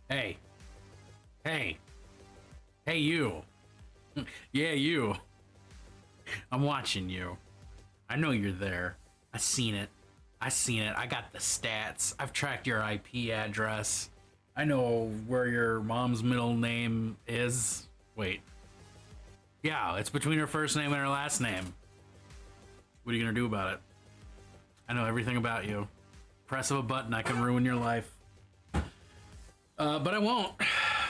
Hey, hey, hey, you. Yeah, you. I'm watching you. I know you're there. I seen it. I seen it. I got the stats. I've tracked your IP address. I know where your mom's middle name is. Wait. Yeah, it's between her first name and her last name. What are you gonna do about it? I know everything about you. Press of a button, I can ruin your life. But I won't,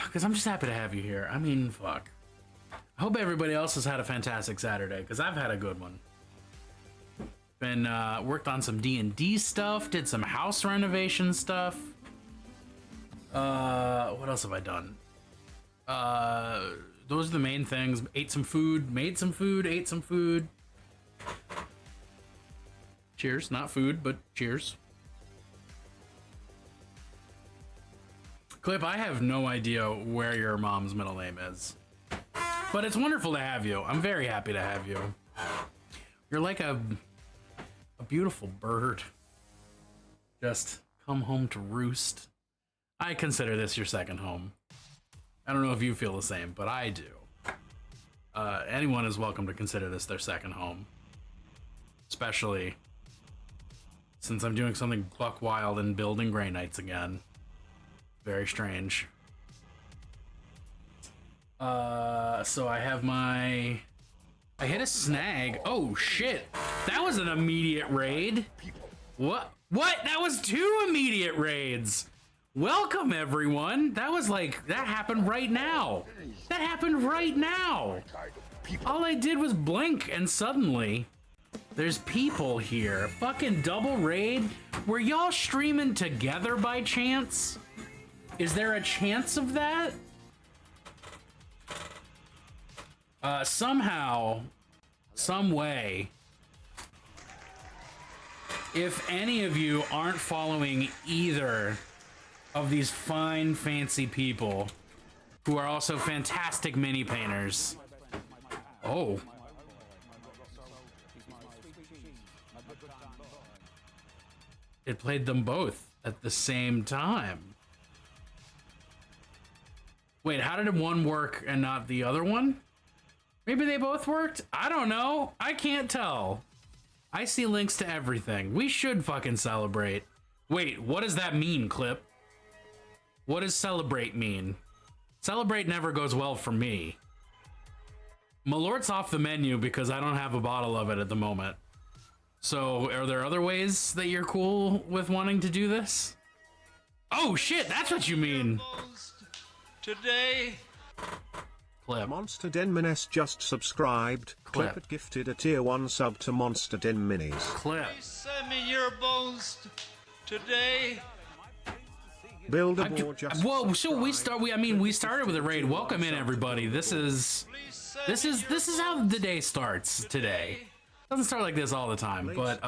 because I'm just happy to have you here. I mean, fuck. I hope everybody else has had a fantastic Saturday, because I've had a good one. Been, worked on some D&D stuff, did some house renovation stuff. What else have I done? Those are the main things. Ate some food, made some food, ate some food. Cheers, not food, but cheers. Clip, I have no idea where your mom's middle name is. But it's wonderful to have you. I'm very happy to have you. You're like a beautiful bird. Just come home to roost. I consider this your second home. I don't know if you feel the same, but I do. Anyone is welcome to consider this their second home. Especially since I'm doing something buck wild and building Grey Knights again. Very strange. So I have my... I hit a snag. Oh, shit. That was an immediate raid. What? What? That was 2 immediate raids. Welcome, everyone. That was like... That happened right now. That happened right now. All I did was blink, and suddenly... There's people here. Fucking double raid. Were y'all streaming together by chance? Is there a chance of that? Somehow, some way, if any of you aren't following either of these fine, fancy people who are also fantastic mini painters. Oh. It played them both at the same time. Wait, how did one work and not the other one? Maybe they both worked? I don't know. I can't tell. I see links to everything. We should fucking celebrate. Wait, what does that mean, Clip? What does celebrate mean? Celebrate never goes well for me. Malort's off the menu because I don't have a bottle of it at the moment. So, are there other ways that you're cool with wanting to do this? Oh shit, that's what you mean! Today, Clip. Monster Den Minis just subscribed. Clip. Clip gifted a tier 1 sub to Monster Den Minis. Clip. please send me your bones today. Buildable just Whoa, so we started with a raid. Welcome in, everybody. This is how the day starts today. Doesn't start like this all the time, but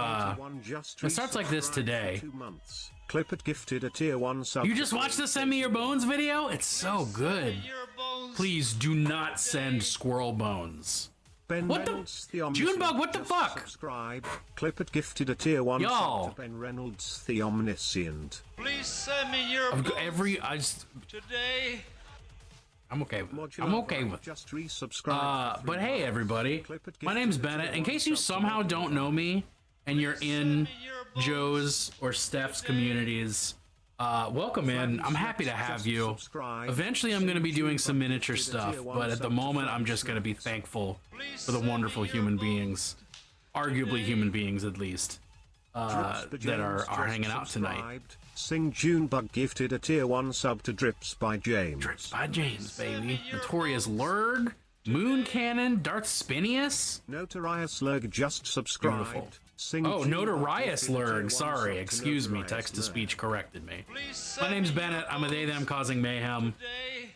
it starts like this today. 2 months. Clip gifted a tier 1 sub. You just watched the Send Me Your Bones video? It's so good. Your bones Please do not send squirrel bones. Ben What the- Reynolds, the Junebug, what the just fuck? Subscribe. Clip gifted a tier 1 Y'all. sub to Ben Reynolds, the Omniscient. please send me your bones today. I'm okay with it. Modular I'm okay Vibe with it. just resubscribed. But hey, everybody. My name's Bennett. In case you somehow don't know me and you're in Joe's or Steph's communities, welcome in. I'm happy to have you. Eventually, I'm going to be doing some miniature stuff, but at the moment, I'm just going to be thankful for the wonderful human beings, arguably human beings at least, that are hanging out tonight. Sing Junebug gifted a tier 1 sub to Drips by James. Drips by James, baby. Notorious Lurg, Moon Cannon, Darth Spinius. Notarius Lurg just subscribed. Beautiful. Sing Oh, Junebug Notarius gifted a tier 1 Lurg. Sorry, sub to excuse me. Notarius Text-to-speech corrected me. Please send My name's me Bennett. I'm a they, them causing mayhem. today.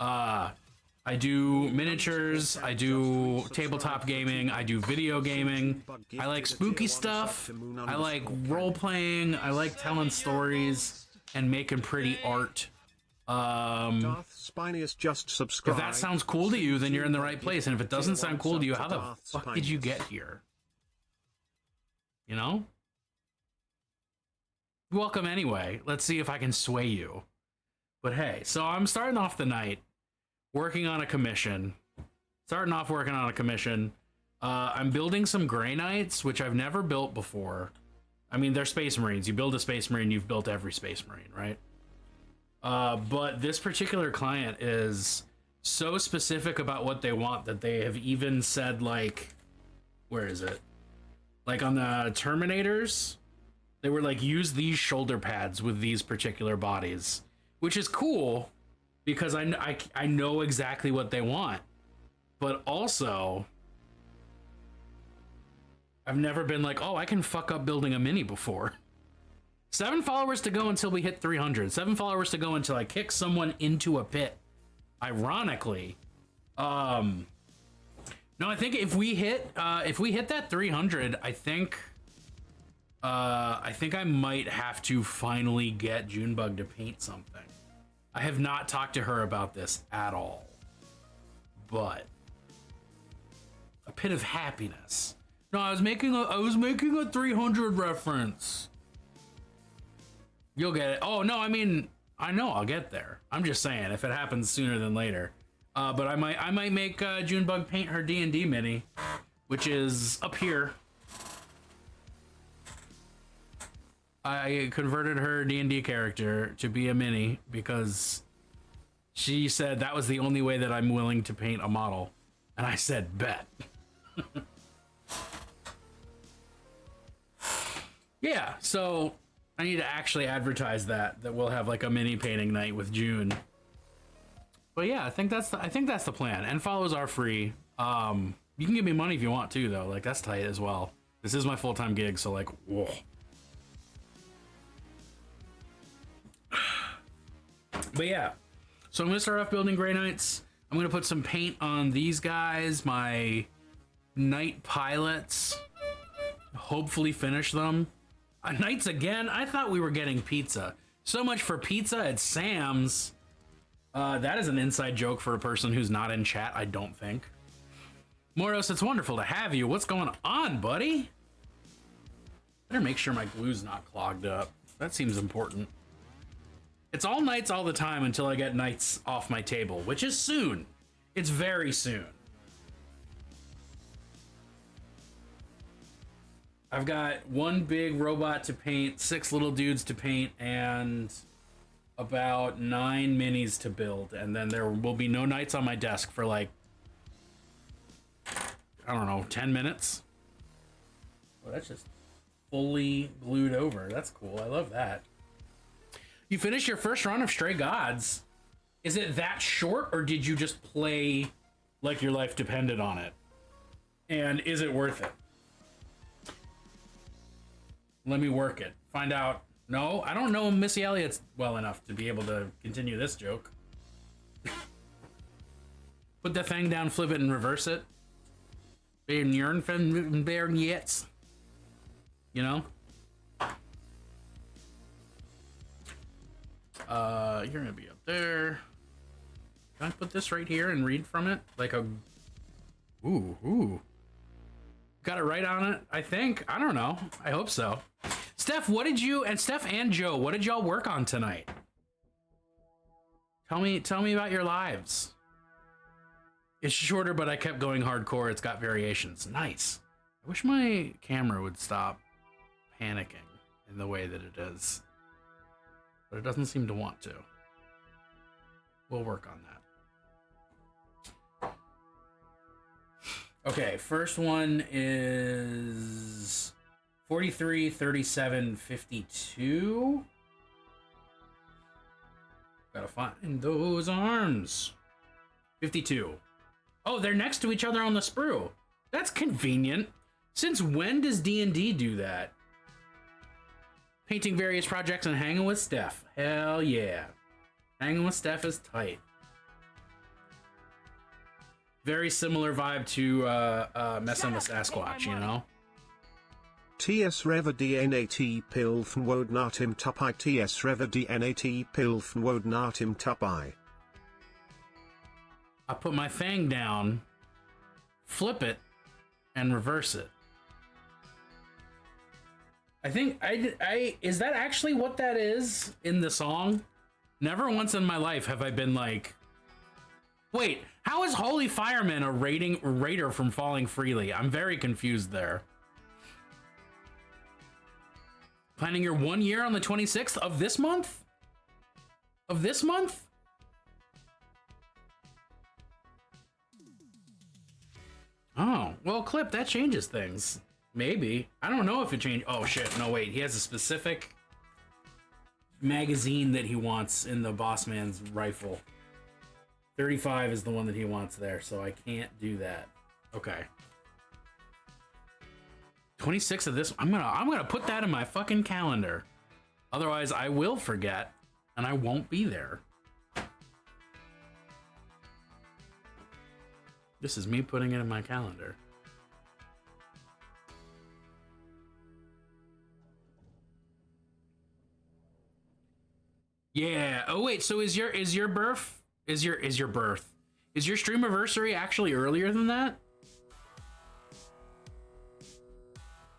I do miniatures, I do tabletop gaming, I do video gaming. I like spooky stuff. I like role-playing. I like telling stories and making pretty art. Darth Spinius just If subscribed. that sounds cool to you, then you're in the right place. And if it doesn't sound cool to you, how the Darth fuck did you Spinius. get here? You know? Welcome anyway. Let's see if I can sway you. But hey, so I'm starting off the night working on a commission. I'm building some Grey Knights, which I've never built before. I mean, they're Space Marines. You build a Space Marine, you've built every Space Marine, right? But this particular client is so specific about what they want that they have even said, like, where is it? Like on the Terminators, they were like, use these shoulder pads with these particular bodies, which is cool because I know exactly what they want. But also, I've never been like, oh, I can fuck up building a mini before. 7 followers to go until we hit 300. 7 followers to go until I kick someone into a pit. Ironically, no, I think if we hit that 300, I think I might have to finally get Junebug to paint something. I have not talked to her about this at all, but a pit of happiness. No, I was making a 300 reference. You'll get it. Oh no, I mean, I know I'll get there. I'm just saying if it happens sooner than later. But I might make Junebug paint her D&D mini, which is up here. I converted her D&D character to be a mini because she said that was the only way that I'm willing to paint a model. And I said, bet. Yeah, so I need to actually advertise that we'll have like a mini painting night with June. But yeah, I think that's the plan. And follows are free. You can give me money if you want to, though. Like, that's tight as well. This is my full-time gig, so like, whoa. But yeah, so I'm gonna start off building Grey Knights. I'm gonna put some paint on these guys, my Knight pilots. Hopefully finish them. Knights again. I thought we were getting pizza. So much for pizza at Sam's. That is an inside joke for a person who's not in chat, I don't think. Moros, it's wonderful to have you. What's going on, buddy? Better make sure my glue's not clogged up. That seems important. It's all Knights all the time until I get Knights off my table, which is soon. It's very soon. I've got 1 big robot to paint, 6 little dudes to paint, and about 9 minis to build. And then there will be no Knights on my desk for like, I don't know, 10 minutes. Oh, that's just fully glued over. That's cool. I love that. You finished your first run of Stray Gods. Is it that short, or did you just play like your life depended on it? And is it worth it? Let me work it. Find out. No, I don't know Missy Elliott's well enough to be able to continue this joke. Put the thing down, flip it, and reverse it. You know? You're gonna be up there. Can I put this right here and read from it? Like a... Ooh. Got it right on it, I think. I don't know. I hope so. Steph, what did you... And Steph and Joe, what did y'all work on tonight? Tell me about your lives. It's shorter, but I kept going hardcore. It's got variations. Nice. I wish my camera would stop panicking in the way that it is. But it doesn't seem to want to. We'll work on that. Okay, first one is 43, 37, 52. Gotta find those arms. 52. Oh, they're next to each other on the sprue. That's convenient. Since when does D&D do that? Painting various projects and hanging with Steph. Hell yeah. Hanging with Steph is tight. Very similar vibe to messing with Sasquatch, you know? TS Reva DNAT Pilfen Wodnatim Tupai TS Reva DNAT Pilfen Wodnatim Tupai. I put my thing down, flip it, and reverse it. I think is that actually what that is in the song? Never once in my life have I been like, wait, how is Holy Fireman a raider from falling freely? I'm very confused there. Planning your 1 year on the 26th of this month? Of this month? Oh, well, Clip, that changes things. Maybe. I don't know if it changed. Oh, shit. No, wait. He has a specific magazine that he wants in the Boss Man's rifle. 35 is the one that he wants there, so I can't do that. Okay. 26 of this. I'm gonna put that in my fucking calendar. Otherwise, I will forget, and I won't be there. This is me putting it in my calendar. Yeah. Oh wait. So is your streamiversary actually earlier than that?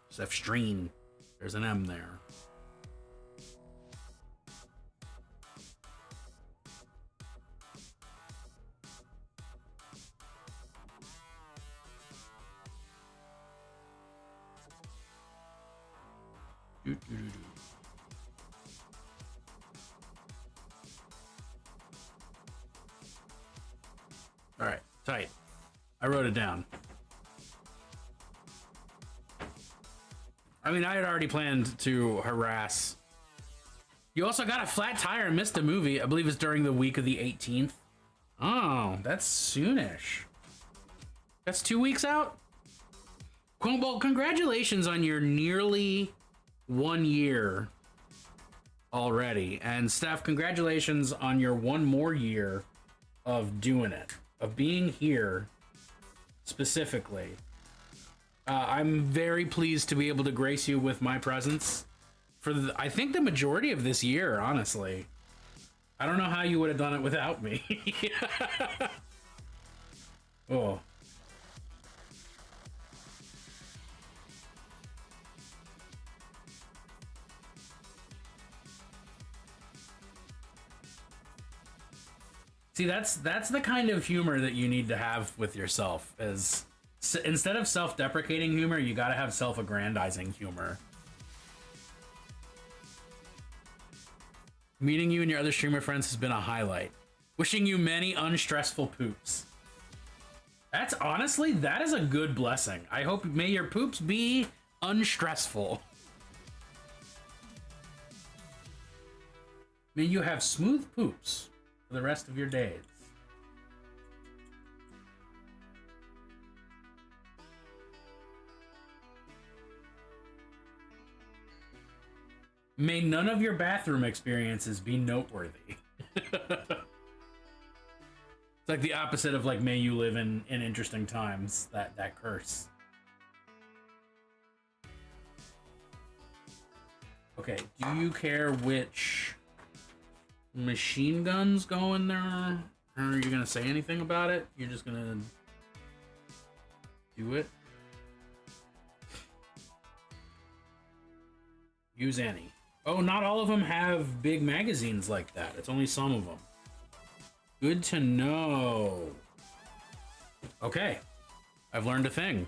Seth Streen. There's an M there. All right, tight. I wrote it down. I mean, I had already planned to harass. You also got a flat tire and missed a movie. I believe it's during the week of the 18th. Oh, that's soonish. That's 2 weeks out? Well, congratulations on your nearly 1 year already. And Steph, congratulations on your one more year of doing it, of being here specifically. I'm very pleased to be able to grace you with my presence for I think the majority of this year, honestly. I don't know how you would have done it without me. Oh. See, that's the kind of humor that you need to have with yourself. Is instead of self-deprecating humor, you got to have self-aggrandizing humor. Meeting you and your other streamer friends has been a highlight. Wishing you many unstressful poops. That's honestly, that is a good blessing. I hope may your poops be unstressful. May you have smooth poops for the rest of your days. May none of your bathroom experiences be noteworthy. It's like the opposite of like, may you live in interesting times, that curse. Okay, do you care which machine guns go in there? Or are you gonna say anything about it? You're just gonna do it? Use any. Oh, not all of them have big magazines like that. It's only some of them. Good to know. Okay. I've learned a thing.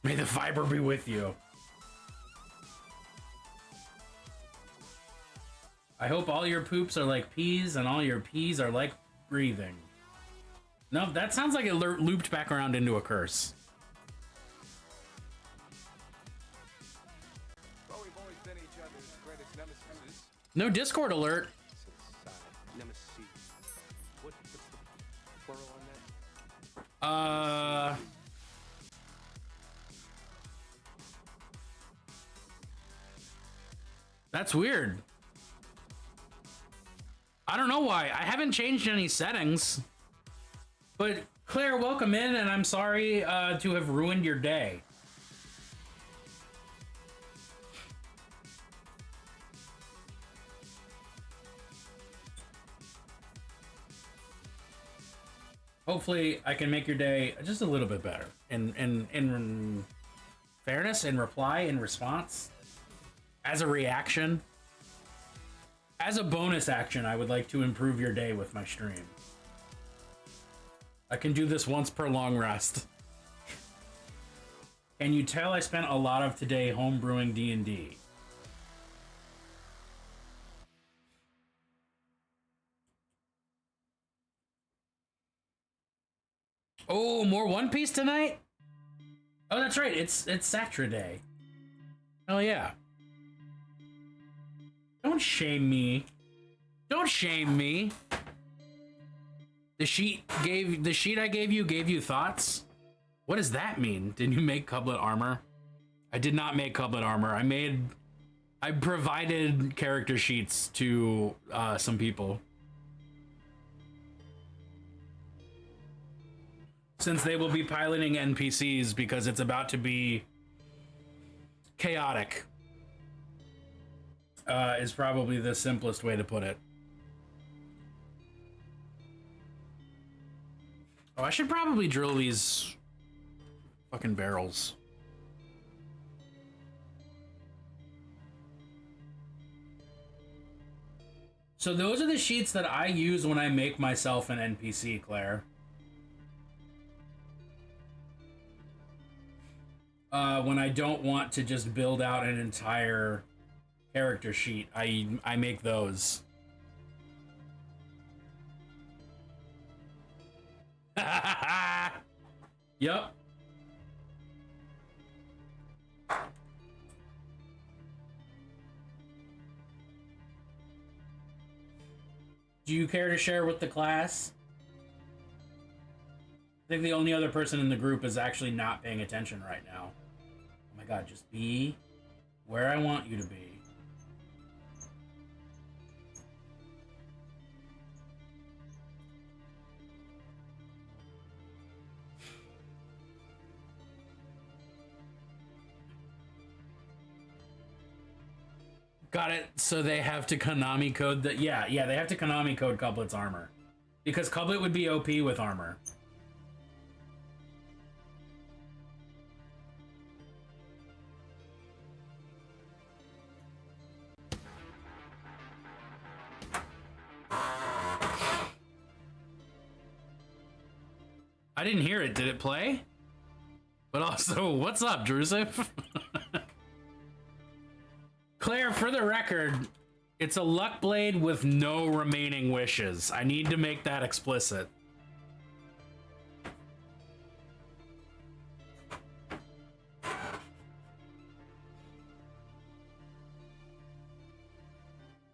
May the fiber be with you. I hope all your poops are like peas and all your peas are like breathing. No, that sounds like it looped back around into a curse. No Discord alert. That's weird. I don't know why. I haven't changed any settings. But Claire, welcome in, and I'm sorry to have ruined your day. Hopefully, I can make your day just a little bit better. In fairness, in reply, in response, as a reaction. As a bonus action, I would like to improve your day with my stream. I can do this once per long rest. Can you tell I spent a lot of today homebrewing D&D? Oh, more One Piece tonight? Oh, that's right. It's Saturday. Hell yeah. Don't shame me. Don't shame me. The sheet I gave you thoughts? What does that mean? Did you make Cublet armor? I did not make Cublet armor. I provided character sheets to some people. Since they will be piloting NPCs because it's about to be chaotic. Is probably the simplest way to put it. Oh, I should probably drill these fucking barrels. So those are the sheets that I use when I make myself an NPC, Claire. When I don't want to just build out an entire character sheet, I make those. Yep. Do you care to share with the class? I think the only other person in the group is actually not paying attention right now. Oh my god, just be where I want you to be. Got it. So they have to Konami code that. Yeah, they have to Konami code Cublet's armor. Because Cublet would be OP with armor. I didn't hear it. Did it play? But also, what's up, Drusif? Claire, for the record, it's a luck blade with no remaining wishes. I need to make that explicit.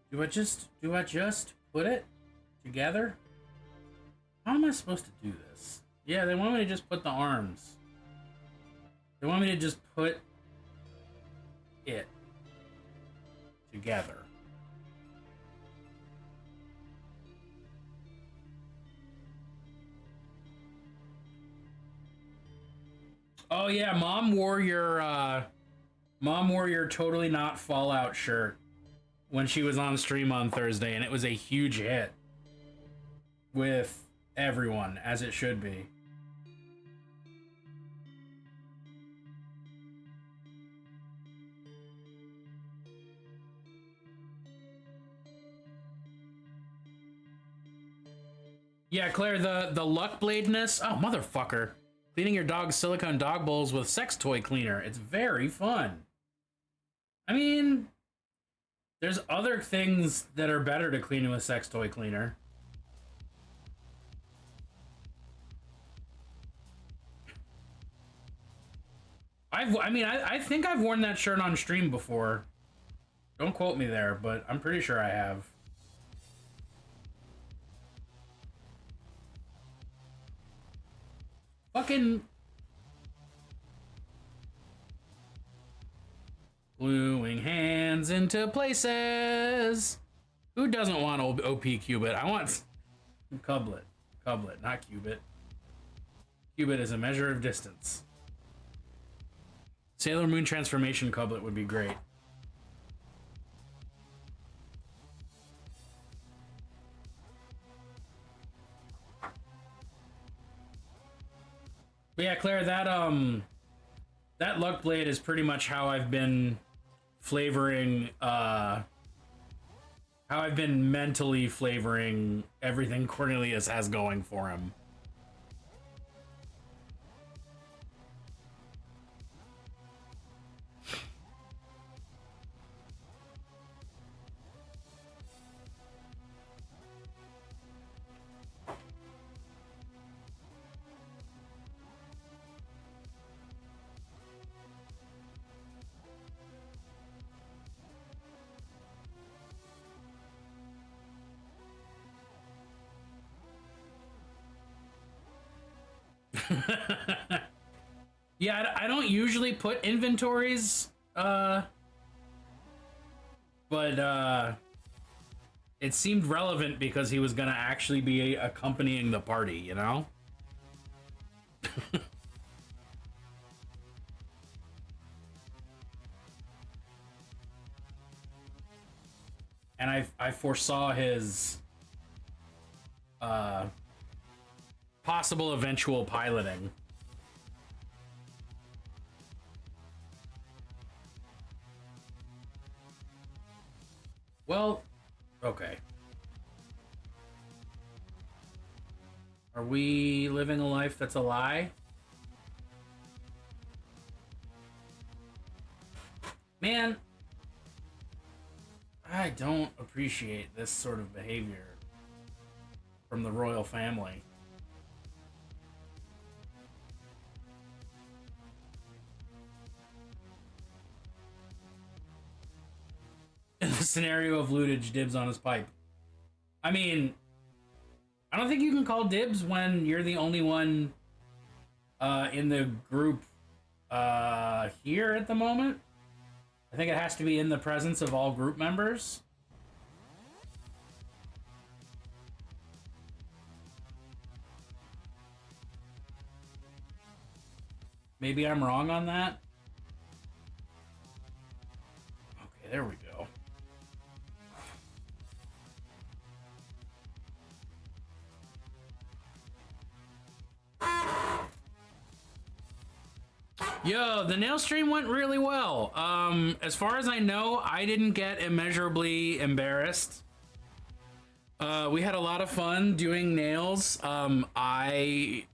Do I just put it together? How am I supposed to do this? Yeah, they want me to just put the arms. They want me to just put it together. Oh yeah, Mom wore your totally not Fallout shirt when she was on stream on Thursday, and it was a huge hit with everyone, as it should be. Yeah, Claire, the luck bladeness. Oh, motherfucker. Cleaning your dog's silicone dog bowls with sex toy cleaner. It's very fun. I mean, there's other things that are better to clean with sex toy cleaner. I think I've worn that shirt on stream before. Don't quote me there, but I'm pretty sure I have. Fucking gluing hands into places. Who doesn't want OP Qubit? I want Cublet. Cublet, not Qubit. Qubit is a measure of distance. Sailor Moon transformation Cublet would be great. But yeah, Claire, that luck blade is pretty much how I've been flavoring how how I've been mentally flavoring everything Cornelius has going for him. Yeah, I don't usually put inventories, but it seemed relevant because he was gonna actually be accompanying the party, you know? And I foresaw his possible eventual piloting. Well, okay. Are we living a life that's a lie? Man, I don't appreciate this sort of behavior from the royal family. In the scenario of lootage, dibs on his pipe. I mean, I don't think you can call dibs when you're the only one in the group here at the moment. I think it has to be in the presence of all group members. Maybe I'm wrong on that. Okay, there we go. Yo, the nail stream went really well. As far as I know, I didn't get immeasurably embarrassed. We had a lot of fun doing nails. I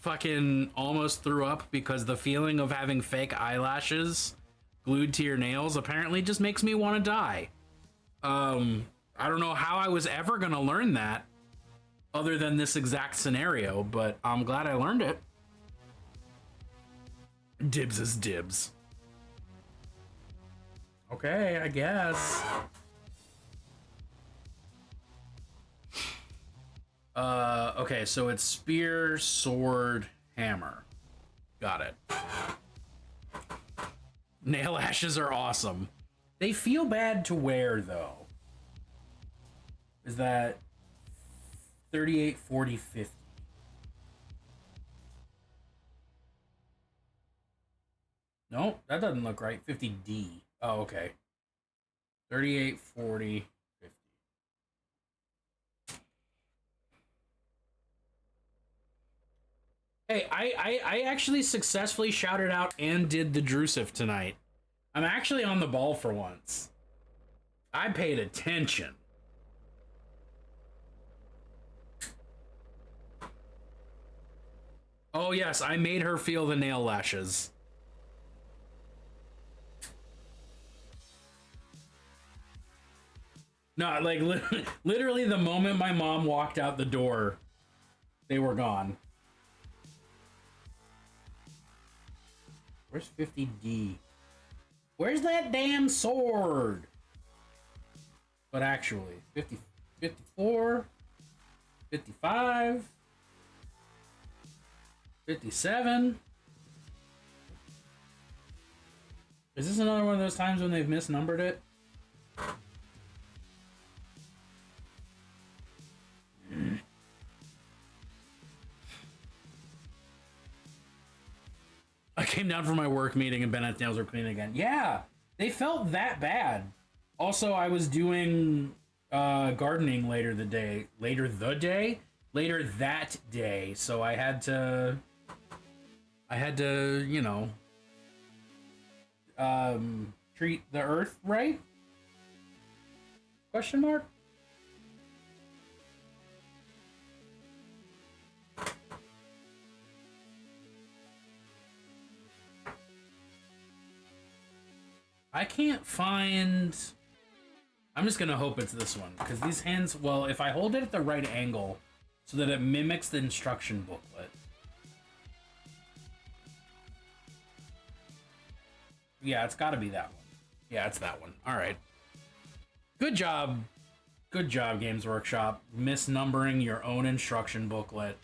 fucking almost threw up because the feeling of having fake eyelashes glued to your nails apparently just makes me want to die. I don't know how I was ever gonna learn that other than this exact scenario, but I'm glad I learned it. Dibs is dibs. Okay, I guess. Okay, so it's spear, sword, hammer. Got it. Nail lashes are awesome. They feel bad to wear, though. Is that 38, 40, 50? No, that doesn't look right. 50D. Oh, okay. 38, 40, 50. Hey, I actually successfully shouted out and did the Drusif tonight. I'm actually on the ball for once. I paid attention. Oh yes, I made her feel the nail lashes. No, like literally the moment my mom walked out the door, they were gone. Where's 50D? Where's that damn sword? But actually, 50, 54, 55, 57. Is this another one of those times when they've misnumbered it? I came down from my work meeting and Bennett's nails were clean again. Yeah, they felt that bad. Also, I was doing gardening later that day. So I had to, you know, treat the earth right. Question mark? I can't find... I'm just gonna hope it's this one, because these hands, well, if I hold it at the right angle so that it mimics the instruction booklet. Yeah, it's gotta be that one. Yeah, it's that one. Alright. Good job. Good job, Games Workshop. Misnumbering your own instruction booklet.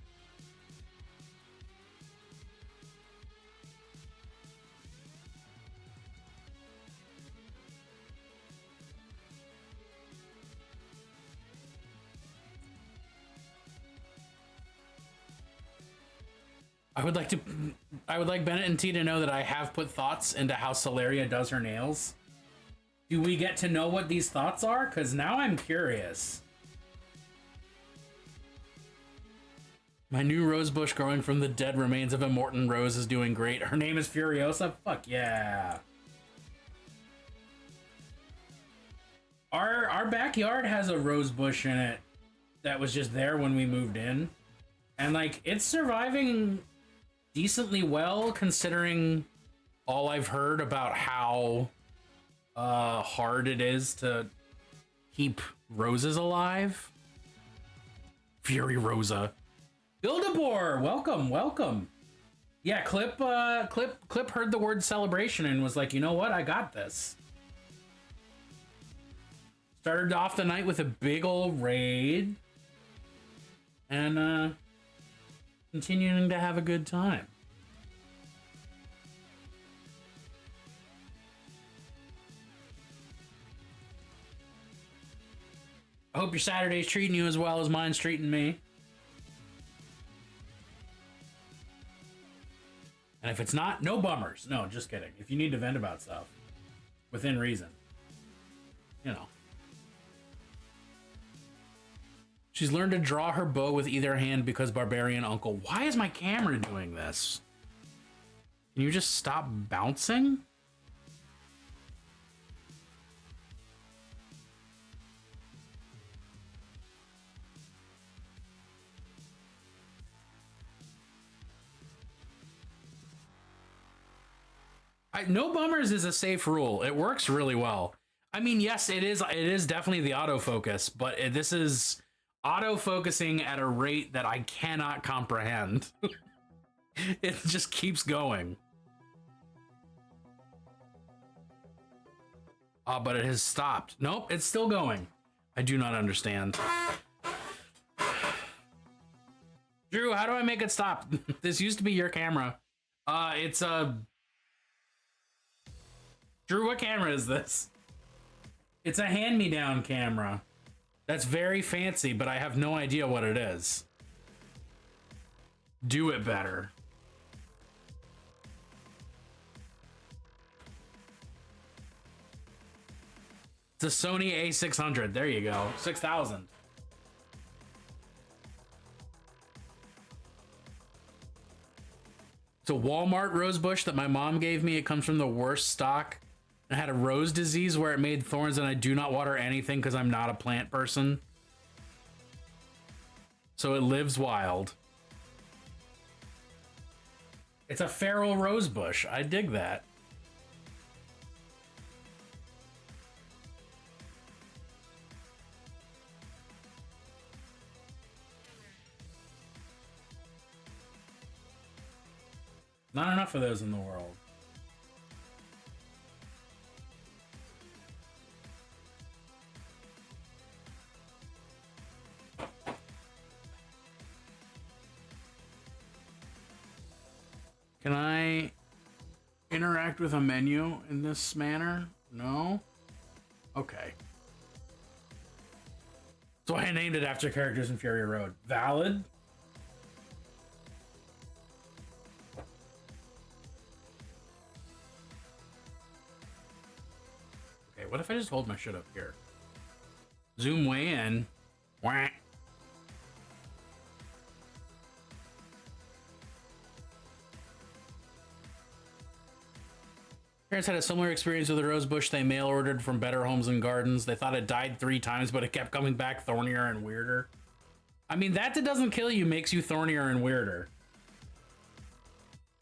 I would like Bennett and T to know that I have put thoughts into how Celeria does her nails. Do we get to know what these thoughts are? Because now I'm curious. My new rose bush growing from the dead remains of Immortan Rose is doing great. Her name is Furiosa? Fuck yeah. Our backyard has a rose bush in it that was just there when we moved in. And, like, it's surviving decently well, considering all I've heard about how hard it is to keep roses alive. Fury Rosa. Build-A-Boar, welcome, welcome. Yeah, Clip heard the word celebration and was like, you know what, I got this. Started off the night with a big old raid. And, continuing to have a good time. I hope your Saturday's treating you as well as mine's treating me. And if it's not, no bummers. No, just kidding. If you need to vent about stuff, within reason, you know. She's learned to draw her bow with either hand because Barbarian Uncle. Why is my camera doing this? Can you just stop bouncing? No bummers is a safe rule. It works really well. I mean, yes, it is definitely the autofocus, but this is autofocusing at a rate that I cannot comprehend. It just keeps going. But it has stopped. Nope, it's still going. I do not understand. Drew, how do I make it stop? This used to be your camera. It's a... Drew, what camera is this? It's a hand-me-down camera. That's very fancy, but I have no idea what it is. Do it better. It's a Sony A600. There you go. 6,000. It's a Walmart rose bush that my mom gave me. It comes from the worst stock. I had a rose disease where it made thorns, and I do not water anything because I'm not a plant person. So it lives wild. It's a feral rose bush. I dig that. Not enough of those in the world. Can I interact with a menu in this manner? No? Okay. So I named it after characters in Fury Road. Valid? Okay, what if I just hold my shit up here? Zoom way in. Wah. Parents had a similar experience with a rose bush they mail ordered from Better Homes and Gardens. They thought it died 3 times, but it kept coming back thornier and weirder. I mean, that doesn't kill you makes you thornier and weirder.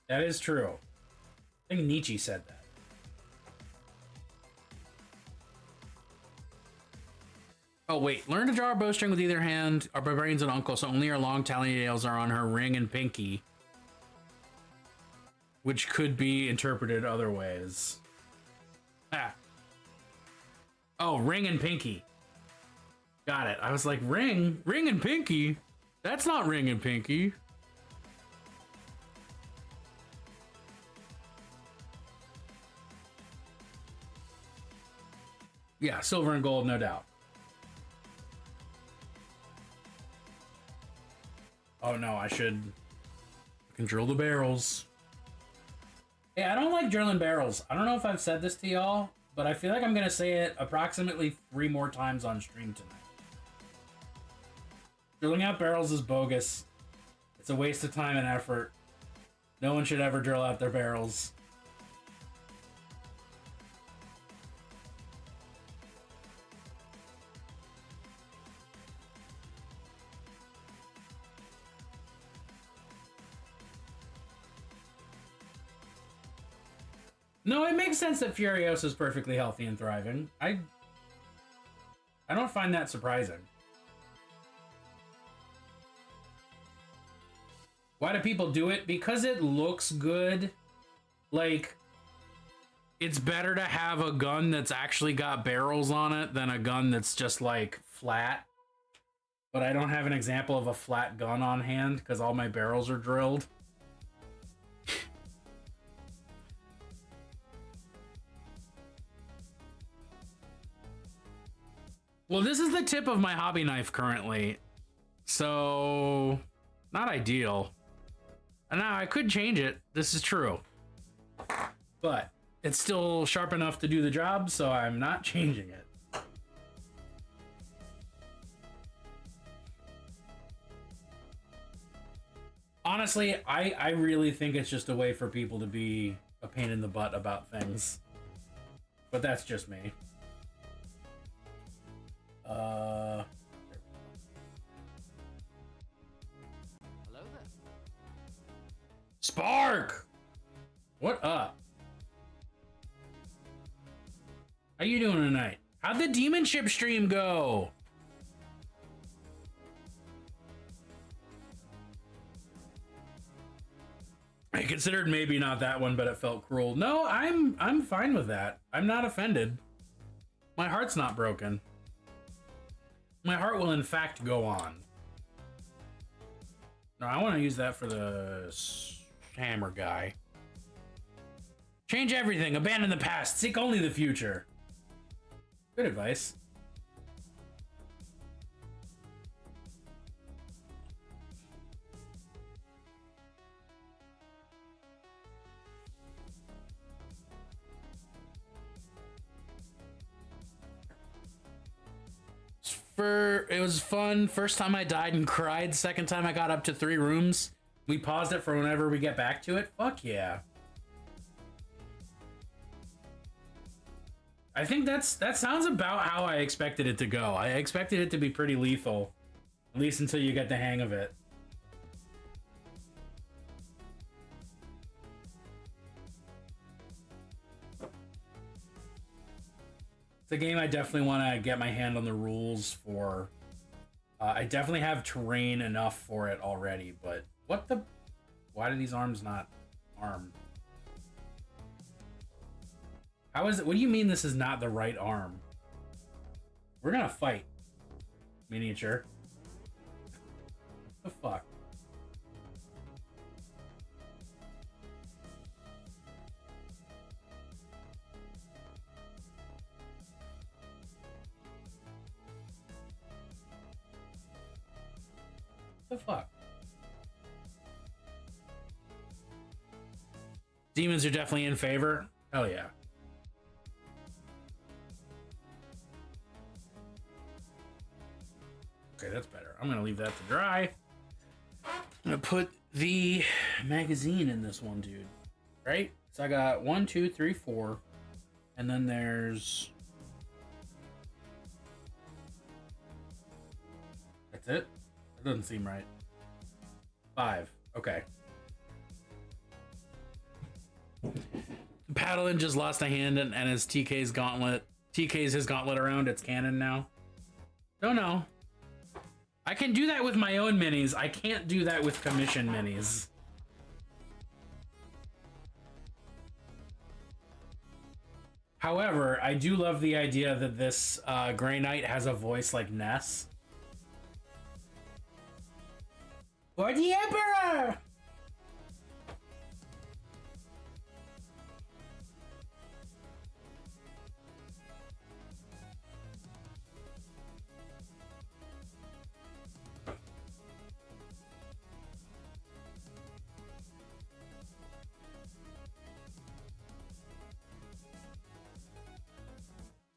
That is true. I think Nietzsche said that. Oh, wait. Learn to draw a bowstring with either hand. Our barbarian's an uncle, so only her long tally nails are on her ring and pinky. Which could be interpreted other ways. Ah. Oh, ring and pinky. Got it. I was like, ring? Ring and pinky? That's not ring and pinky. Yeah, silver and gold, no doubt. Oh no, I should drill the barrels. Hey, I don't like drilling barrels. I don't know if I've said this to y'all, but I feel like I'm gonna say it approximately 3 more times on stream tonight. Drilling out barrels is bogus. It's a waste of time and effort. No one should ever drill out their barrels. No, it makes sense that Furiosa is perfectly healthy and thriving. I don't find that surprising. Why do people do it? Because it looks good. Like, it's better to have a gun that's actually got barrels on it than a gun that's just, like, flat. But I don't have an example of a flat gun on hand because all my barrels are drilled. Well, this is the tip of my hobby knife currently, so not ideal. And now I could change it. This is true, but it's still sharp enough to do the job, so I'm not changing it. Honestly, I really think it's just a way for people to be a pain in the butt about things, but that's just me. Hello there. Spark! What up? How you doing tonight? How'd the Demon Ship stream go? I considered maybe not that one, but it felt cruel. No, I'm fine with that. I'm not offended. My heart's not broken. My heart will in fact go on. No, I want to use that for the hammer guy. Change everything, abandon the past, seek only the future. Good advice. It was fun. First time I died and cried. Second time I got up to 3 rooms. We paused it for whenever we get back to it. Fuck yeah. I think that sounds about how I expected it to go. I expected it to be pretty lethal, at least until you get the hang of it. It's a game I definitely want to get my hand on the rules for. I definitely have terrain enough for it already, but what the... Why do these arms not arm? How is it? What do you mean this is not the right arm? We're gonna fight. Miniature. The fuck? The fuck? Demons are definitely in favor. Hell yeah. Okay, that's better. I'm gonna leave that to dry. I'm gonna put the magazine in this one, dude. right? So I got 1, 2, 3, 4, and then there's. That's it? That doesn't seem right. 5. Okay. Paladin just lost a hand and his TK's gauntlet. TK's his gauntlet around its cannon now. Don't know. I can do that with my own minis. I can't do that with commission minis. However, I do love the idea that this Grey Knight has a voice like Ness. For the Emperor!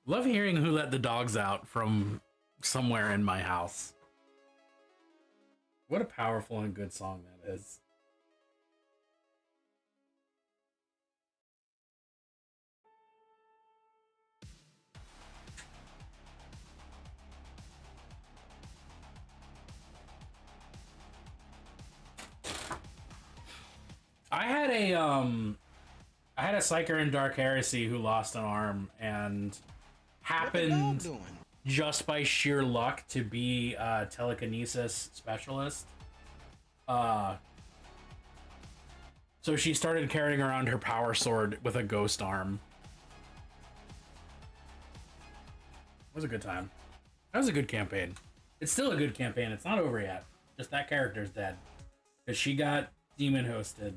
Love hearing Who Let the Dogs Out from somewhere in my house. What a powerful and good song that is. I had a Psyker in Dark Heresy who lost an arm and happened just by sheer luck to be a telekinesis specialist. So she started carrying around her power sword with a ghost arm. It was a good time. That was a good campaign. It's still a good campaign. It's not over yet. Just that character's dead. Because she got demon hosted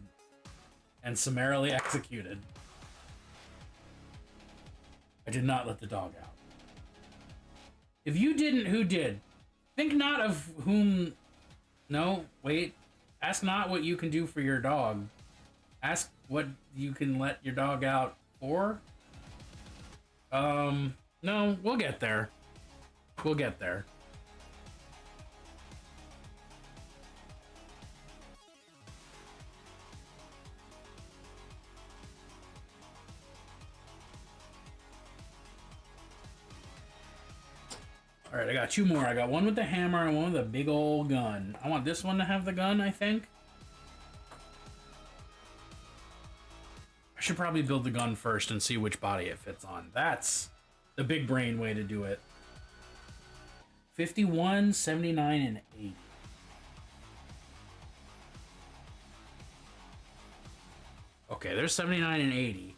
and summarily executed. I did not let the dog out. If you didn't, who did? Think not of whom... No, wait. Ask not what you can do for your dog. Ask what you can let your dog out for? No, we'll get there. We'll get there. All right, I got 2 more. I got one with the hammer and one with a big old gun. I want this one to have the gun, I think. I should probably build the gun first and see which body it fits on. That's the big brain way to do it. 51, 79, and 80. Okay, there's 79 and 80.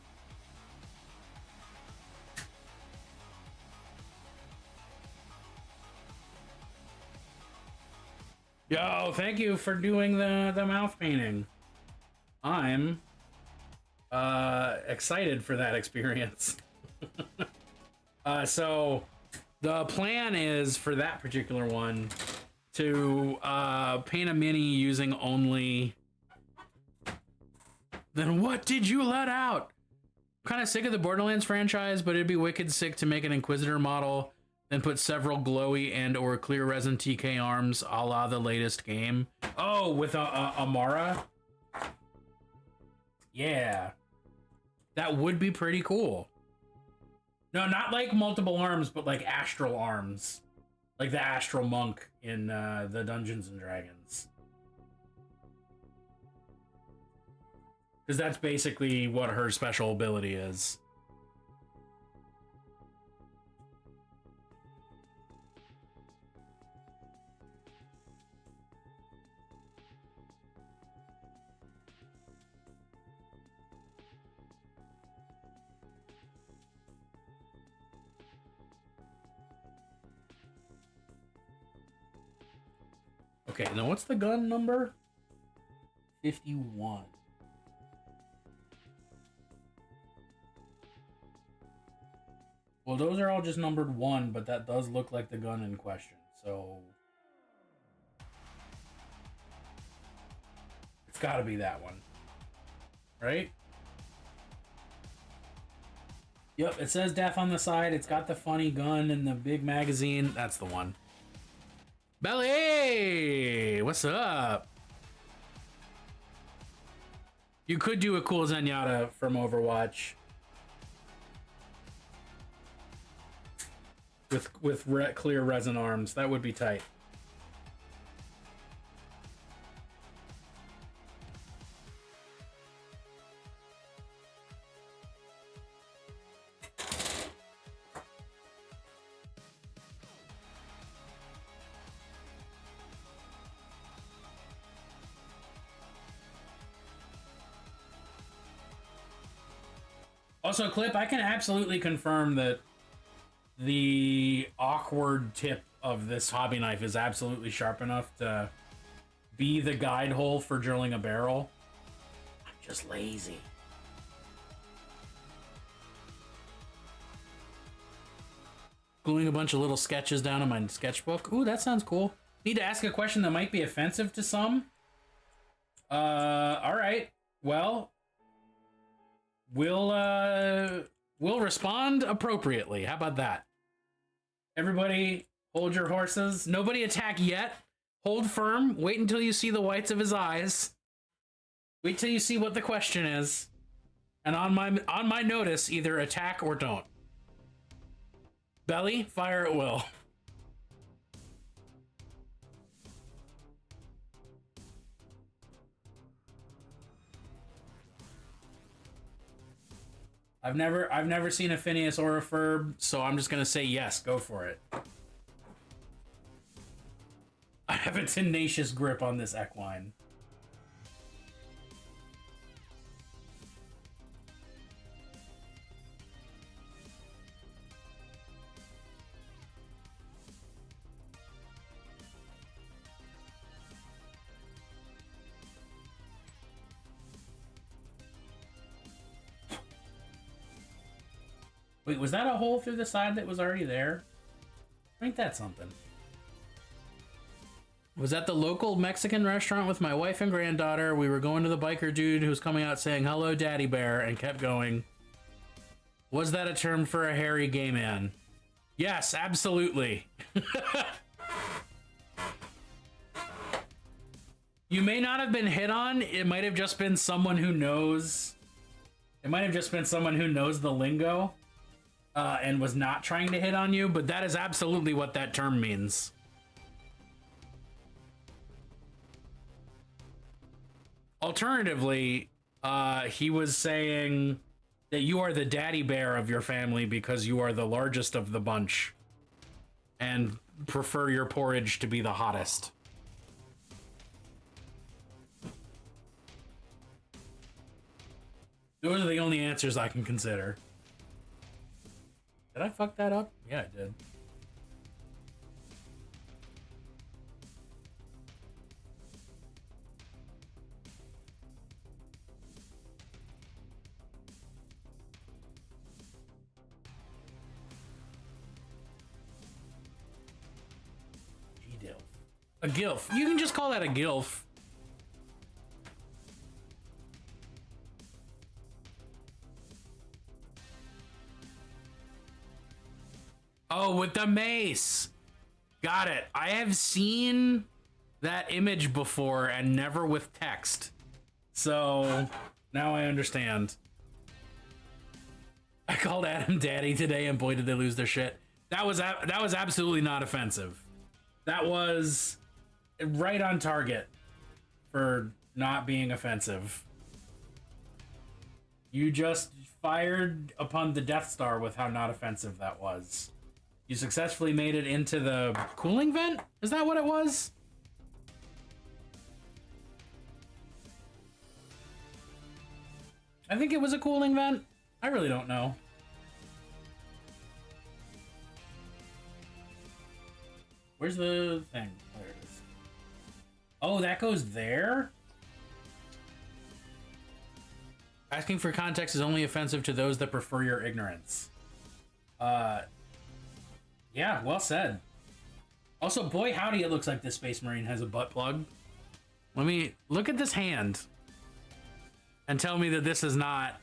Yo, thank you for doing the mouth painting. I'm excited for that experience. So the plan is for that particular one to paint a mini using only... Then what did you let out? I'm kind of sick of the Borderlands franchise, but it'd be wicked sick to make an Inquisitor model, then put several glowy and or clear resin TK arms a la the latest game. Oh, with Amara? Yeah. That would be pretty cool. No, not like multiple arms, but like astral arms. Like the Astral Monk in the Dungeons and Dragons. Because that's basically what her special ability is. Okay, now what's the gun number? 51. Well, those are all just numbered 1, but that does look like the gun in question, so... It's gotta be that one. Right? Yep, it says death on the side. It's got the funny gun and the big magazine. That's the one. Belly! What's up? You could do a cool Zenyatta from Overwatch. With clear resin arms. That would be tight. Also, Clip, I can absolutely confirm that the awkward tip of this hobby knife is absolutely sharp enough to be the guide hole for drilling a barrel. I'm just lazy. Gluing a bunch of little sketches down in my sketchbook. Ooh, that sounds cool. Need to ask a question that might be offensive to some. All right. Well, we'll respond appropriately. How about that? Everybody, hold your horses. Nobody attack yet. Hold firm. Wait until you see the whites of his eyes. Wait till you see what the question is. And on my notice, either attack or don't. Belly, fire at will. I've never seen a Phineas or a Ferb, so I'm just gonna say yes, go for it. I have a tenacious grip on this equine. Wait, was that a hole through the side that was already there? Ain't that something? Was at the local Mexican restaurant with my wife and granddaughter. We were going to the biker dude who was coming out saying, "Hello, Daddy Bear," and kept going. Was that a term for a hairy gay man? Yes, absolutely. You may not have been hit on. It might have just been someone who knows. It might have just been someone who knows the lingo. And was not trying to hit on you, but that is absolutely what that term means. Alternatively, he was saying that you are the daddy bear of your family because you are the largest of the bunch and prefer your porridge to be the hottest. Those are the only answers I can consider. Did I fuck that up? Yeah, I did. G-Dilf. A gilf. You can just call that a gilf. Oh, with the mace. Got it. I have seen that image before and never with text. So now I understand. I called Adam daddy today and boy did they lose their shit. That was absolutely not offensive. That was right on target for not being offensive. You just fired upon the Death Star with how not offensive that was. You successfully made it into the cooling vent? Is that what it was? I think it was a cooling vent. I really don't know. Where's the thing? There it is. Oh, that goes there? Asking for context is only offensive to those that prefer your ignorance. Yeah, well said. Also, boy howdy, it looks like this Space Marine has a butt plug. Let me look at this hand and tell me that this is not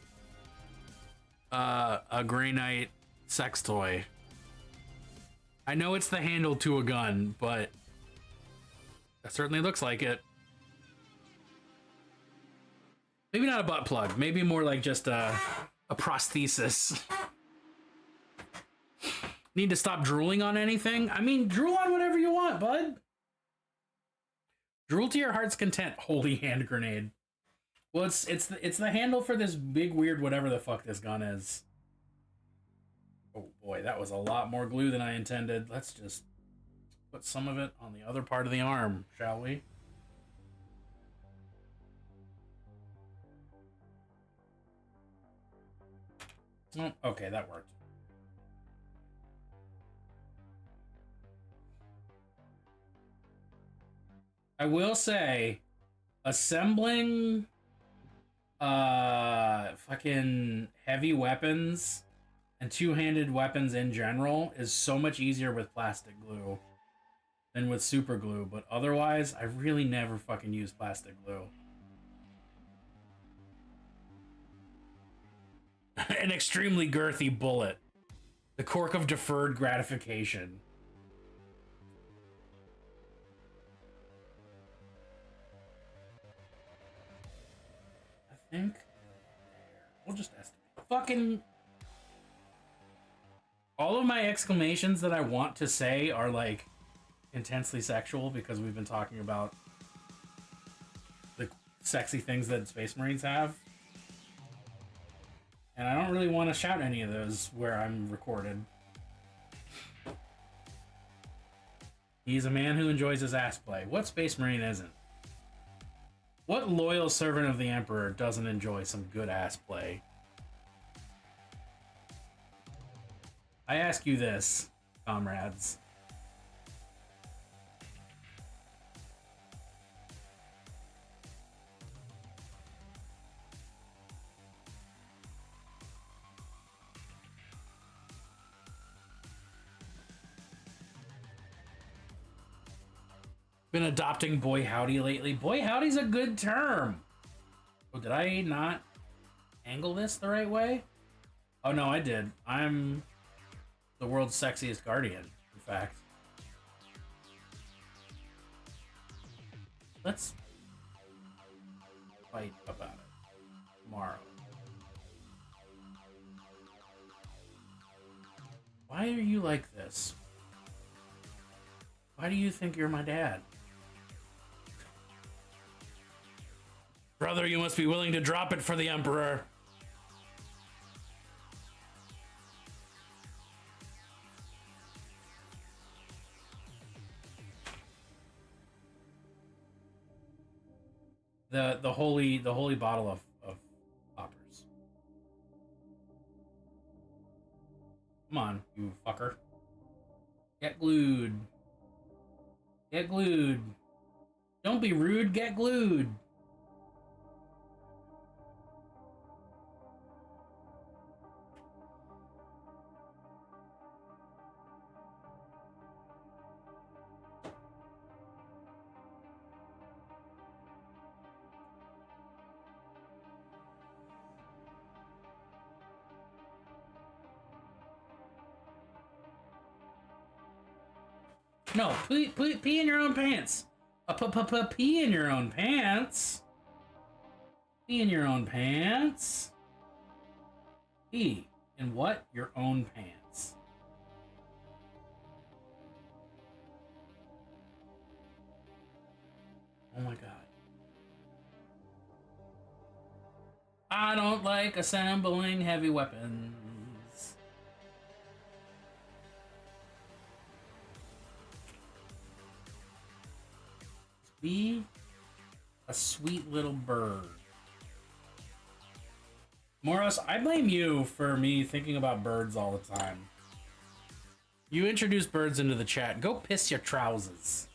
a Grey Knight sex toy. I know it's the handle to a gun, but that certainly looks like it. Maybe not a butt plug. Maybe more like just a prosthesis. Need to stop drooling on anything? I mean, drool on whatever you want, bud. Drool to your heart's content. Holy hand grenade. Well, it's the handle for this big weird whatever the fuck this gun is. Oh boy, that was a lot more glue than I intended. Let's just put some of it on the other part of the arm, shall we? Oh, okay, that worked. I will say, assembling fucking heavy weapons and two-handed weapons in general is so much easier with plastic glue than with super glue, but otherwise I really never fucking use plastic glue. An extremely girthy bullet. The cork of deferred gratification. I think we'll just estimate. Fucking all of my exclamations that I want to say are like intensely sexual because we've been talking about the sexy things that Space Marines have. And I don't really want to shout any of those where I'm recorded. He's a man who enjoys his ass play. What Space Marine isn't? What loyal servant of the Emperor doesn't enjoy some good ass play? I ask you this, comrades. Been adopting boy howdy lately. Boy howdy's a good term. Oh, did I not angle this the right way? Oh no, I did. I'm the world's sexiest guardian, in fact. Let's fight about it tomorrow. Why are you like this? Why do you think you're my dad? Brother, you must be willing to drop it for the Emperor. The holy bottle of poppers. Come on, you fucker. Get glued. Get glued. Don't be rude, get glued. No, pee in your own pants. Pee in your own pants. Pee in your own pants. Pee in what? Your own pants. Oh my god. I don't like assembling heavy weapons. Be a sweet little bird. Moros, I blame you for me thinking about birds all the time. You introduced birds into the chat. Go piss your trousers.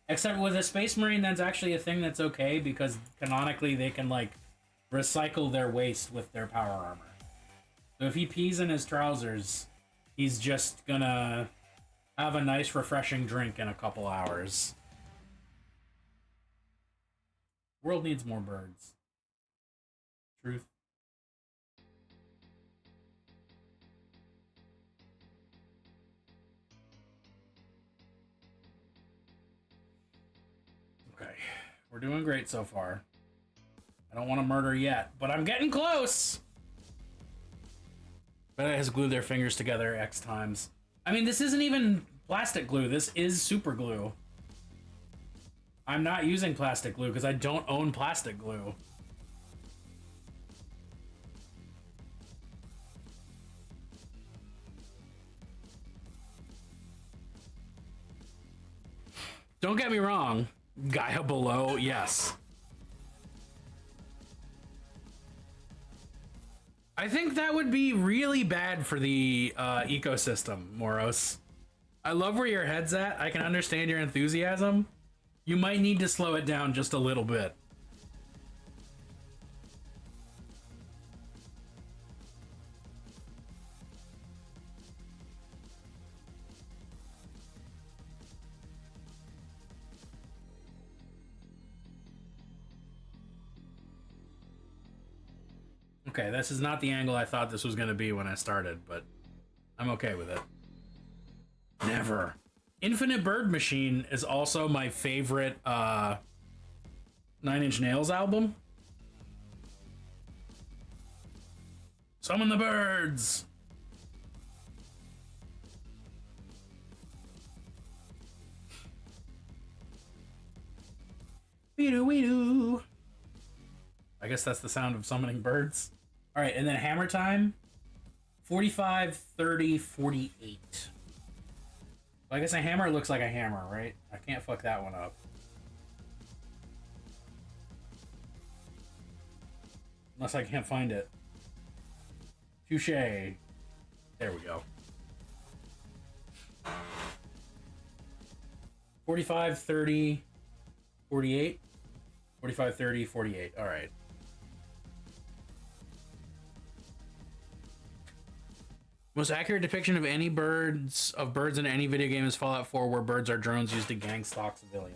Except with a Space Marine, that's actually a thing that's okay because canonically they can like recycle their waste with their power armor. So if he pees in his trousers, he's just gonna have a nice refreshing drink in a couple hours. World needs more birds. Truth. Okay, we're doing great so far. I don't want to murder yet, but I'm getting close. But it has glued their fingers together X times. I mean, this isn't even plastic glue. This is super glue. I'm not using plastic glue because I don't own plastic glue. Don't get me wrong. Gaia below, yes. I think that would be really bad for the ecosystem, Moros. I love where your head's at. I can understand your enthusiasm. You might need to slow it down just a little bit. Okay, this is not the angle I thought this was going to be when I started, but I'm okay with it. Never. Infinite Bird Machine is also my favorite Nine Inch Nails album. Summon the birds! Wee-doo. I guess that's the sound of summoning birds. All right, and then hammer time. 45, 30, 48. I guess a hammer looks like a hammer, right? I can't fuck that one up. Unless I can't find it. Touche. There we go. 45, 30, 48. 45, 30, 48. All right. Most accurate depiction of any birds in any video game is Fallout 4, where birds are drones used to gang stalk civilians.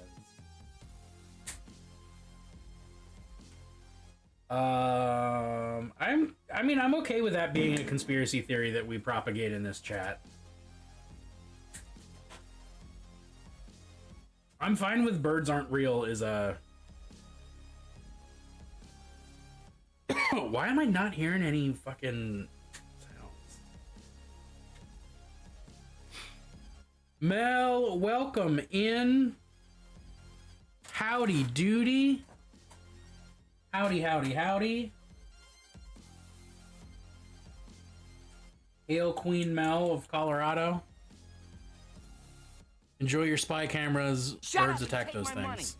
I'm okay with that being a conspiracy theory that we propagate in this chat. I'm fine with birds aren't real is a... Why am I not hearing any fucking sounds? Mel, welcome in. Howdy doody. Howdy, howdy, howdy. Hail Queen Mel of Colorado. Enjoy your spy cameras. Birds attack those things.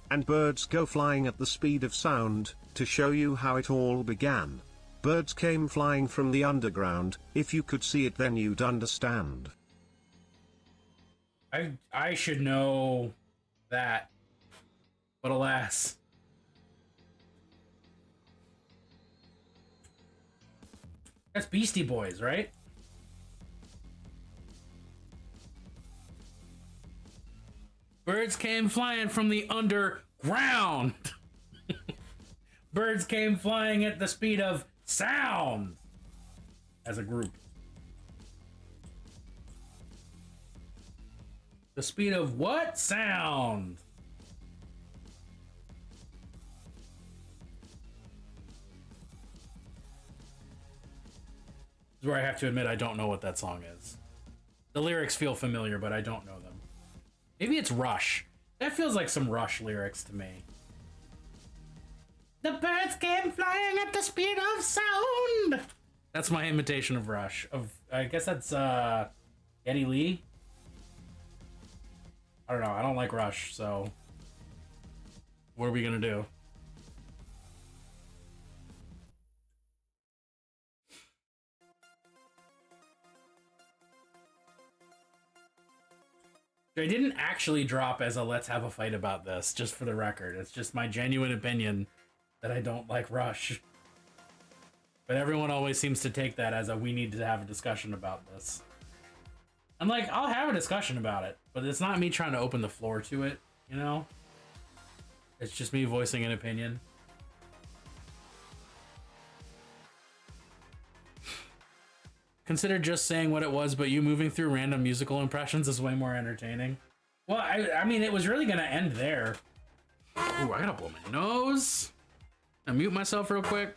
And birds go flying at the speed of sound, to show you how it all began. Birds came flying from the underground. If you could see it, then you'd understand. I should know that, but alas. That's Beastie Boys, right? Birds came flying from the underground. Birds came flying at the speed of sound. As a group. The speed of what? Sound. This is where I have to admit I don't know what that song is. The lyrics feel familiar, but I don't know them. Maybe it's Rush. That feels like some Rush lyrics to me. The birds came flying at the speed of sound. That's my imitation of Rush. I guess that's Eddie Lee. I don't know. I don't like Rush, so what are we gonna do? I didn't actually drop as a let's have a fight about this, just for the record. It's just my genuine opinion that I don't like Rush. But everyone always seems to take that as a we need to have a discussion about this. I'm like, I'll have a discussion about it, but it's not me trying to open the floor to it, you know? It's just me voicing an opinion. Consider just saying what it was, but you moving through random musical impressions is way more entertaining. Well, I mean, it was really gonna end there. Ooh, I gotta blow my nose. I mute myself real quick.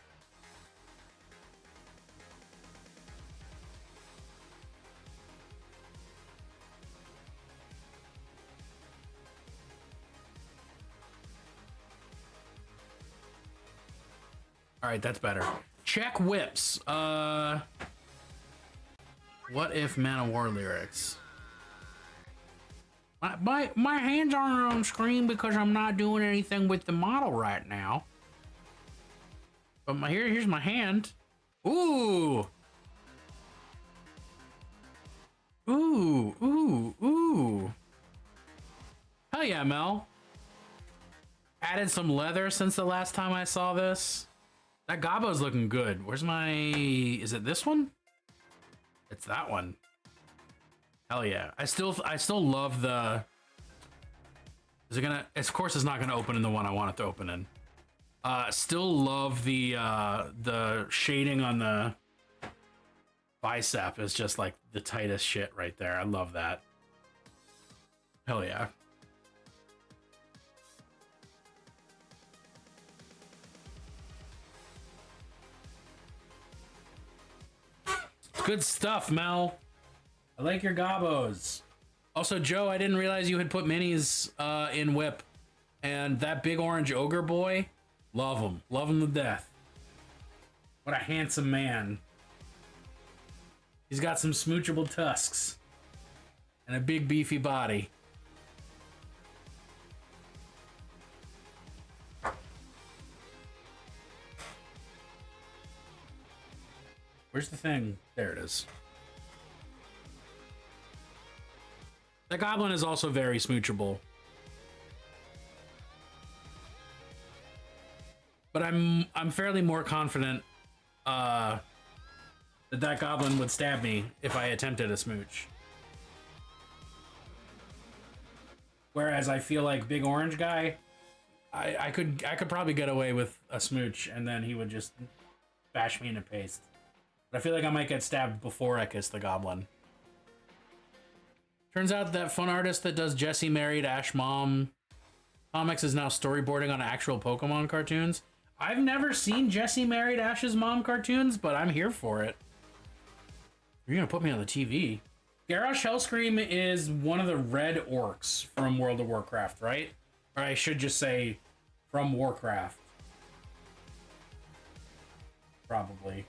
All right, that's better. Check whips. What if Man of War lyrics? My hands aren't on screen because I'm not doing anything with the model right now. But here's my hand. Ooh. Ooh, ooh, ooh. Hell yeah, Mel. Added some leather since the last time I saw this. That Gobbo's looking good. Where's my... Is it this one? It's that one. Hell yeah. I still love the... Is it gonna... Of course it's not gonna open in the one I want it to open in. Still love the shading on the bicep is just like the tightest shit right there. I love that. Hell yeah. Good stuff, Mel. I like your Gobbos. Also, Joe, I didn't realize you had put minis in Whip. And that big orange ogre boy, love him. Love him to death. What a handsome man. He's got some smoochable tusks. And a big beefy body. Where's the thing? There it is. The goblin is also very smoochable. But I'm fairly more confident that goblin would stab me if I attempted a smooch. Whereas I feel like Big Orange Guy, I could probably get away with a smooch and then he would just bash me into paste. But I feel like I might get stabbed before I kiss the goblin. Turns out that fun artist that does Jessie Married Ash Mom comics is now storyboarding on actual Pokemon cartoons. I've never seen Jessie Married Ash's Mom cartoons, but I'm here for it. You're gonna put me on the TV. Garrosh Hellscream is one of the red orcs from World of Warcraft, right? Or I should just say from Warcraft. Probably.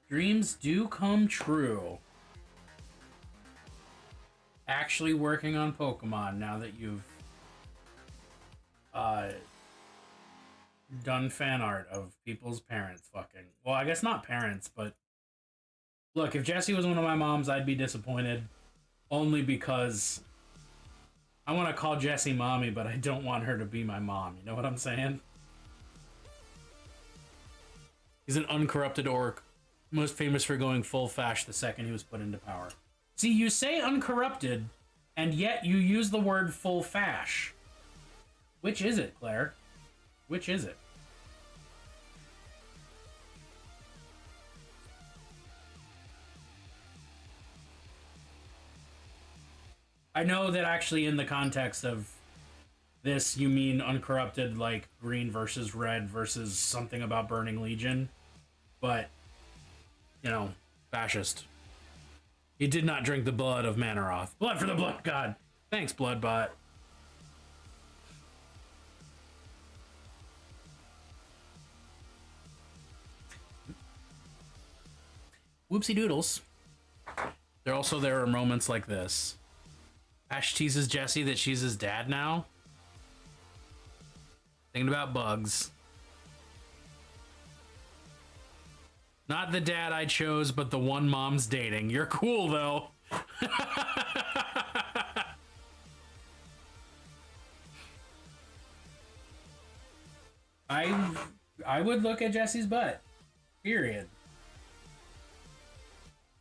Dreams do come true. Actually working on Pokemon now that you've done fan art of people's parents fucking. Well, I guess not parents, but look, if Jessie was one of my moms, I'd be disappointed only because I want to call Jessie mommy, but I don't want her to be my mom. You know what I'm saying? He's an uncorrupted orc. Most famous for going full fash the second he was put into power. See, you say uncorrupted, and yet you use the word full fash. Which is it, Claire? Which is it? I know that actually in the context of this, you mean uncorrupted, like green versus red versus something about Burning Legion. But... you know, fascist. He did not drink the blood of Manaroth. Blood for the blood god. Thanks, Bloodbot. Whoopsie doodles. There are moments like this. Ash teases Jessie that she's his dad now. Thinking about bugs. Not the dad I chose, but the one mom's dating. You're cool, though. I would look at Jessie's butt. Period.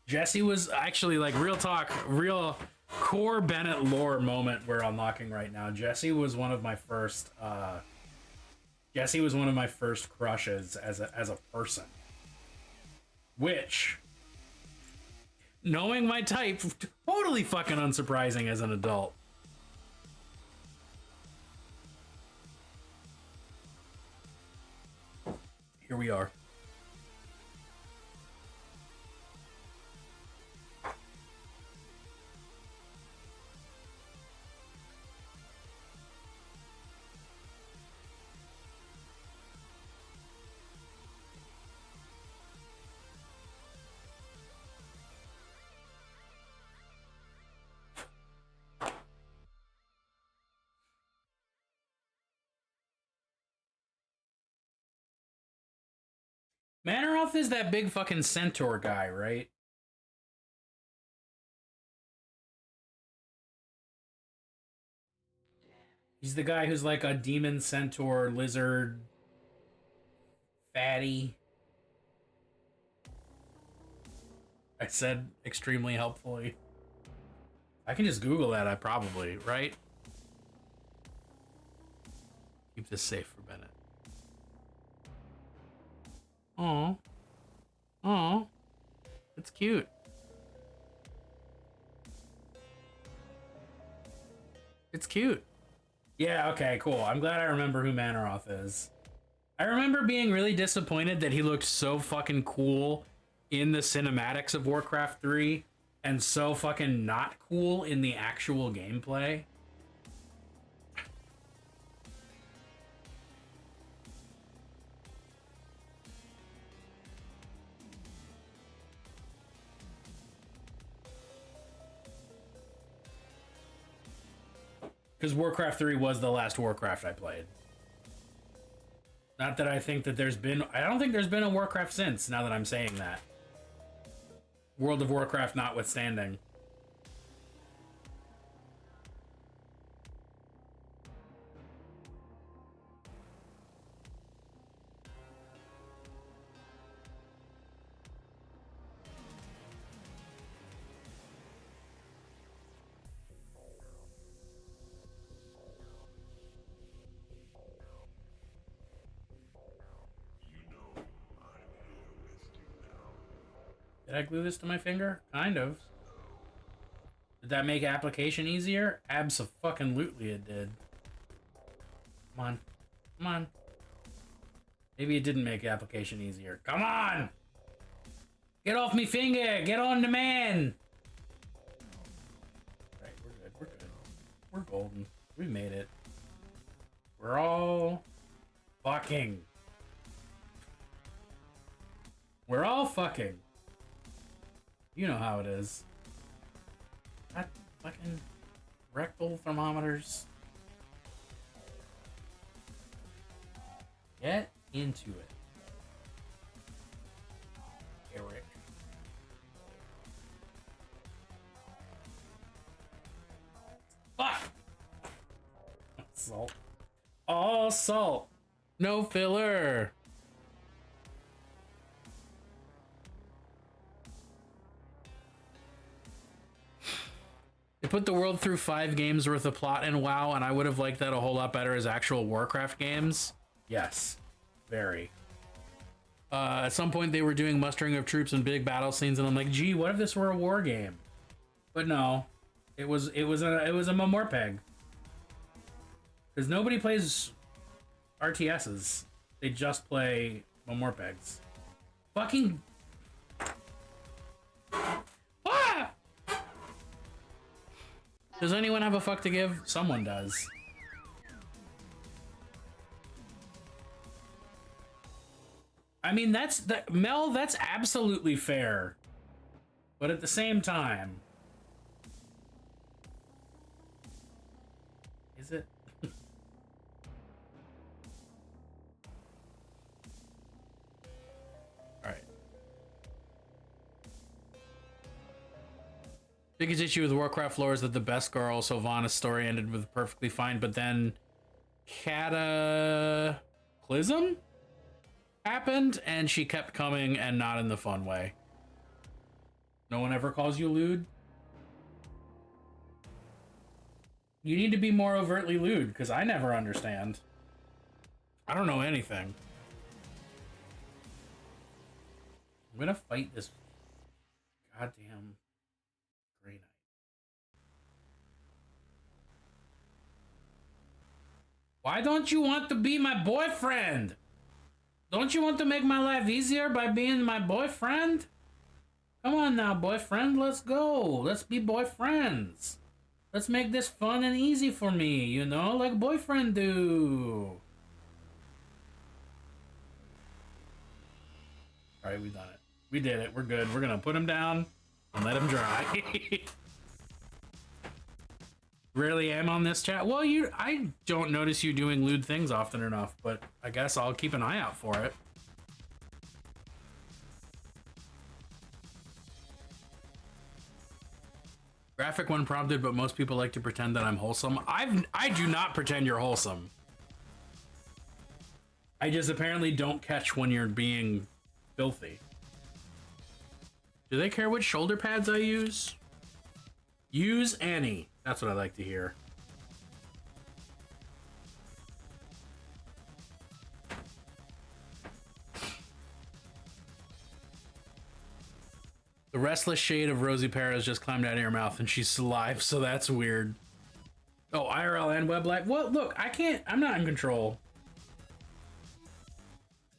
Jessie was actually, like, real talk, real core Bennett lore moment we're unlocking right now. Jessie was one of my first Jesse was one of my first crushes as a person. Which, knowing my type, totally fucking unsurprising as an adult. Here we are. Manaroth is that big fucking centaur guy, right? He's the guy who's like a demon centaur lizard fatty. I said extremely helpfully. I can just Google that, I probably, right? Keep this safe for Bennett. Aw. Aw. It's cute. It's cute. Yeah, okay, cool. I'm glad I remember who Manaroth is. I remember being really disappointed that he looked so fucking cool in the cinematics of Warcraft 3 and so fucking not cool in the actual gameplay. Because Warcraft 3 was the last Warcraft I played. Not that I think that there's been... I don't think there's been a Warcraft since, now that I'm saying that. World of Warcraft notwithstanding. Did I glue this to my finger? Kind of. Did that make application easier? Abso-fucking-lutely it did. Come on. Come on. Maybe it didn't make application easier. Come on! Get off me finger! Get on the man! Right, we're good. We're good. We're golden. We made it. We're all fucking. We're all fucking. You know how it is. Got fucking rectal thermometers. Get into it, Eric. Fuck! Salt. All salt. No filler. They put the world through 5 games worth of plot in WoW, and I would have liked that a whole lot better as actual Warcraft games. Yes. Very. At some point they were doing mustering of troops and big battle scenes, and I'm like, gee, what if this were a war game? But no. It was a Mamorpeg. Because nobody plays RTSs. They just play Mamorpegs. Fucking... Ah! Does anyone have a fuck to give? Someone does. I mean, Mel, that's absolutely fair. But at the same time... Is it? Alright. Biggest issue with Warcraft lore is that the best girl, Sylvanas' story ended with perfectly fine, but then Cataclysm happened, and she kept coming, and not in the fun way. No one ever calls you lewd? You need to be more overtly lewd, because I never understand. I don't know anything. I'm gonna fight this goddamn Grey Knight. Why don't you want to be my boyfriend? Don't you want to make my life easier by being my boyfriend? Come on now, boyfriend, let's go. Let's be boyfriends. Let's make this fun and easy for me, you know, like boyfriend do. Alright, we done it. We did it. We're good. We're gonna put him down and let him dry. Rarely am on this chat. Well, I don't notice you doing lewd things often enough, but I guess I'll keep an eye out for it. Graphic when prompted, but most people like to pretend that I'm wholesome. I do not pretend you're wholesome. I just apparently don't catch when you're being filthy. Do they care which shoulder pads I use? Use Annie. That's what I like to hear. The restless shade of Rosie Perez just climbed out of your mouth and she's alive, so that's weird. Oh, IRL and web live. Well, look, I can't. I'm not in control.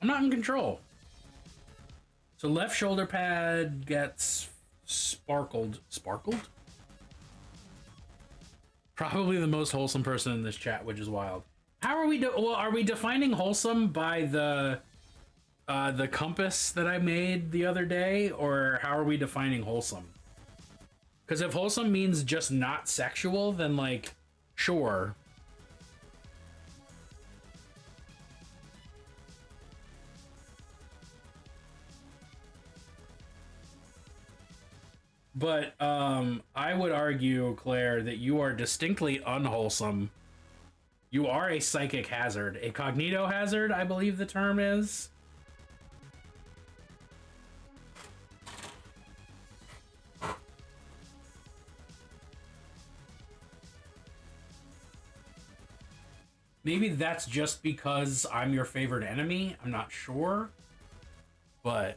I'm not in control. So left shoulder pad gets sparkled. Sparkled? Probably the most wholesome person in this chat, which is wild. How are we well, are we defining wholesome by the compass that I made the other day, or how are we defining wholesome? Because if wholesome means just not sexual, then like, sure. But I would argue, Claire, that you are distinctly unwholesome. You are a psychic hazard, a cognito hazard, I believe the term is. Maybe that's just because I'm your favorite enemy. I'm not sure, but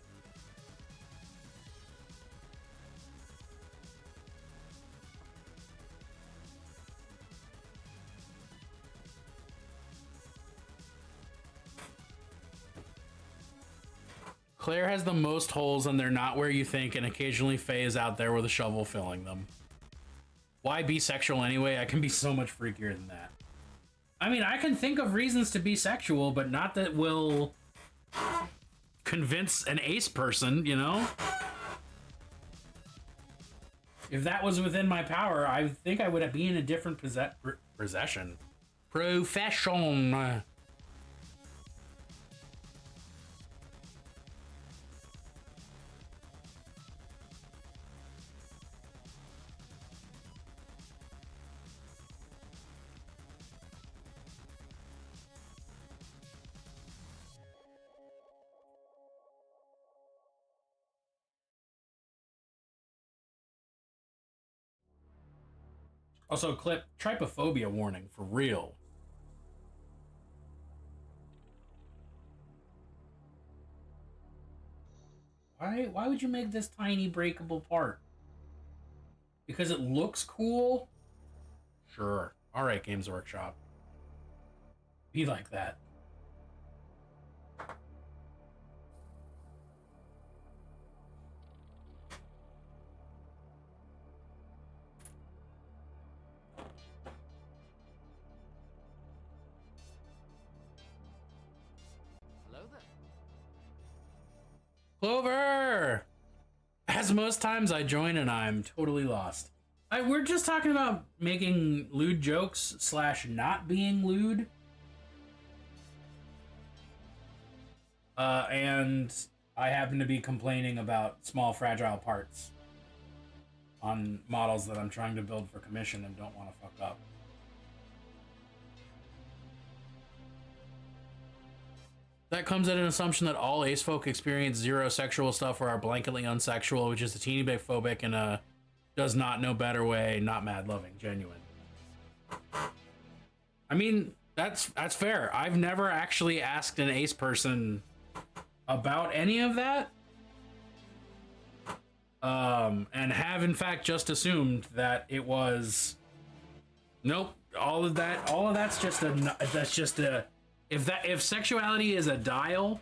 Claire has the most holes and they're not where you think, and occasionally Faye is out there with a shovel filling them. Why be sexual anyway? I can be so much freakier than that. I mean, I can think of reasons to be sexual, but not that will convince an ace person, you know? If that was within my power, I think I would be in a different profession. Also, clip trypophobia warning for real. Why would you make this tiny breakable part? Because it looks cool? Sure. All right, Games Workshop. Be like that. Clover! As most times I join and I'm totally lost. We're just talking about making lewd jokes / not being lewd. And I happen to be complaining about small fragile parts on models that I'm trying to build for commission and don't want to fuck up. That comes at an assumption that all ace folk experience zero sexual stuff or are blanketly unsexual, which is a teeny bit phobic and a does not know better way, not mad loving, genuine. I mean, That's fair. I've never actually asked an Ace person about any of that. And have in fact just assumed that it was nope, all of that's just a if sexuality is a dial,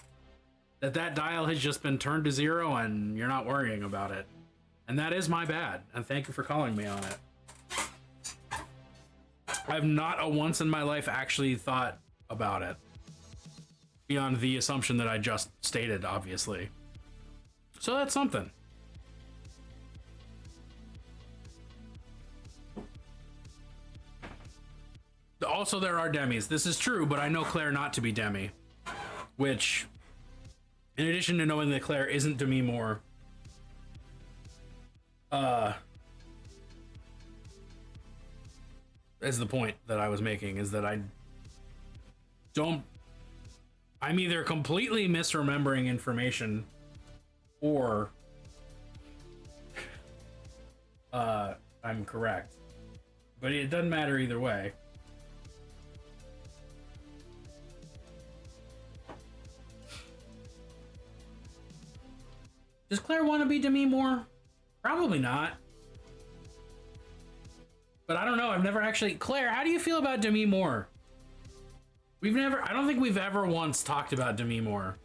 that dial has just been turned to 0 and you're not worrying about it. And that is my bad. And thank you for calling me on it. I've not a once in my life actually thought about it beyond the assumption that I just stated, obviously. So that's something. Also, there are demis. This is true, but I know Claire not to be demi. Which, in addition to knowing that Claire isn't Demi Moore, is the point that I was making, is that I'm either completely misremembering information or I'm correct. But it doesn't matter either way. Does Claire want to be Demi Moore? Probably not. But I don't know. I've never actually... Claire, how do you feel about Demi Moore? I don't think we've ever once talked about Demi Moore.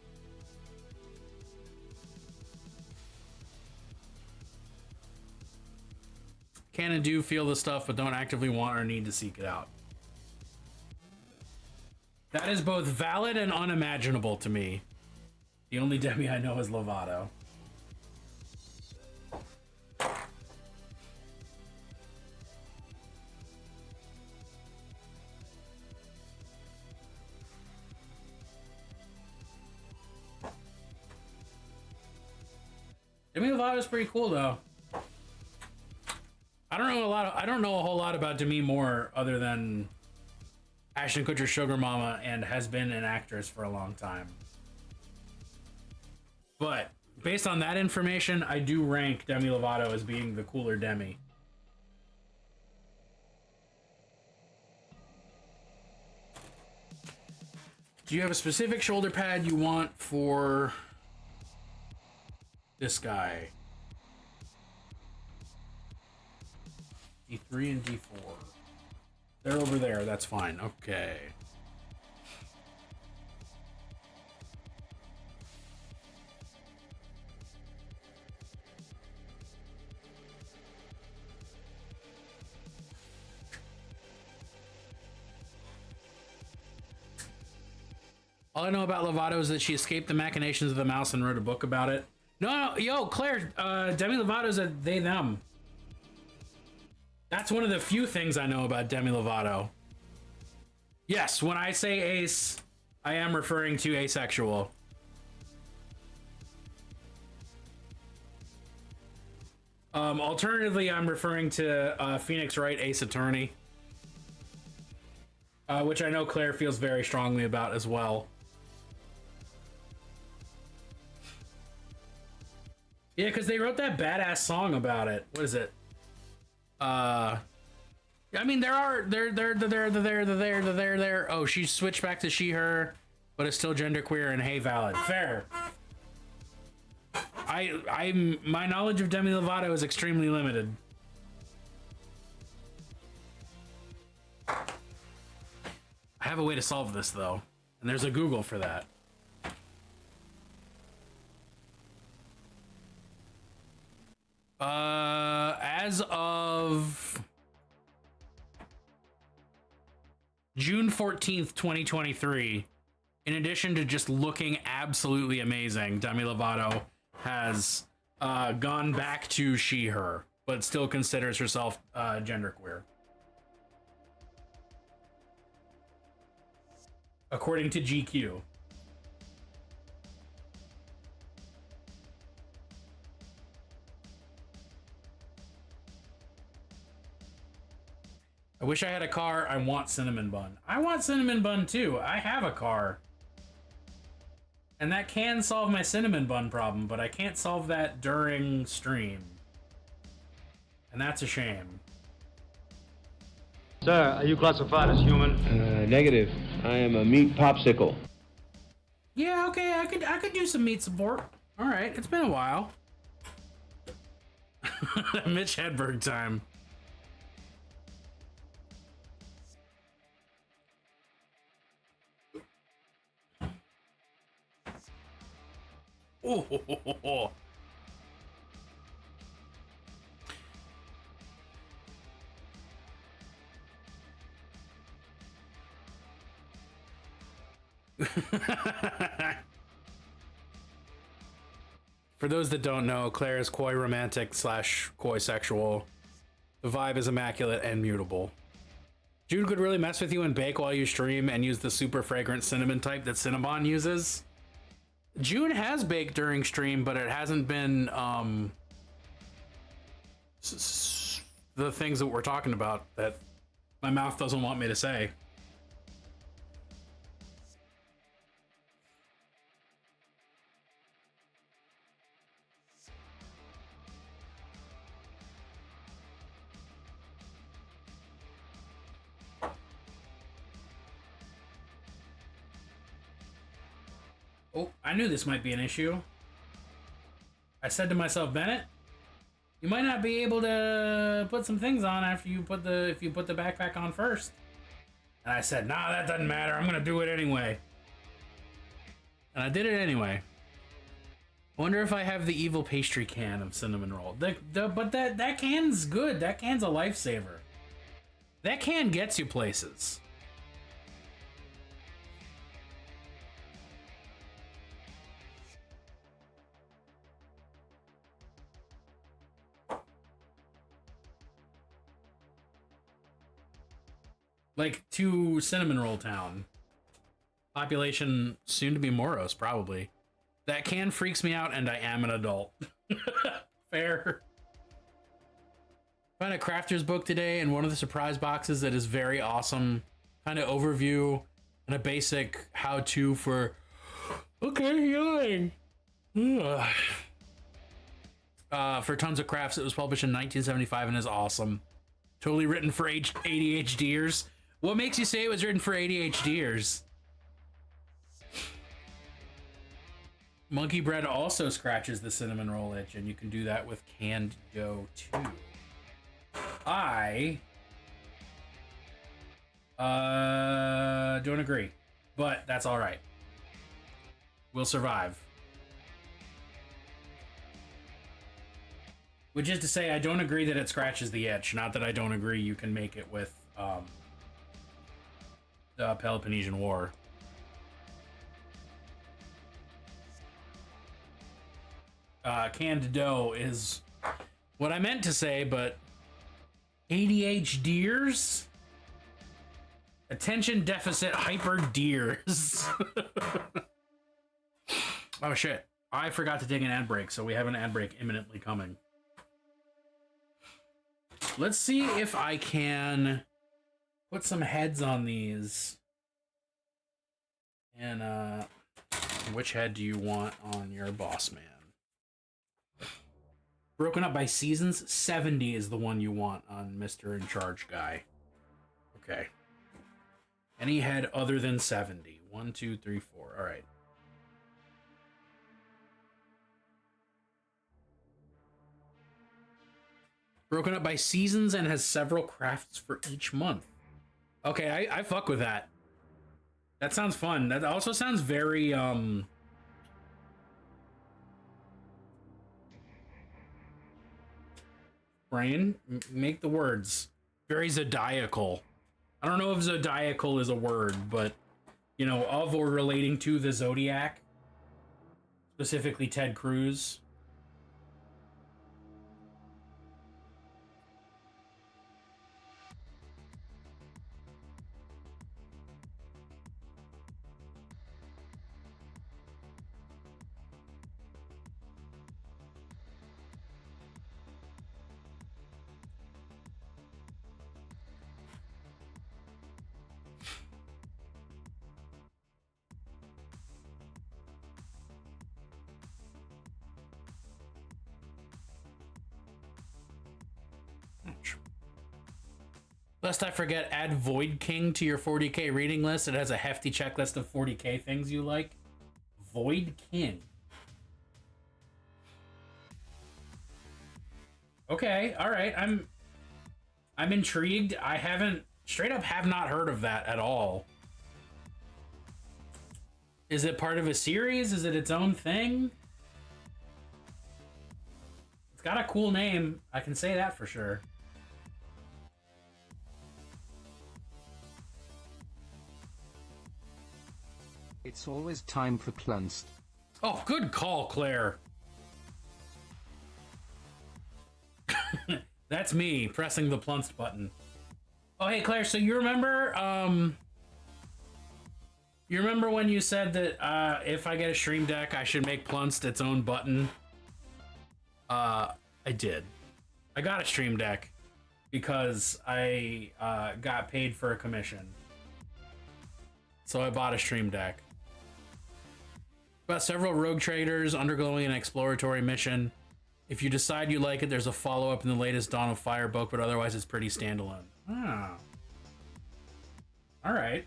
Can and do feel the stuff, but don't actively want or need to seek it out. That is both valid and unimaginable to me. The only Demi I know is Lovato. Demi Lovato's pretty cool though. I don't know a whole lot about Demi Moore other than Ashton Kutcher's sugar mama and has been an actress for a long time. But based on that information, I do rank Demi Lovato as being the cooler Demi. Do you have a specific shoulder pad you want for this guy? D3 and D4. They're over there, that's fine. Okay. All I know about Lovato is that she escaped the machinations of the mouse and wrote a book about it. No, yo, Claire, Demi Lovato's a they, them. That's one of the few things I know about Demi Lovato. Yes, when I say ace, I am referring to asexual. Alternatively, I'm referring to Phoenix Wright, Ace Attorney. Which I know Claire feels very strongly about as well. Yeah, because they wrote that badass song about it. What is it? I mean, there. Oh, she switched back to she, her, but it's still genderqueer and hey, valid. Fair. My knowledge of Demi Lovato is extremely limited. I have a way to solve this though, and there's a Google for that. As of June 14th, 2023, in addition to just looking absolutely amazing, Demi Lovato has gone back to she, her, but still considers herself genderqueer. According to GQ. I wish I had a car. I want Cinnamon Bun. I want Cinnamon Bun too. I have a car. And that can solve my Cinnamon Bun problem, but I can't solve that during stream. And that's a shame. Sir, are you classified as human? Negative. I am a meat popsicle. Yeah, okay, I could do some meat support. All right, it's been a while. Mitch Hedberg time. Oh. For those that don't know, Claire is coy romantic / coy sexual. The vibe is immaculate and mutable. June could really mess with you and bake while you stream and use the super fragrant cinnamon type that Cinnabon uses. June has baked during stream, but it hasn't been the things that we're talking about that my mouth doesn't want me to say. Oh, I knew this might be an issue. I said to myself, Bennett, you might not be able to put some things on after you put if you put the backpack on first. And I said, nah, that doesn't matter. I'm gonna do it anyway. And I did it anyway. I wonder if I have the evil pastry can of cinnamon roll. But that can's good. That can's a lifesaver. That can gets you places. Like to Cinnamon Roll Town. Population soon to be Moros, probably. That can freaks me out, and I am an adult. Fair. Found a crafter's book today in one of the surprise boxes that is very awesome. Kind of overview and a basic how-to for... Okay, healing. For tons of crafts. It was published in 1975 and is awesome. Totally written for ADHDers. What makes you say it was written for ADHDers? Monkey Bread also scratches the cinnamon roll itch, and you can do that with canned dough too. I don't agree, but that's all right. We'll survive. Which is to say, I don't agree that it scratches the itch. Not that I don't agree you can make it with the Peloponnesian War. Canned dough is what I meant to say, but ADHDers? Attention deficit hyper deers. Oh shit. I forgot to take an ad break, so we have an ad break imminently coming. Let's see if I can put some heads on these. And which head do you want on your boss man? Broken up by seasons, 70 is the one you want on Mr. In Charge guy. Okay. Any head other than 70. 1, 2, 3, 4. All right. Broken up by seasons and has several crafts for each month. Okay, I fuck with that. That sounds fun. That also sounds very, Brian, make the words. Very zodiacal. I don't know if zodiacal is a word, but, you know, of or relating to the Zodiac. Specifically Ted Cruz. Lest I forget, add Void King to your 40k reading list. It has a hefty checklist of 40k things you like. Void King. Okay, all right. I'm intrigued. I haven't straight up have not heard of that at all. Is it part of a series? Is it its own thing? It's got a cool name. I can say that for sure. It's always time for Plunst. Oh, good call, Claire. That's me pressing the Plunst button. Oh, hey, Claire, so you remember when you said that if I get a Stream Deck, I should make Plunst its own button? I did. I got a Stream Deck because I got paid for a commission. So I bought a Stream Deck. About several rogue traders undergoing an exploratory mission. If you decide you like it, there's a follow-up in the latest Dawn of Fire book, but otherwise it's pretty standalone. Ah. Alright.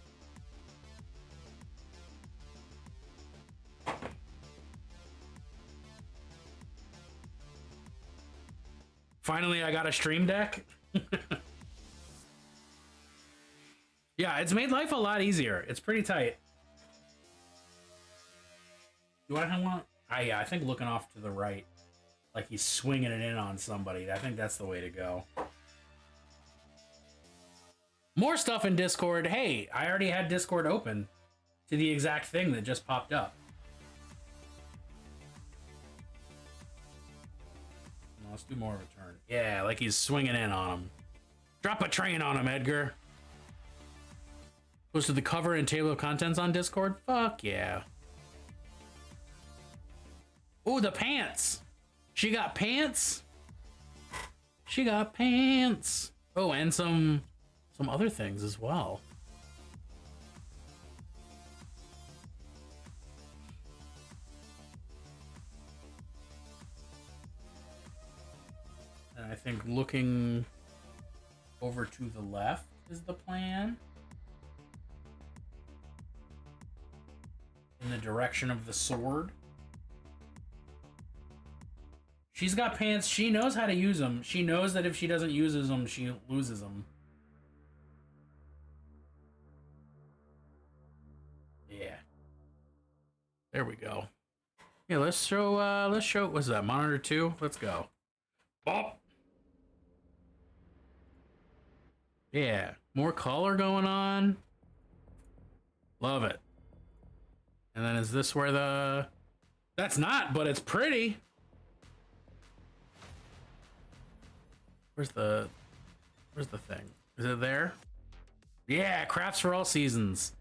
Finally, I got a Stream Deck. Yeah, it's made life a lot easier. It's pretty tight. Do I want? Yeah, I think looking off to the right, like he's swinging it in on somebody. I think that's the way to go. More stuff in Discord. Hey, I already had Discord open to the exact thing that just popped up. Let's do more of a turn. Yeah, like he's swinging in on him. Drop a train on him, Edgar. Posted the cover and table of contents on Discord? Fuck yeah. Ooh, the pants. She got pants. She got pants. Oh, and some other things as well. And I think looking over to the left is the plan. In the direction of the sword. She's got pants. She knows how to use them. She knows that if she doesn't use them, she loses them. Yeah. There we go. Yeah, let's show, what's that, monitor 2? Let's go. Bop. Yeah, more color going on. Love it. And then is this where the... That's not, but it's pretty. Where's the thing? Is it there? Yeah, Crafts for All Seasons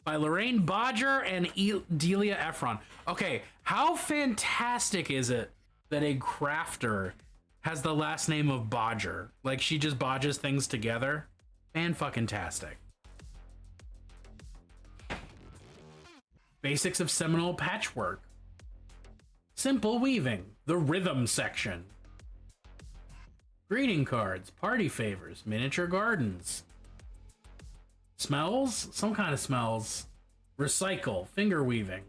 by Lorraine Bodger and Delia Ephron. Okay, how fantastic is it that a crafter has the last name of Bodger? Like, she just bodges things together. Fan-fucking-tastic. Basics of Seminole Patchwork. Simple Weaving. The Rhythm section. Greeting cards. Party favors. Miniature gardens. Smells? Some kind of smells. Recycle. Finger weaving.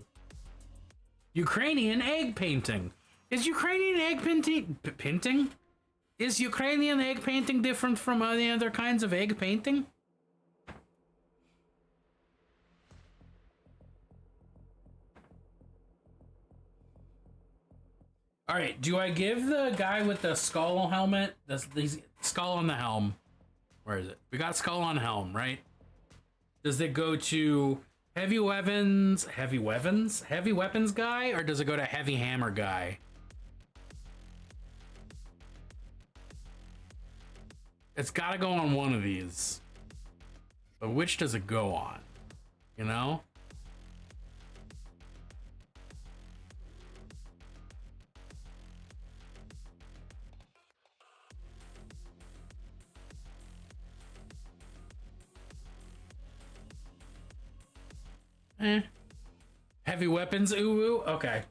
Ukrainian egg painting. Is Ukrainian egg painting? Is Ukrainian egg painting different from any other kinds of egg painting? All right, do I give the guy with the skull helmet, the skull on the helm? Where is it? We got skull on helm, right? Does it go to heavy weapons guy, or does it go to heavy hammer guy? It's got to go on one of these. But which does it go on? You know? Heavy weapons, ooh, okay.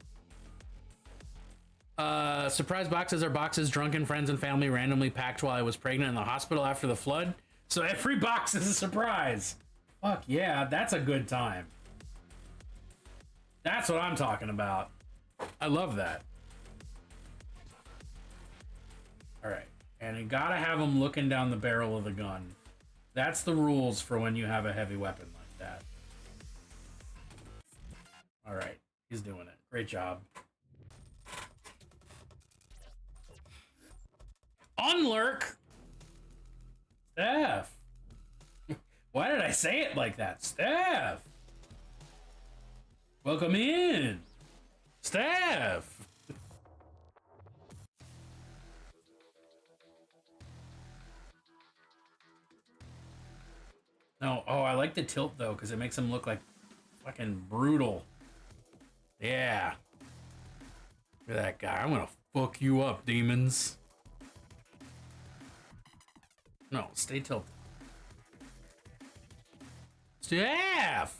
Surprise boxes are boxes drunken friends and family randomly packed while I was pregnant in the hospital after the flood. So every box is a surprise. Fuck yeah, that's a good time. That's what I'm talking about. I love that. Alright, and you gotta have him looking down the barrel of the gun. That's the rules for when you have a heavy weapon like that. Alright, he's doing it. Great job. Unlurk! Steph! Why did I say it like that? Steph! Welcome in! Steph! No, oh, I like the tilt though, because it makes him look like fucking brutal. Yeah. Look at that guy. I'm gonna fuck you up, demons. No, stay tilted. Steph!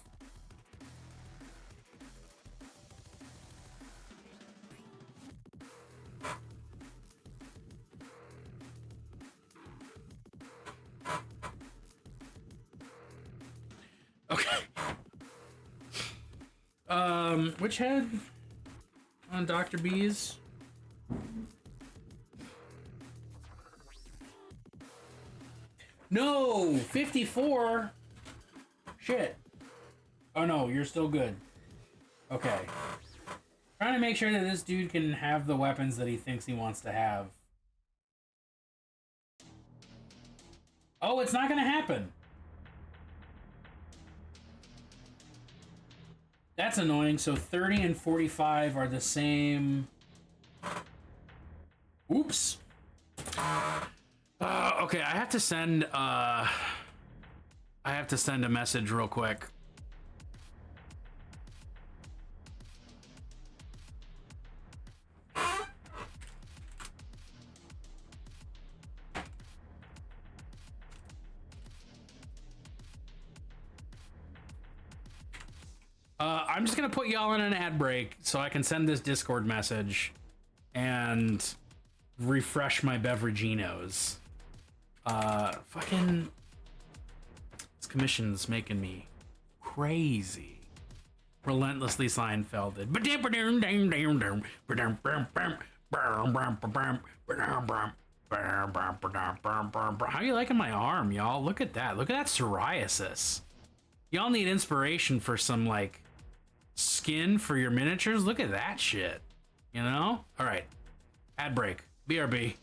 Okay. Which head on Dr. B's? No, 54. Shit. Oh no, you're still good. Okay. Trying to make sure that this dude can have the weapons that he thinks he wants to have. Oh, it's not gonna happen. That's annoying. So 30 and 45 are the same. Oops. Okay, I have to send a message real quick. I'm just gonna put y'all in an ad break so I can send this Discord message and refresh my beveraginos. Fucking this commission's making me crazy. Relentlessly Seinfelded. How you liking my arm, y'all? Look at that. Look at that psoriasis. Y'all need inspiration for some like skin for your miniatures. Look at that shit. You know? All right. Ad break. BRB.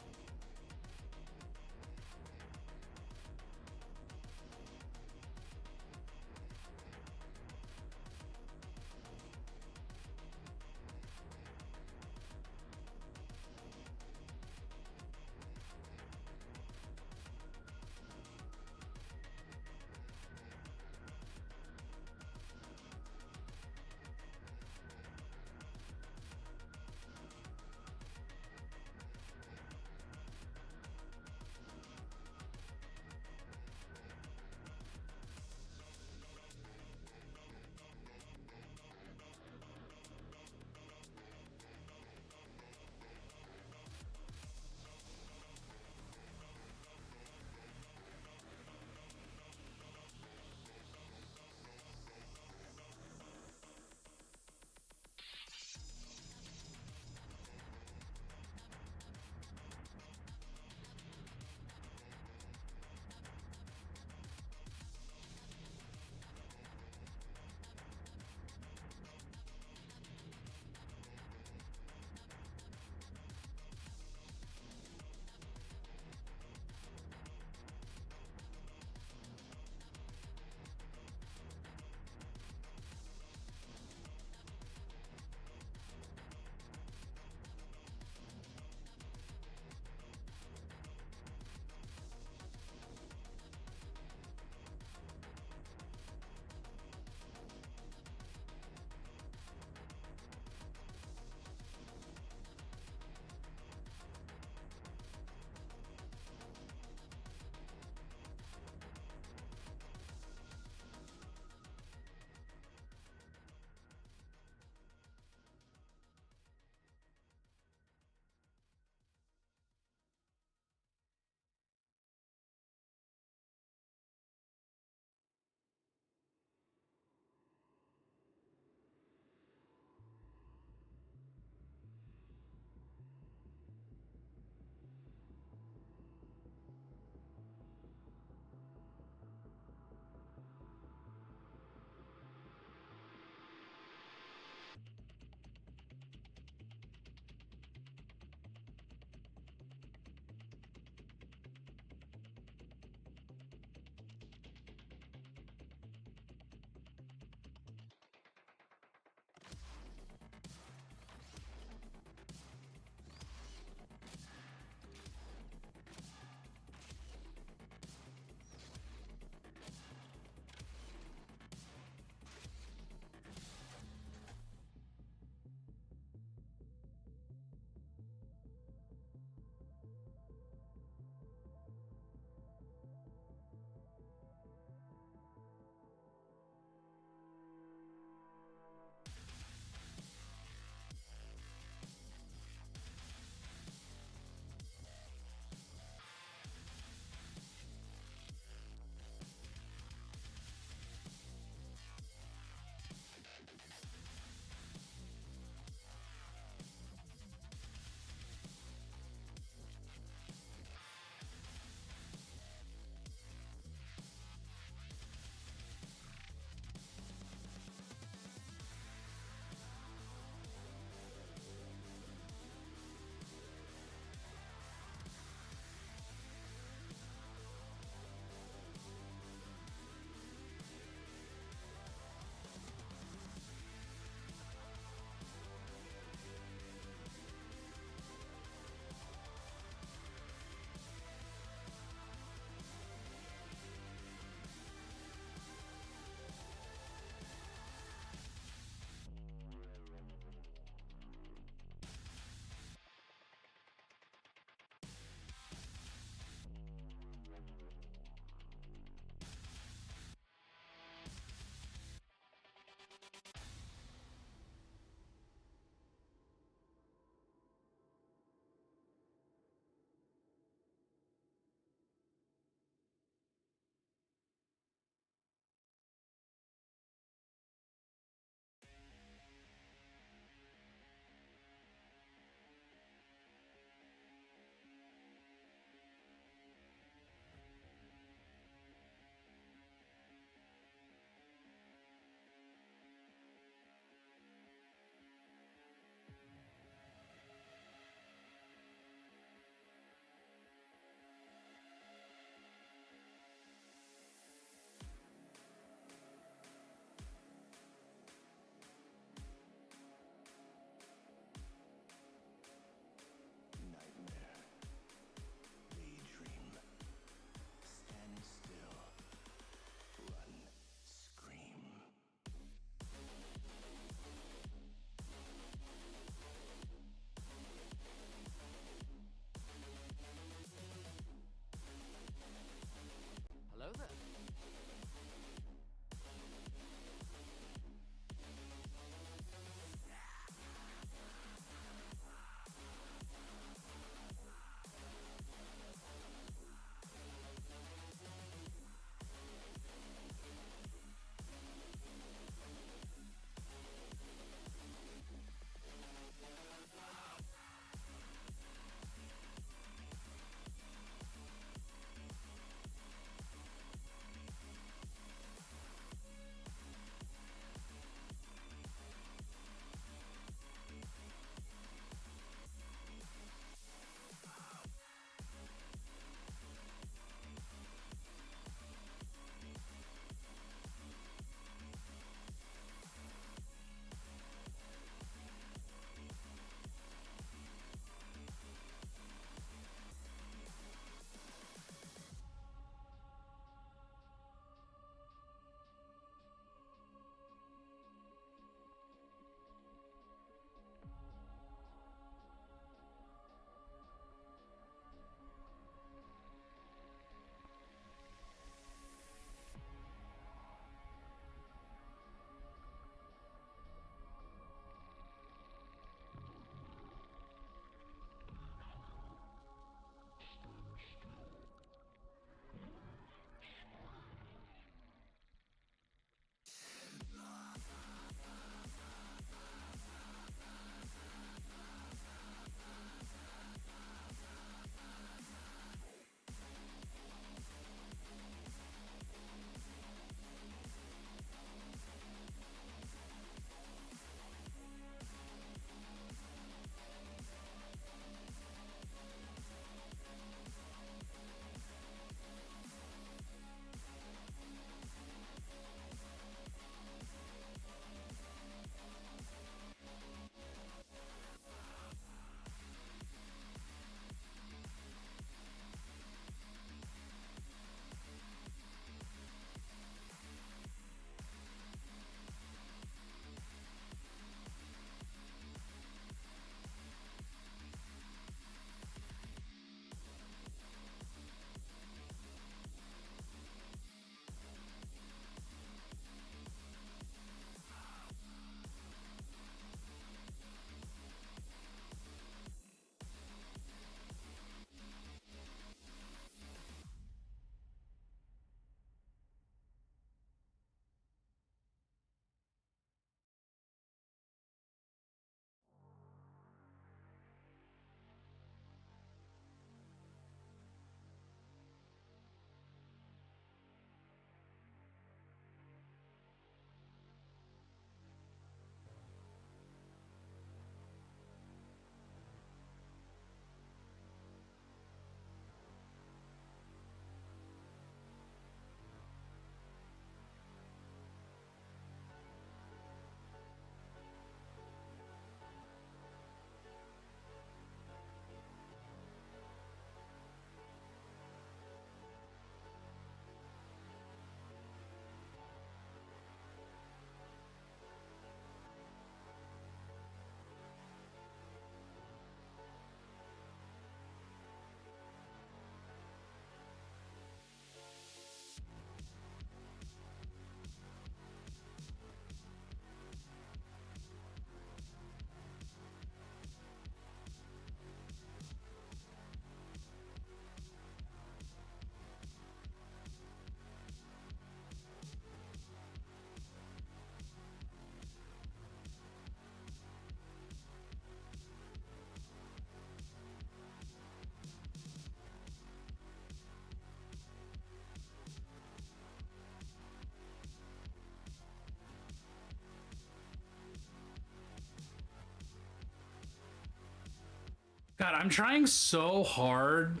God, I'm trying so hard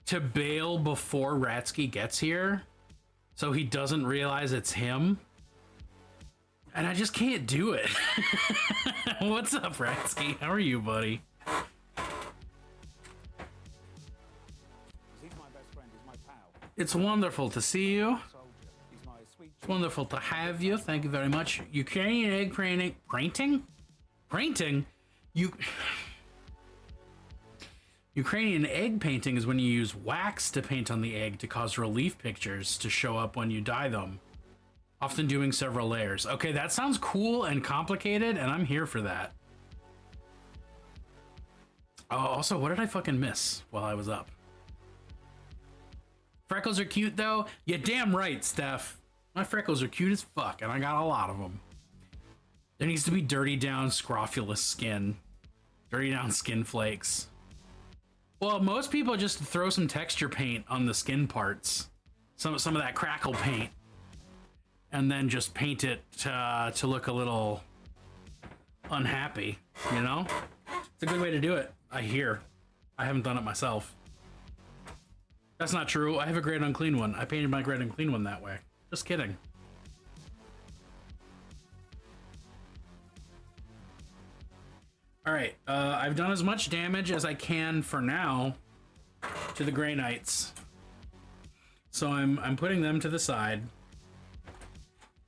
to bail before Ratsky gets here so he doesn't realize it's him. And I just can't do it. What's up, Ratsky? How are you, buddy? He's my best friend, he's my pal. It's wonderful to see you. Soldier. He's my sweet It's wonderful to have you. Thank you very much. Ukrainian egg painting. Painting? Ukrainian egg painting is when you use wax to paint on the egg to cause relief pictures to show up when you dye them. Often doing several layers. Okay, that sounds cool and complicated, and I'm here for that. Oh, also, what did I fucking miss while I was up? Freckles are cute, though. Yeah, damn right, Steph. My freckles are cute as fuck, and I got a lot of them. There needs to be dirty down scrofulous skin. Dirty down skin flakes. Well, most people just throw some texture paint on the skin parts. Some of that crackle paint. And then just paint it to look a little unhappy, you know? It's a good way to do it, I hear. I haven't done it myself. That's not true. I have a Great Unclean one. I painted my Great Unclean one that way. Just kidding. Alright, I've done as much damage as I can for now to the Grey Knights. So I'm putting them to the side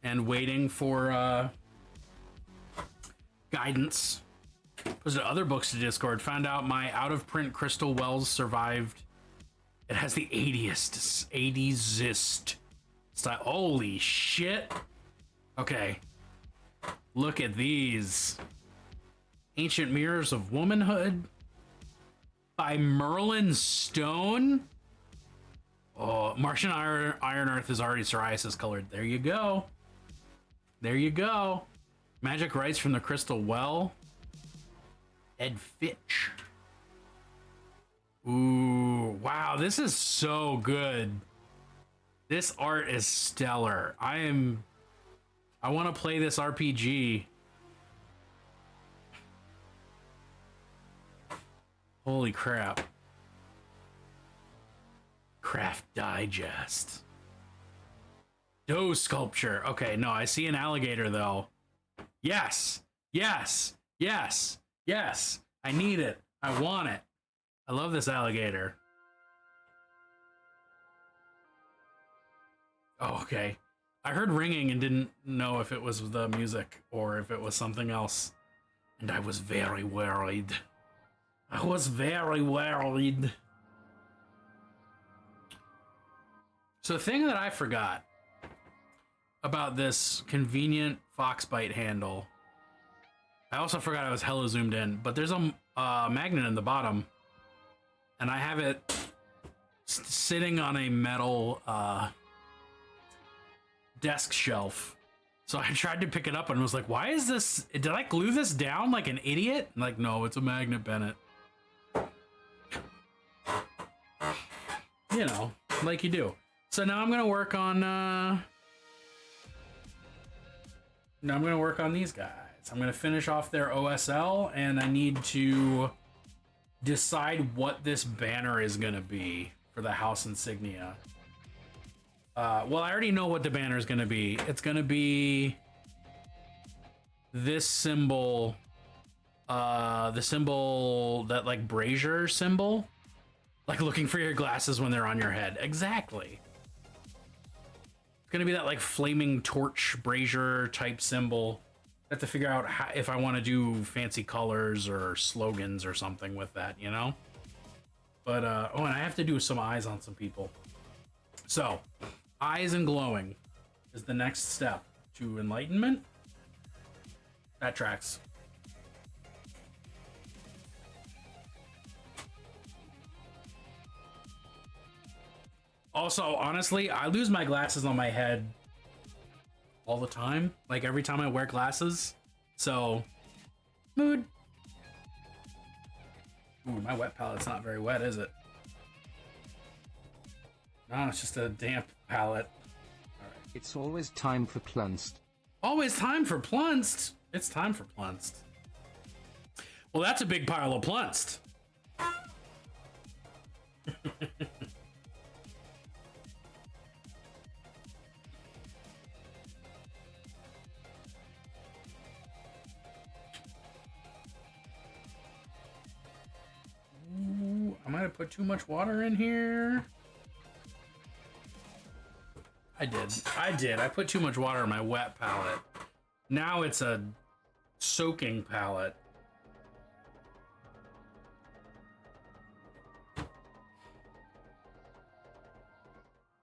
and waiting for guidance. Posted other books to Discord. Found out my out-of-print Crystal Wells survived. It has the 80s style. Holy shit. Okay. Look at these. Ancient Mirrors of Womanhood by Merlin Stone. Oh, Martian Iron Earth is already psoriasis colored. There you go. There you go. Magic Rites from the Crystal Well. Ed Fitch. Ooh, wow, this is so good. This art is stellar. I want to play this RPG. Holy crap. Craft Digest. Doe sculpture. Okay, no, I see an alligator though. Yes, yes, yes, yes. I need it. I want it. I love this alligator. Oh, okay. I heard ringing and didn't know if it was the music or if it was something else. And I was very worried. I was very worried. So the thing that I forgot about this convenient Foxbite handle, I also forgot I was hella zoomed in, but there's a magnet in the bottom, and I have it sitting on a metal desk shelf. So I tried to pick it up and was like, why is this, did I glue this down like an idiot? I'm like, no, it's a magnet, Bennett. You know, like you do. So now I'm gonna work on these guys. I'm gonna finish off their OSL, and I need to decide what this banner is gonna be for the house insignia. Well, I already know what the banner is gonna be. It's gonna be this symbol, the symbol that like brazier symbol, like looking for your glasses when they're on your head. Exactly. It's gonna be that like flaming torch brazier type symbol. I have to figure out how, if I want to do fancy colors or slogans or something with that, you know? But, oh, and I have to do some eyes on some people. So, eyes and glowing is the next step to enlightenment. That tracks. Also, honestly, I lose my glasses on my head all the time, like every time I wear glasses. So, mood. Ooh, my wet palette's not very wet, is it? No, it's just a damp palette. All right. It's always time for Plunst. Always time for Plunst. It's time for Plunst. Well, that's a big pile of Plunst. I put too much water in here? I did. I put too much water in my wet palette. Now it's a soaking palette.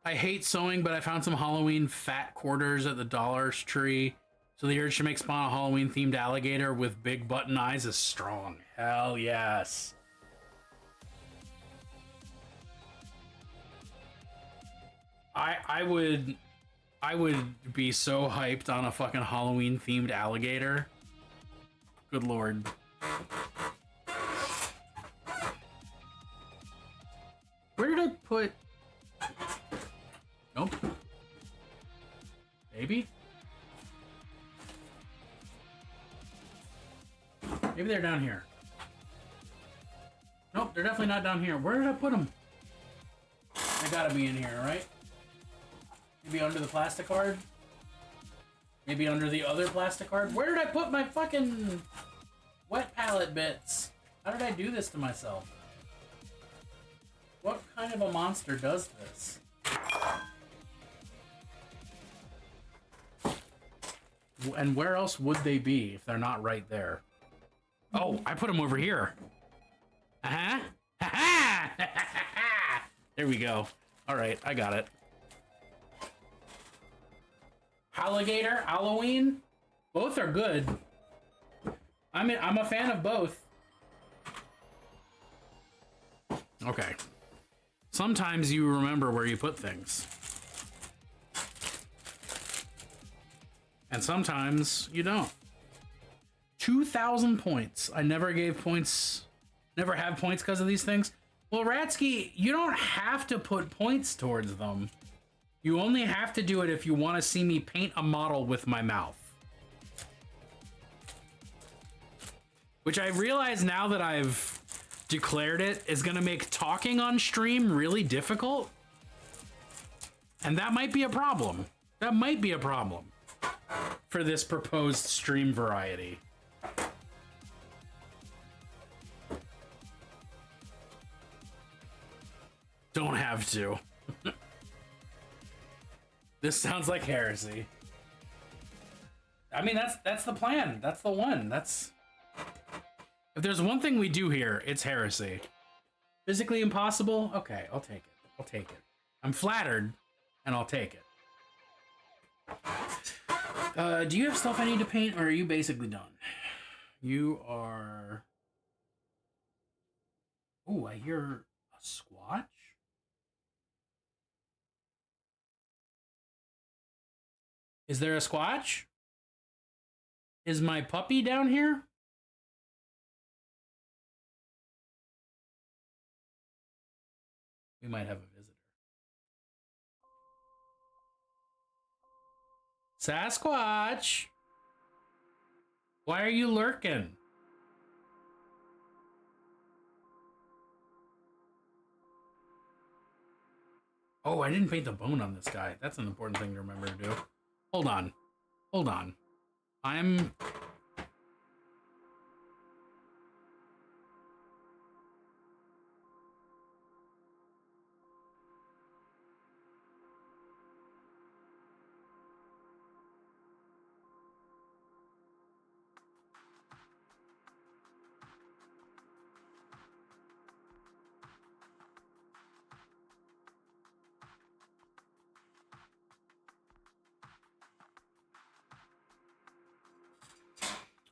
I hate sewing, but I found some Halloween fat quarters at the Dollar Tree. So the urge to make spawn a Halloween themed alligator with big button eyes is strong. Hell yes. I would be so hyped on a fucking Halloween themed alligator. Good lord. Where did I put... Nope. Maybe? Maybe they're down here. Nope, they're definitely not down here. Where did I put them? They gotta be in here, right? Maybe under the plastic card? Maybe under the other plastic card? Where did I put my fucking wet palette bits? How did I do this to myself? What kind of a monster does this? And where else would they be if they're not right there? Oh, I put them over here. Uh-huh. Ha-ha! There we go. All right, I got it. Alligator, Halloween, both are good. I'm a fan of both. Okay. Sometimes you remember where you put things. And sometimes you don't. 2,000 points. I never gave points, never have points because of these things. Well, Ratsky, you don't have to put points towards them. You only have to do it if you want to see me paint a model with my mouth. Which I realize now that I've declared it is going to make talking on stream really difficult. And that might be a problem. That might be a problem for this proposed stream variety. Don't have to. This sounds like heresy. I mean, that's the plan. That's the one. That's... If there's one thing we do here, it's heresy. Physically impossible? Okay, I'll take it. I'll take it. I'm flattered, and I'll take it. Do you have stuff I need to paint, or are you basically done? You are... Oh, I hear a squatch? Is there a squatch? Is my puppy down here? We might have a visitor. Sasquatch! Why are you lurking? Oh, I didn't paint the bone on this guy. That's an important thing to remember to do. Hold on. Hold on. I'm...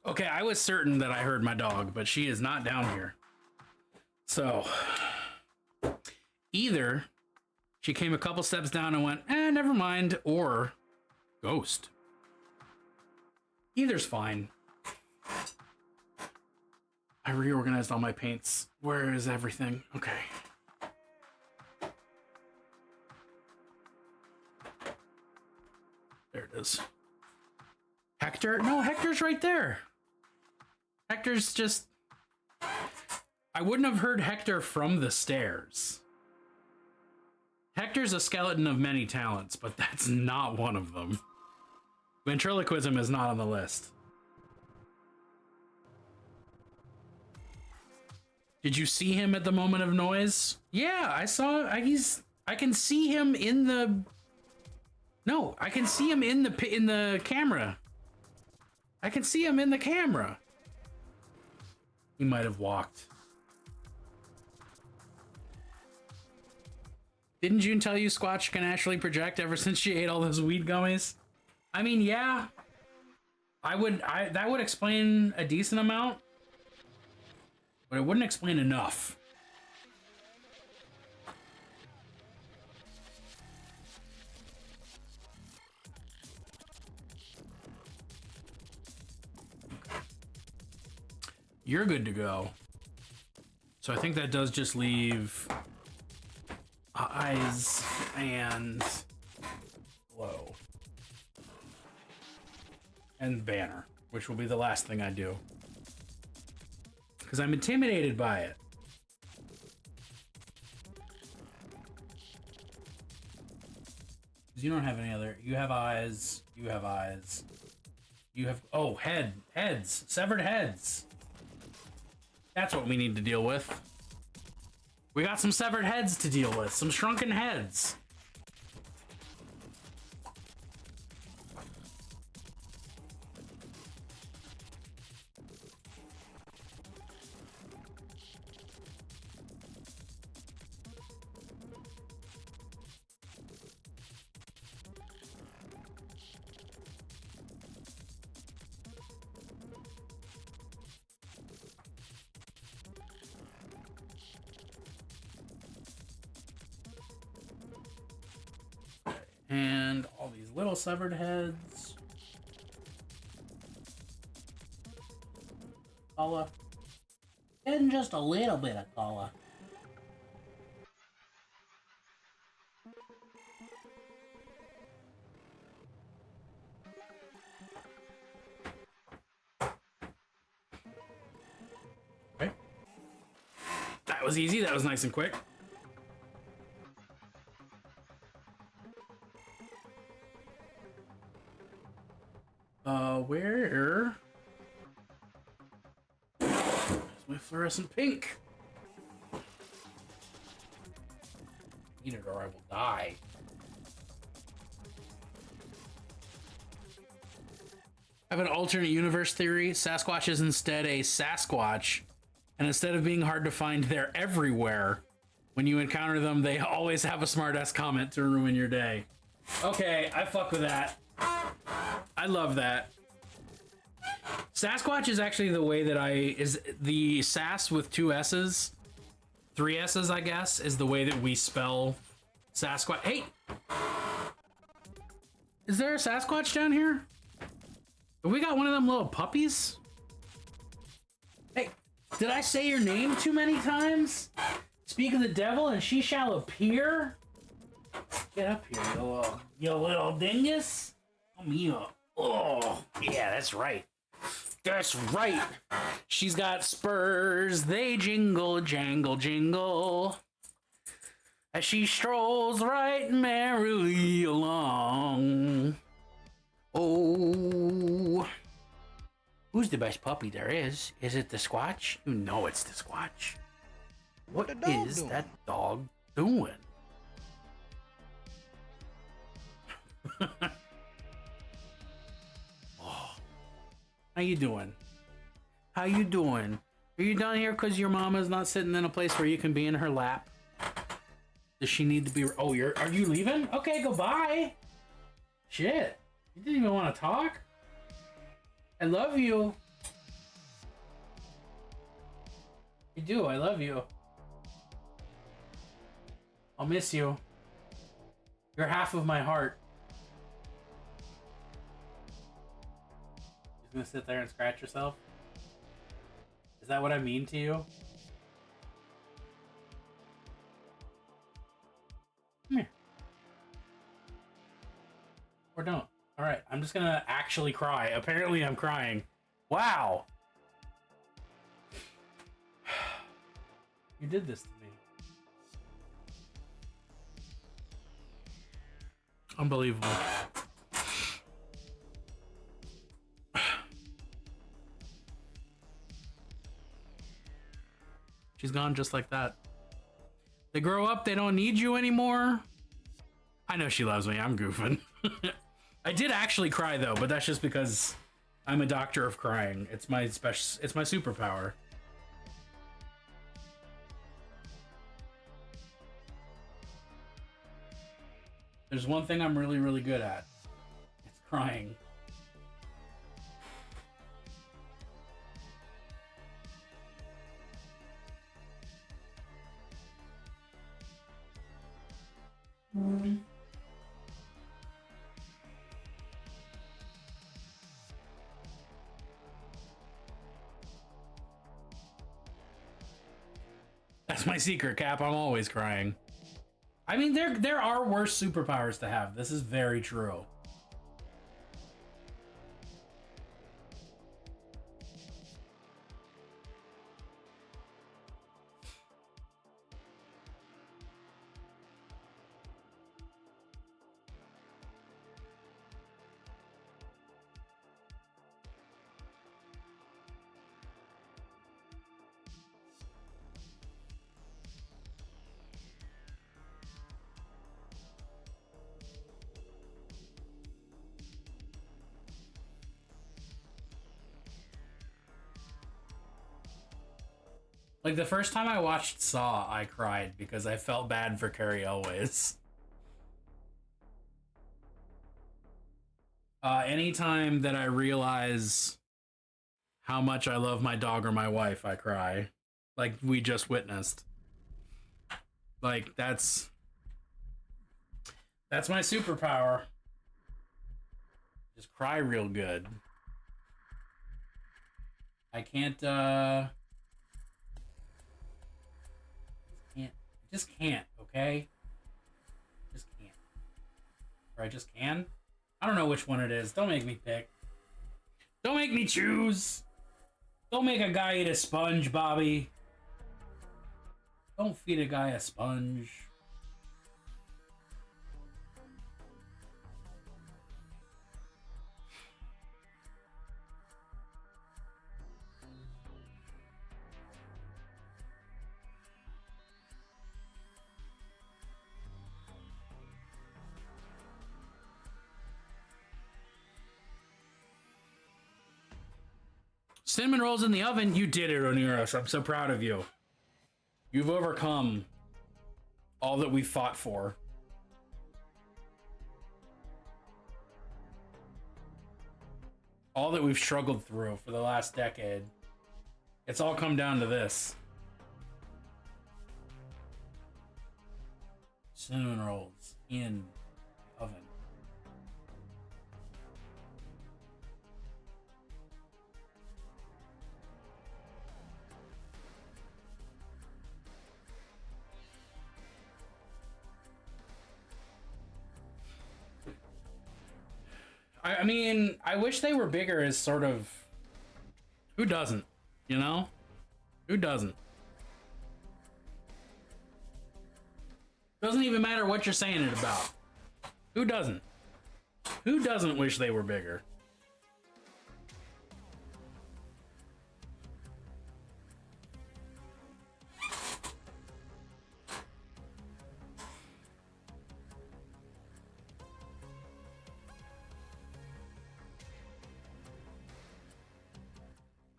Okay, I was certain that I heard my dog, but she is not down here. So, either she came a couple steps down and went, never mind, or ghost. Either's fine. I reorganized all my paints. Where is everything? Okay. There it is. Hector? No, Hector's right there. Hector's just... I wouldn't have heard Hector from the stairs. Hector's a skeleton of many talents, but that's not one of them. Ventriloquism is not on the list. Did you see him at the moment of noise? Yeah, I saw. I can see him in the. No, I can see him in the camera. I can see him in the camera. He might have walked. Didn't June tell you Squatch can actually project ever since she ate all those weed gummies? I mean, yeah. That would explain a decent amount, but it wouldn't explain enough. You're good to go. So I think that does just leave eyes and glow. And banner, which will be the last thing I do. Because I'm intimidated by it. Because you don't have any other. You have eyes. You have eyes. You have. Oh, heads. Severed heads. That's what we need to deal with. We got some severed heads to deal with. Some shrunken heads. And all these little severed heads. Color. And just a little bit of color. Okay. That was easy. That was nice and quick. Where? There's my fluorescent pink. Eat it or I will die. I have an alternate universe theory. Sasquatch is instead a Sasquatch, and instead of being hard to find, they're everywhere. When you encounter them, they always have a smart-ass comment to ruin your day. Okay, I fuck with that. I love that. Sasquatch is actually the way that is the Sass with 2 S's, 3 S's, I guess, is the way that we spell Sasquatch. Hey! Is there a Sasquatch down here? Have we got one of them little puppies? Hey, did I say your name too many times? Speak of the devil and she shall appear? Get up here, you little dingus. Come here. Oh, yeah, that's right. That's right. She's got spurs. They jingle, jangle, jingle. As she strolls right merrily along. Oh. Who's the best puppy there is? Is it the Squatch? You know it's the Squatch. What is that dog doing? How you doing? How you doing? Are you down here because your mama's not sitting in a place where you can be in her lap? Does she need to be? Oh, are you leaving? Okay, goodbye. Shit, you didn't even want to talk. I love you. You do. I love you. I'll miss you. You're half of my heart. Gonna sit there and scratch yourself? Is that what I mean to you? Come here. Or don't. Alright, I'm just gonna actually cry. Apparently I'm crying. Wow! You did this to me. Unbelievable. She's gone just like that. They grow up, they don't need you anymore. I know she loves me, I'm goofing. I did actually cry though, but that's just because I'm a doctor of crying. It's my superpower. There's one thing I'm really, really good at. It's crying. That's my secret, Cap. I'm always crying. I mean, there are worse superpowers to have. This is very true. Like, the first time I watched Saw, I cried because I felt bad for Carrie Elways. Anytime that I realize how much I love my dog or my wife, I cry. Like we just witnessed. Like, that's my superpower. Just cry real good. I just can't, okay? Just can't. Or I just can? I don't know which one it is. Don't make me pick. Don't make me choose. Don't make a guy eat a sponge, Bobby. Don't feed a guy a sponge. Cinnamon rolls in the oven. You did it, Oniros. I'm so proud of you. You've overcome all that we fought for. All that we've struggled through for the last decade. It's all come down to this. Cinnamon rolls in the oven. I mean, I wish they were bigger as sort of... Who doesn't? You know? Who doesn't? Doesn't even matter what you're saying it about. Who doesn't? Who doesn't wish they were bigger?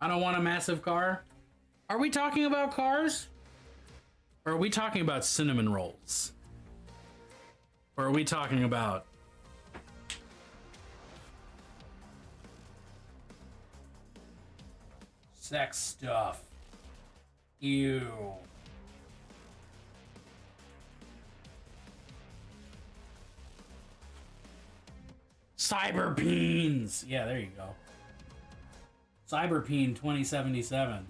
I don't want a massive car. Are we talking about cars? Or are we talking about cinnamon rolls? Or are we talking about... sex stuff? Ew. Cyber beans! Yeah, there you go. Cyberpeen 2077.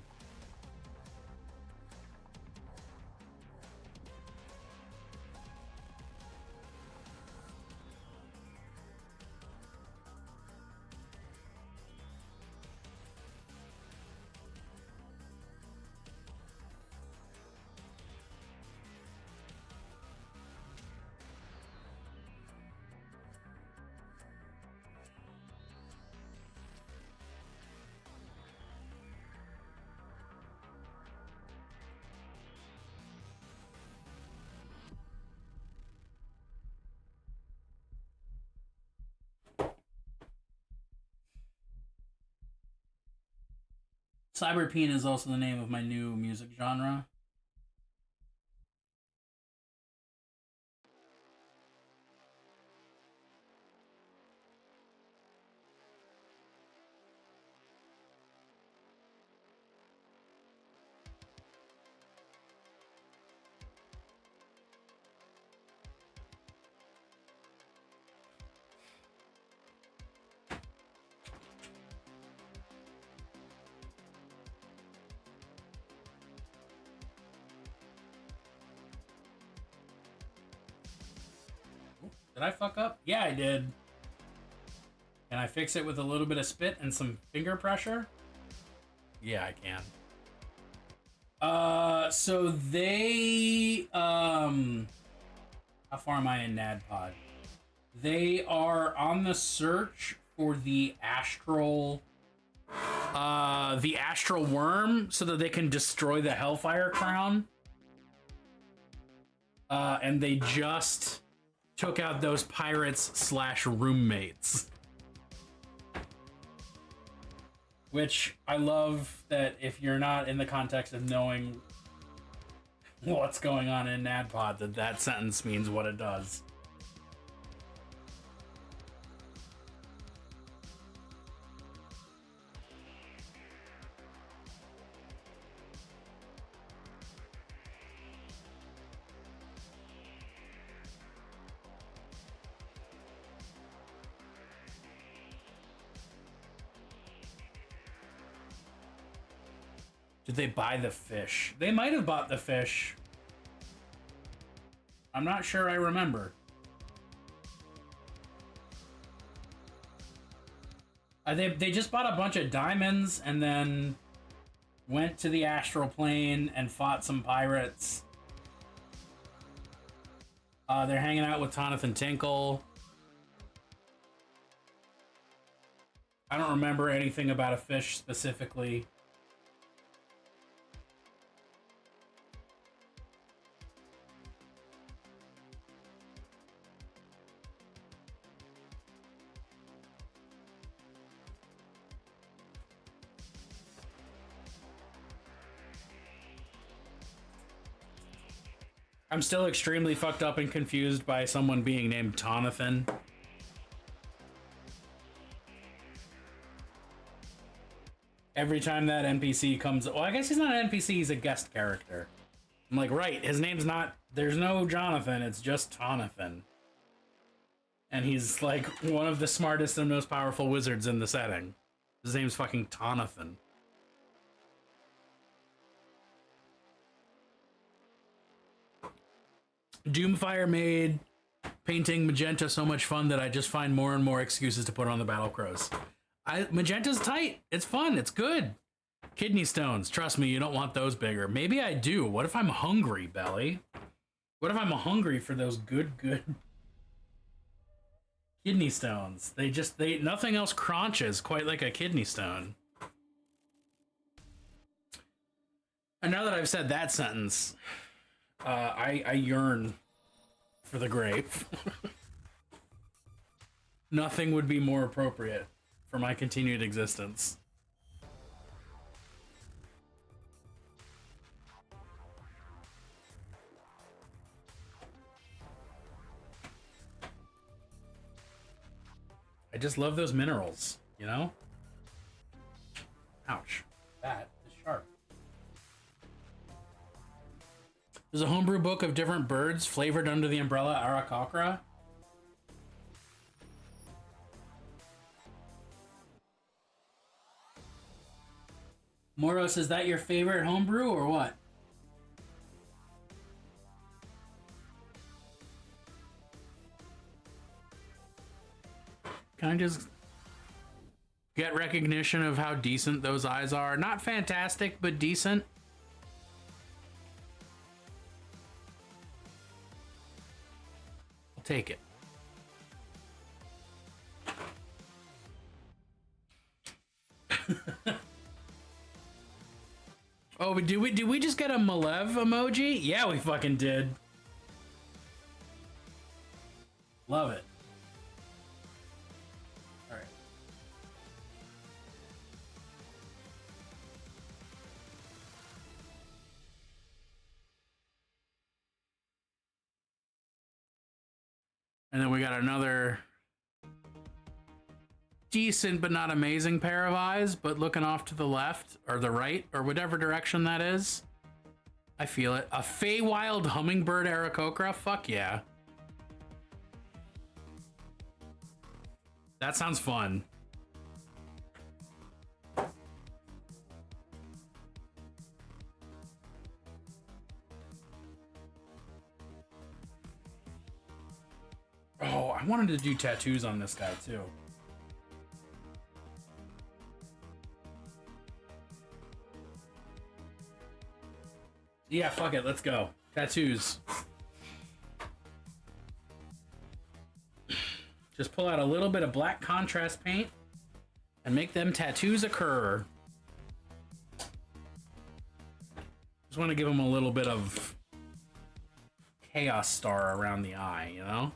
Cyberpeen is also the name of my new music genre. Did I fuck up? Yeah, I did. Can I fix it with a little bit of spit and some finger pressure? Yeah, I can. So they, how far am I in NADPOD? They are on the search for the astral worm so that they can destroy the Hellfire Crown. And they just took out those pirates / roommates. Which I love that if you're not in the context of knowing what's going on in NADPOD, that sentence means what it does. Did they buy the fish? They might have bought the fish. I'm not sure I remember. They just bought a bunch of diamonds and then went to the astral plane and fought some pirates. They're hanging out with Tonathan Tinkle. I don't remember anything about a fish specifically. I'm still extremely fucked up and confused by someone being named Tonathan. Every time that NPC comes... Well, I guess he's not an NPC, he's a guest character. I'm like, right, his name's not... There's no Jonathan, it's just Tonathan. And he's, like, one of the smartest and most powerful wizards in the setting. His name's fucking Tonathan. Doomfire made painting magenta so much fun that I just find more and more excuses to put on the Battle Crows. Magenta's tight. It's fun. It's good. Kidney stones. Trust me, you don't want those bigger. Maybe I do. What if I'm hungry, Belly? What if I'm hungry for those good kidney stones? Nothing else crunches quite like a kidney stone. And now that I've said that sentence, I yearn for the grave. Nothing would be more appropriate for my continued existence. I just love those minerals, you know? Ouch. That is sharp. There's a homebrew book of different birds flavored under the umbrella Arakocra. Moros, is that your favorite homebrew or what? Can I just get recognition of how decent those eyes are? Not fantastic, but decent. Take it. Oh, did we just get a Malev emoji? Yeah, we fucking did. Love it. All right. And then we got another decent but not amazing pair of eyes, but looking off to the left or the right or whatever direction that is. I feel it. A Feywild Hummingbird Aarakocra? Fuck yeah. That sounds fun. Oh, I wanted to do tattoos on this guy too. Yeah, fuck it, let's go. Tattoos. Just pull out a little bit of black contrast paint and make them tattoos occur. Just want to give them a little bit of chaos star around the eye, you know?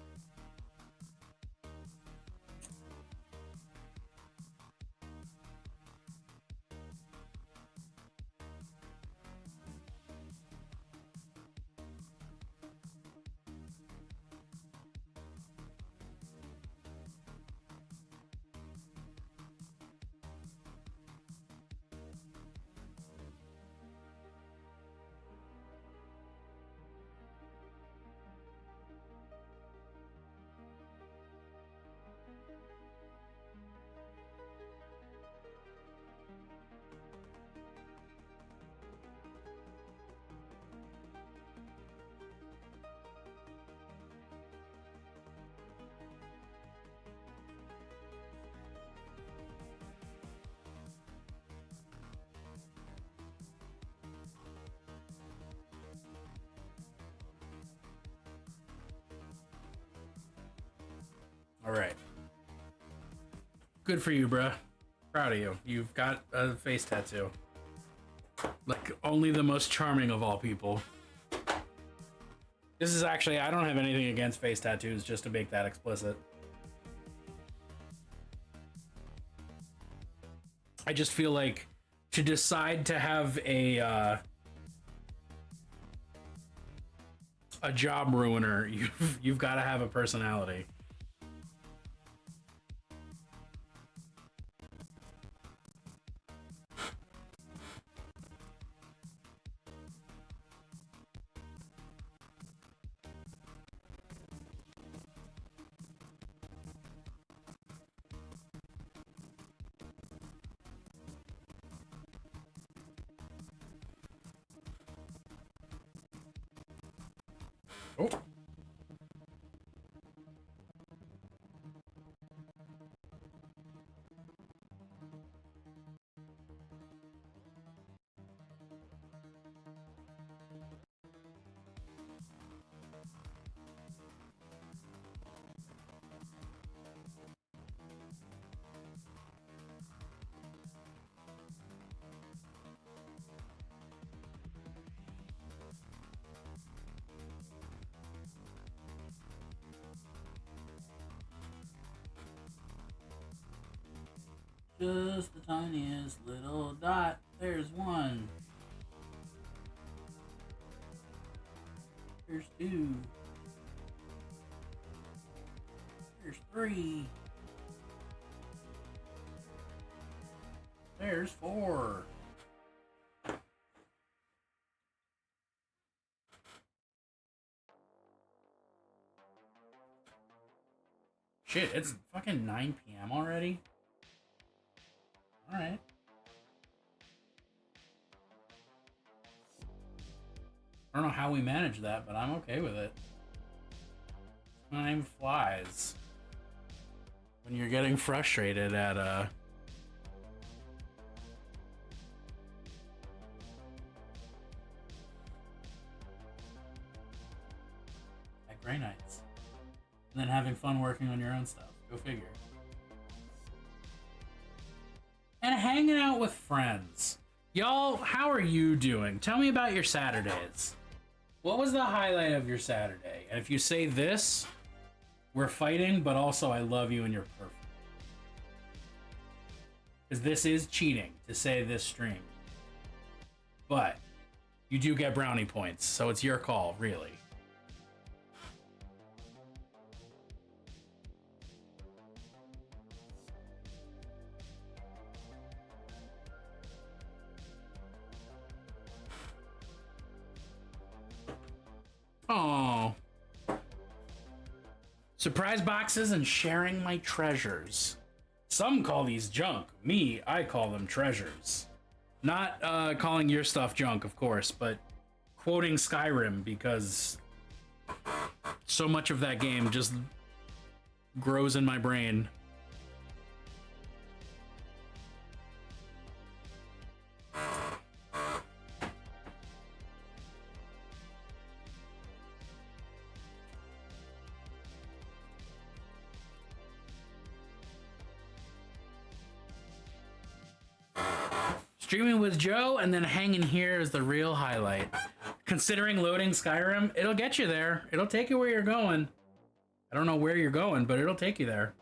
All right. Good for you, bruh. Proud of you. You've got a face tattoo. Like, only the most charming of all people. This is actually, I don't have anything against face tattoos, just to make that explicit. I just feel like to decide to have a job ruiner, you've got to have a personality. Oh. Just the tiniest little dot. There's one. There's two. There's three. There's four. Shit, it's fucking 9 p.m. already? Alright. I don't know how we manage that, but I'm okay with it. Time flies. When you're getting frustrated at at Grey Knights. And then having fun working on your own stuff. Go figure. And hanging out with friends. Y'all, how are you doing? Tell me about your Saturdays. What was the highlight of your Saturday? And if you say this, we're fighting, but also I love you and you're perfect. Because this is cheating to say this stream. But you do get brownie points, so it's your call, really. Oh. Surprise boxes and sharing my treasures. Some call these junk. Me, I call them treasures. Not calling your stuff junk, of course, but quoting Skyrim because so much of that game just grows in my brain. Streaming with Joe and then hanging here is the real highlight. Considering loading Skyrim, it'll get you there. It'll take you where you're going. I don't know where you're going, but it'll take you there.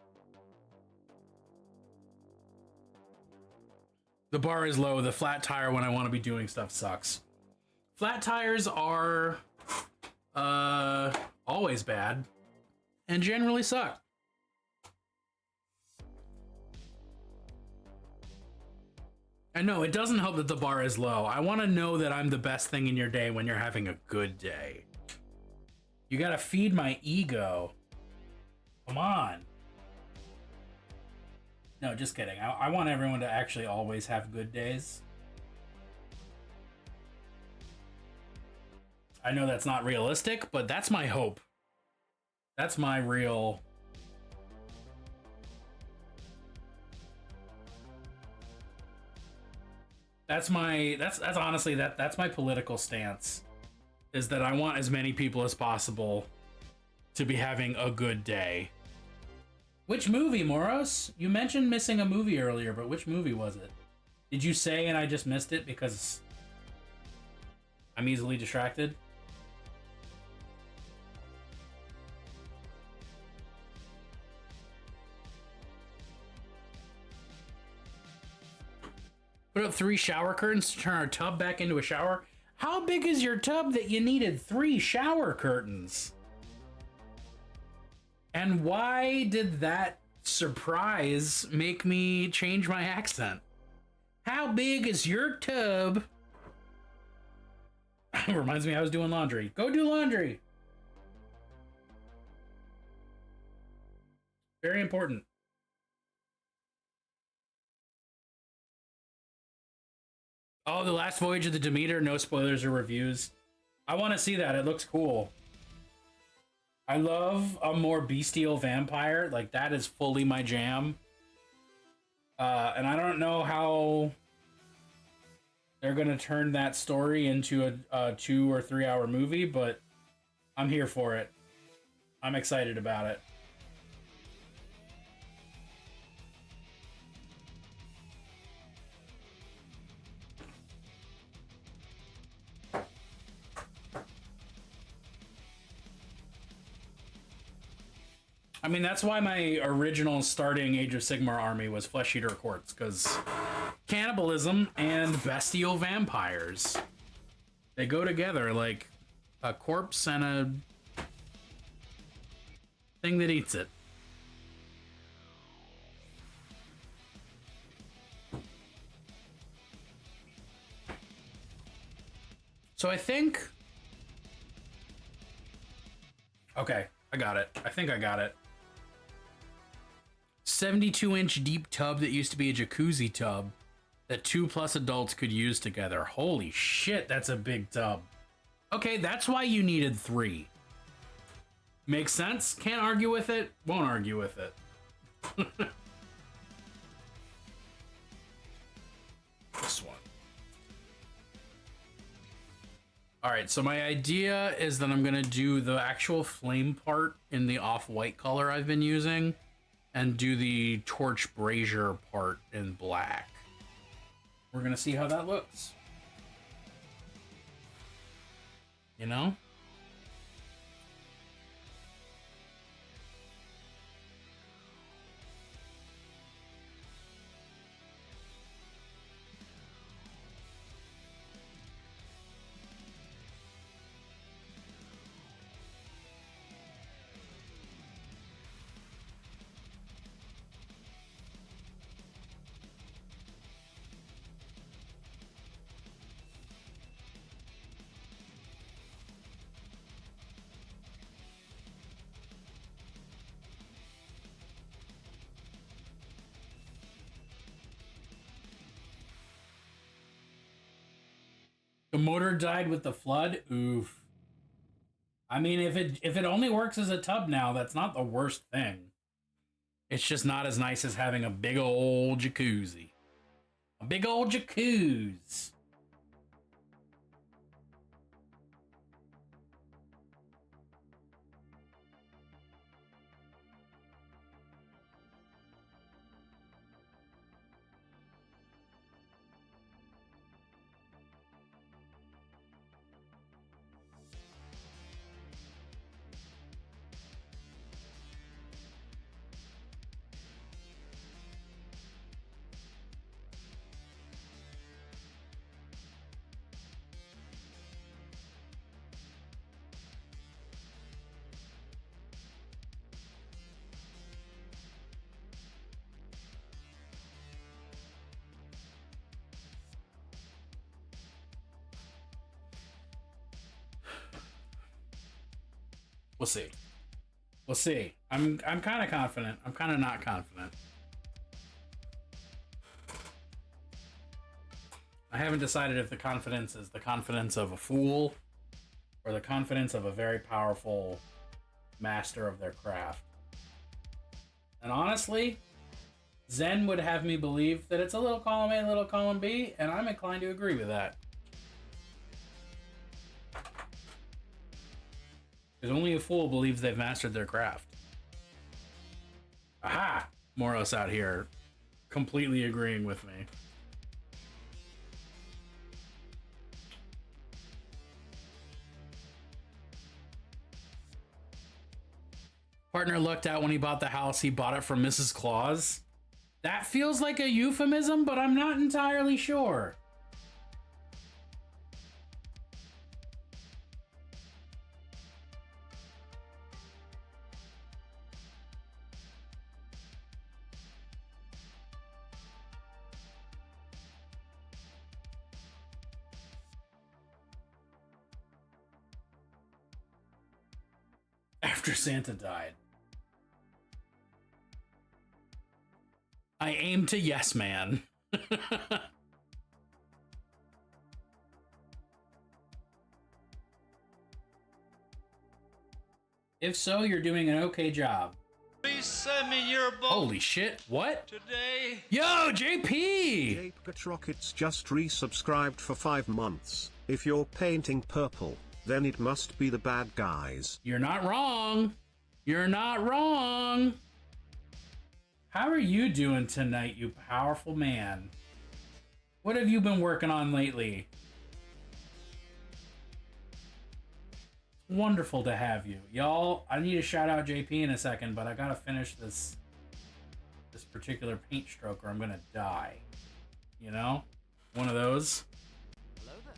The bar is low. The flat tire when I want to be doing stuff sucks. Flat tires are always bad and generally suck. I know, it doesn't help that the bar is low. I want to know that I'm the best thing in your day when you're having a good day. You gotta feed my ego. Come on. No, just kidding. I want everyone to actually always have good days. I know that's not realistic, but that's my hope. That's my real... That's honestly that's my political stance, is that I want as many people as possible to be having a good day. Which movie, Moros? You mentioned missing a movie earlier, but which movie was it? Did you say and I just missed it because I'm easily distracted? Put up 3 shower curtains to turn our tub back into a shower. How big is your tub that you needed 3 shower curtains? And why did that surprise make me change my accent? How big is your tub? Reminds me I was doing laundry. Go do laundry. Very important. Oh, The Last Voyage of the Demeter, no spoilers or reviews. I want to see that. It looks cool. I love a more bestial vampire. Like, that is fully my jam. And I don't know how they're going to turn that story into a 2 or 3 hour movie, but I'm here for it. I'm excited about it. I mean, that's why my original starting Age of Sigmar army was Flesh Eater Courts, because cannibalism and bestial vampires, they go together like a corpse and a thing that eats it. So I think... Okay, I got it. I think I got it. 72-inch deep tub that used to be a jacuzzi tub that 2+ adults could use together. Holy shit, that's a big tub. Okay, that's why you needed 3. Makes sense. Can't argue with it. Won't argue with it. This one. Alright, so my idea is that I'm going to do the actual flame part in the off-white color I've been using, and do the torch brazier part in black. We're gonna see how that looks. You know? The motor died with the flood. Oof. I mean, if it only works as a tub now, that's not the worst thing. It's just not as nice as having a big old jacuzzi. A big old jacuzzi. We'll see. We'll see. I'm kind of confident. I'm kind of not confident. I haven't decided if the confidence is the confidence of a fool or the confidence of a very powerful master of their craft. And honestly, Zen would have me believe that it's a little column A, little column B, and I'm inclined to agree with that. Because only a fool believes they've mastered their craft. Aha! Moros out here completely agreeing with me. Partner lucked out when he bought the house. He bought it from Mrs. Claus. That feels like a euphemism, but I'm not entirely sure. After Santa died. I aim to yes, man. If so, you're doing an okay job. Please send me your boat Holy shit, what? today. Yo, JP! Jape Rockets just resubscribed for 5 months. If you're painting purple, then it must be the bad guys. You're not wrong. You're not wrong. How are you doing tonight, you powerful man? What have you been working on lately? Wonderful to have you. Y'all, I need to shout out JP in a second, but I gotta finish this particular paint stroke or I'm gonna die. You know? One of those. Hello there.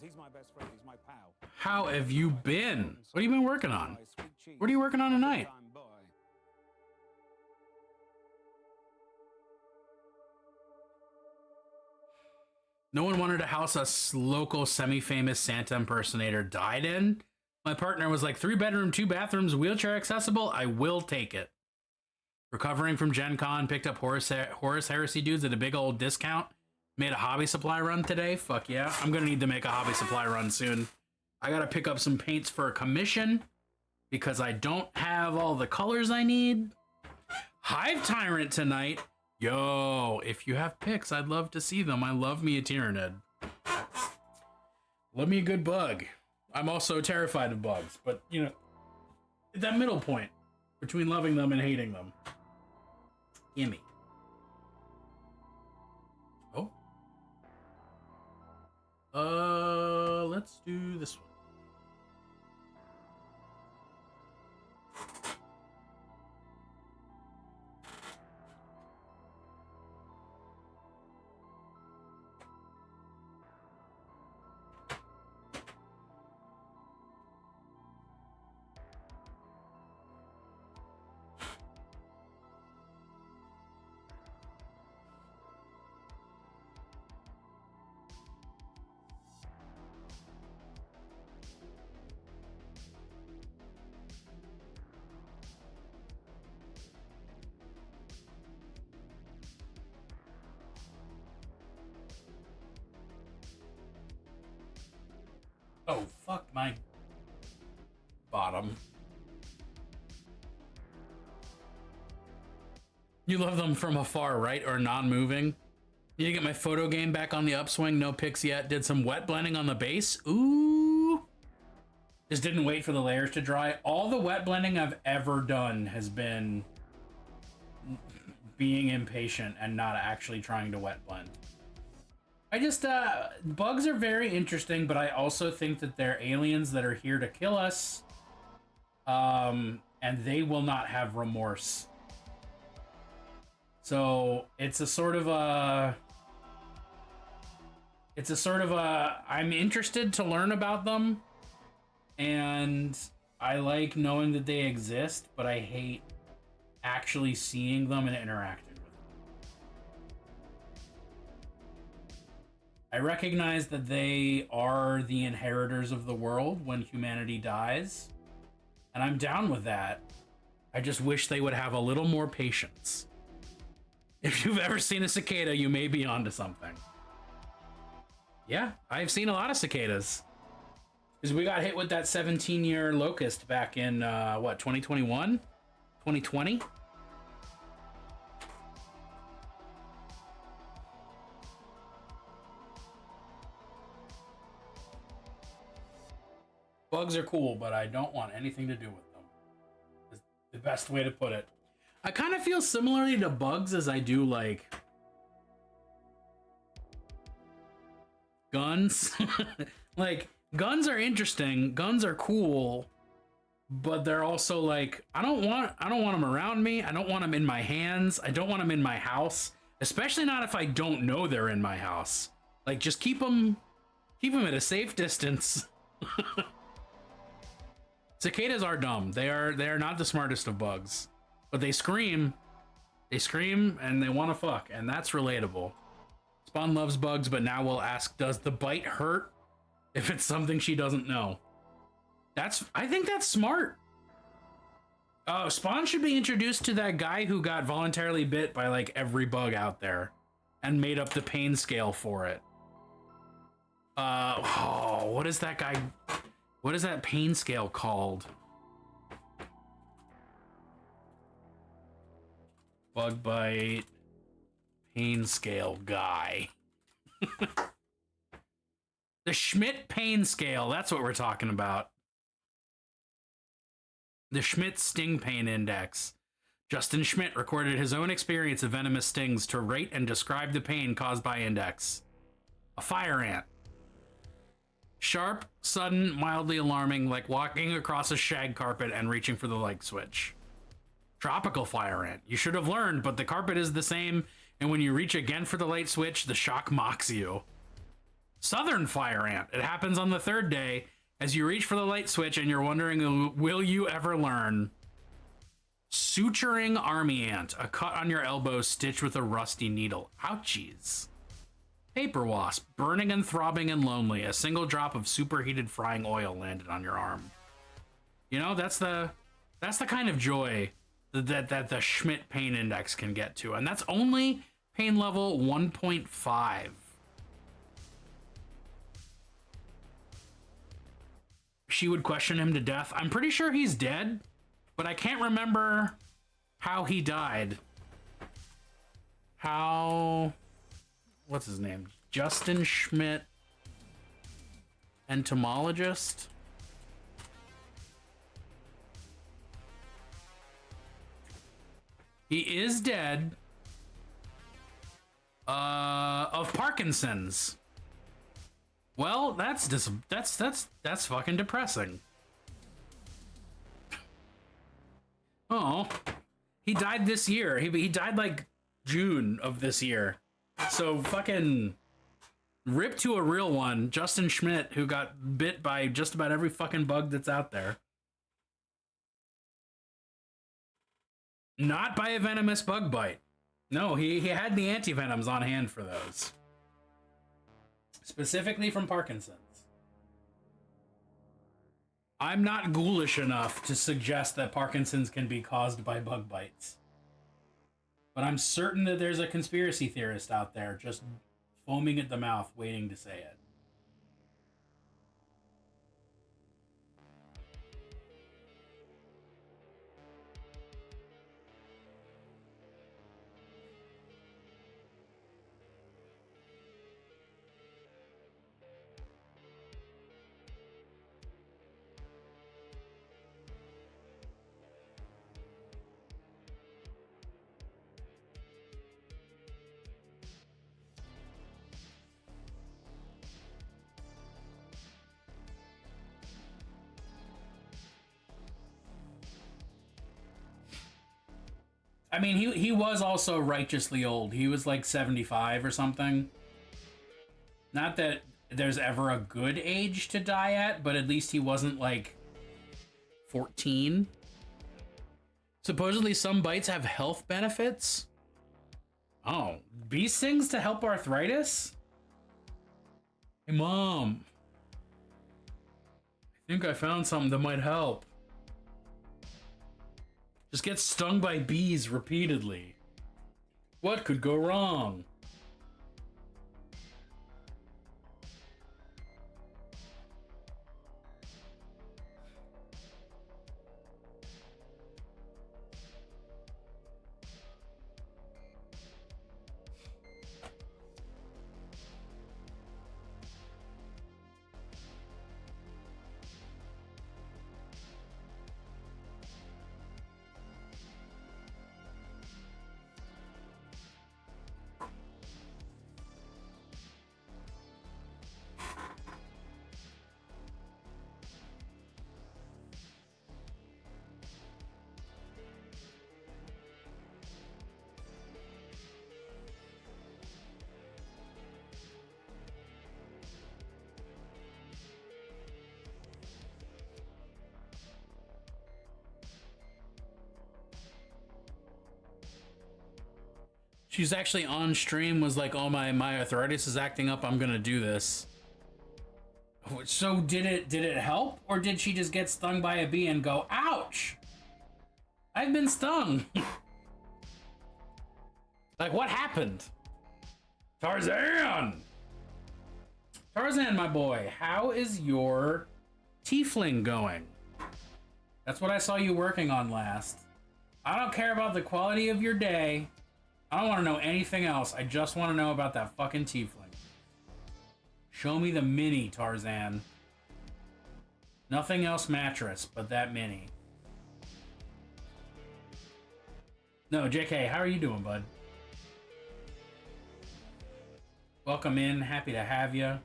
He's my best friend, he's my pal. How have you been? What have you been working on? What are you working on tonight? No one wanted a house a local semi-famous Santa impersonator died in. My partner was like, 3-bedroom, 2 bathrooms, wheelchair accessible. I will take it. Recovering from Gen Con, picked up Horus Heresy dudes at a big old discount. Made a hobby supply run today. Fuck yeah. I'm gonna need to make a hobby supply run soon. I gotta pick up some paints for a commission because I don't have all the colors I need. Hive Tyrant tonight. Yo, if you have pics, I'd love to see them. I love me a Tyranid. Love me a good bug. I'm also terrified of bugs, but you know, that middle point between loving them and hating them. Gimme. Oh. Let's do this one. Oh, fuck my bottom. You love them from afar, right? Or non-moving? Need to get my photo game back on the upswing. No pics yet. Did some wet blending on the base. Ooh. Just didn't wait for the layers to dry. All the wet blending I've ever done has been being impatient and not actually trying to wet blend. I just, bugs are very interesting, but I also think that they're aliens that are here to kill us. And they will not have remorse. So it's a sort of a, I'm interested to learn about them, and I like knowing that they exist, but I hate actually seeing them and interacting with them. I recognize that they are the inheritors of the world when humanity dies, and I'm down with that. I just wish they would have a little more patience. If you've ever seen a cicada, you may be onto something. Yeah, I've seen a lot of cicadas. Because we got hit with that 17-year locust back in, 2021? 2020? Bugs are cool, but I don't want anything to do with them. Is the best way to put it. I kind of feel similarly to bugs as I do, like, guns. Like, guns are interesting, guns are cool, but they're also like, I don't want them around me. I don't want them in my hands. I don't want them in my house, especially not if I don't know they're in my house. Like, just keep them at a safe distance. Cicadas are dumb. They are not the smartest of bugs. But they scream, and they want to fuck, and that's relatable. Spawn loves bugs, but now we'll ask, does the bite hurt if it's something she doesn't know? I think that's smart. Oh, Spawn should be introduced to that guy who got voluntarily bit by like every bug out there and made up the pain scale for it. What is that guy? What is that pain scale called? Bug bite pain scale guy. The Schmidt pain scale, that's what we're talking about. The Schmidt sting pain index. Justin Schmidt recorded his own experience of venomous stings to rate and describe the pain caused by index. A fire ant. Sharp, sudden, mildly alarming, like walking across a shag carpet and reaching for the light switch. Tropical fire ant. You should have learned, but the carpet is the same, and when you reach again for the light switch, the shock mocks you. Southern fire ant. It happens on the third day as you reach for the light switch and you're wondering, will you ever learn? Suturing army ant. A cut on your elbow stitched with a rusty needle. Ouchies. Paper wasp. Burning and throbbing and lonely. A single drop of superheated frying oil landed on your arm. You know, that's the kind of joy that the Schmidt pain index can get to, and that's only pain level 1.5. She would question him to death. I'm pretty sure he's dead, but I can't remember how he died. What's his name? Justin Schmidt, entomologist. He is dead of Parkinson's. Well, that's fucking depressing. Oh, he died this year. He died like June of this year. So fucking rip to a real one, Justin Schmidt, who got bit by just about every fucking bug that's out there. Not by a venomous bug bite. No, he had the antivenoms on hand for those. Specifically from Parkinson's. I'm not ghoulish enough to suggest that Parkinson's can be caused by bug bites. But I'm certain that there's a conspiracy theorist out there just foaming at the mouth waiting to say it. I mean, he was also righteously old. He was like 75 or something. Not that there's ever a good age to die at, but at least he wasn't like 14. Supposedly some bites have health benefits. Oh, bee stings to help arthritis? Hey, Mom. I think I found something that might help. Just get stung by bees repeatedly. What could go wrong? She's actually on stream, was like, oh, my arthritis is acting up, I'm gonna do this. So did it help? Or did she just get stung by a bee and go, ouch! I've been stung! Like, what happened? Tarzan! Tarzan, my boy, how is your tiefling going? That's what I saw you working on last. I don't care about the quality of your day. I don't want to know anything else. I just want to know about that fucking tiefling. Show me the mini, Tarzan. Nothing else mattress but that mini. No, JK, how are you doing, bud? Welcome in. Happy to have you.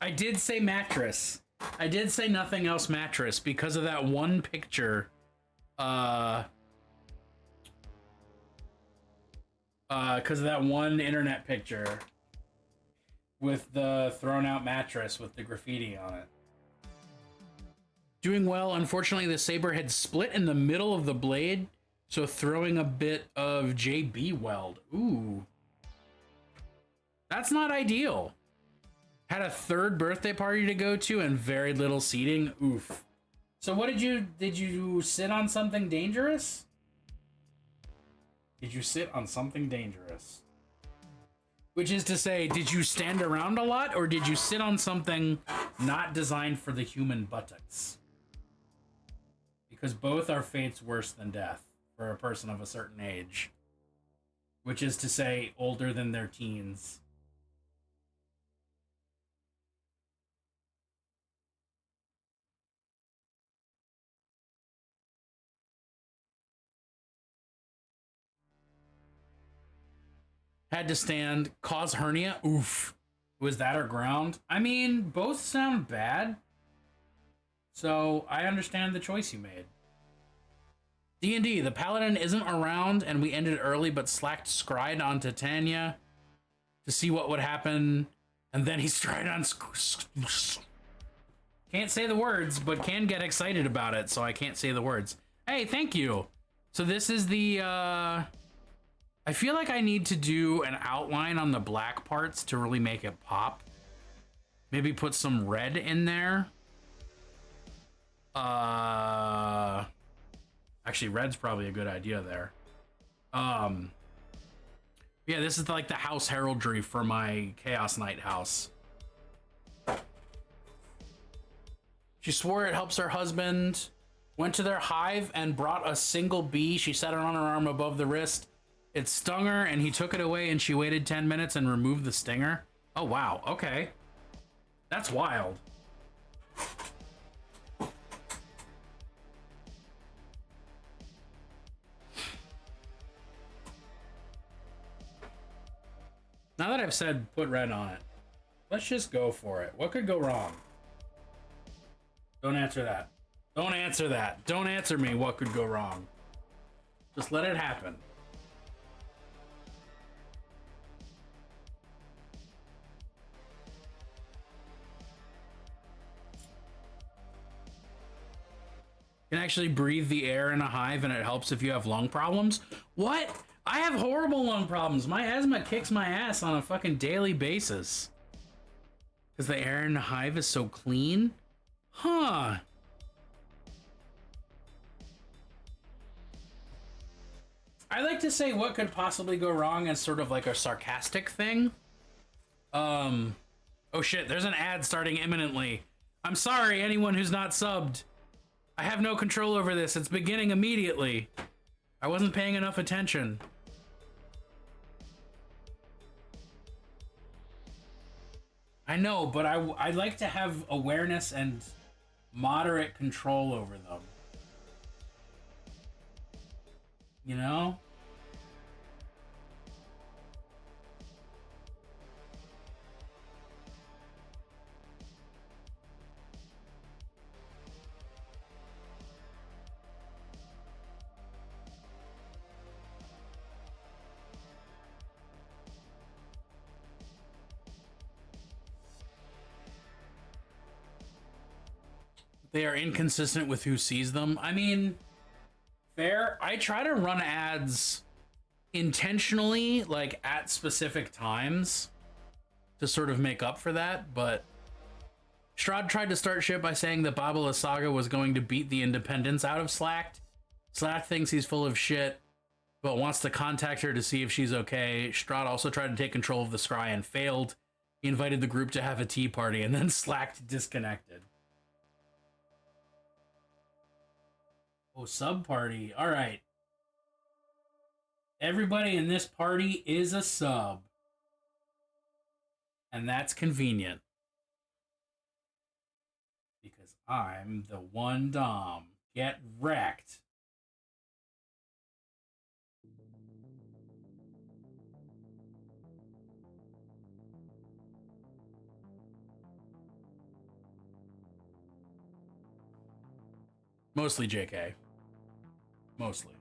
I did say mattress. I did say nothing else mattress because of that one picture. Because of that one internet picture with the thrown out mattress with the graffiti on it. Doing well. Unfortunately, the saber had split in the middle of the blade, so throwing a bit of JB weld. Ooh. That's not ideal. Had a third birthday party to go to and very little seating. Oof. So what did you sit on something dangerous? Did you sit on something dangerous? Which is to say, did you stand around a lot or did you sit on something not designed for the human buttocks? Because both are fates worse than death for a person of a certain age. Which is to say, older than their teens. Had to stand, cause hernia. Oof. Was that or ground? I mean, both sound bad. So I understand the choice you made. D&D, the paladin isn't around and we ended early but slacked Scryed on Titania to see what would happen. And then he stride on... Can't say the words, but can get excited about it, so I can't say the words. Hey, thank you. So this is the... I feel like I need to do an outline on the black parts to really make it pop. Maybe put some red in there. Actually, red's probably a good idea there. Yeah, this is like the house heraldry for my Chaos Knight house. She swore it helps her husband. Went to their hive and brought a single bee. She set it on her arm above the wrist. It stung her and he took it away and she waited 10 minutes and removed the stinger. Oh, wow. Okay. That's wild. Now that I've said put red on it, let's just go for it. What could go wrong? Don't answer that. Don't answer that. Don't answer me what could go wrong. Just let it happen. You can actually breathe the air in a hive and it helps if you have lung problems. What? I have horrible lung problems. My asthma kicks my ass on a fucking daily basis. Because the air in the hive is so clean? Huh. I like to say what could possibly go wrong as sort of like a sarcastic thing. Oh shit, there's an ad starting imminently. I'm sorry, anyone who's not subbed. I have no control over this. It's beginning immediately. I wasn't paying enough attention. I know, but I like to have awareness and moderate control over them. You know? They are inconsistent with who sees them. I mean, fair. I try to run ads intentionally, like at specific times to sort of make up for that, but Strahd tried to start shit by saying that Baba Lysaga was going to beat the independents out of Slack. Slack thinks he's full of shit, but wants to contact her to see if she's okay. Strahd also tried to take control of the Scry and failed. He invited the group to have a tea party, and then Slack disconnected. Oh, sub party. All right. Everybody in this party is a sub. And that's convenient. Because I'm the one Dom. Get wrecked. Mostly JK. Mostly.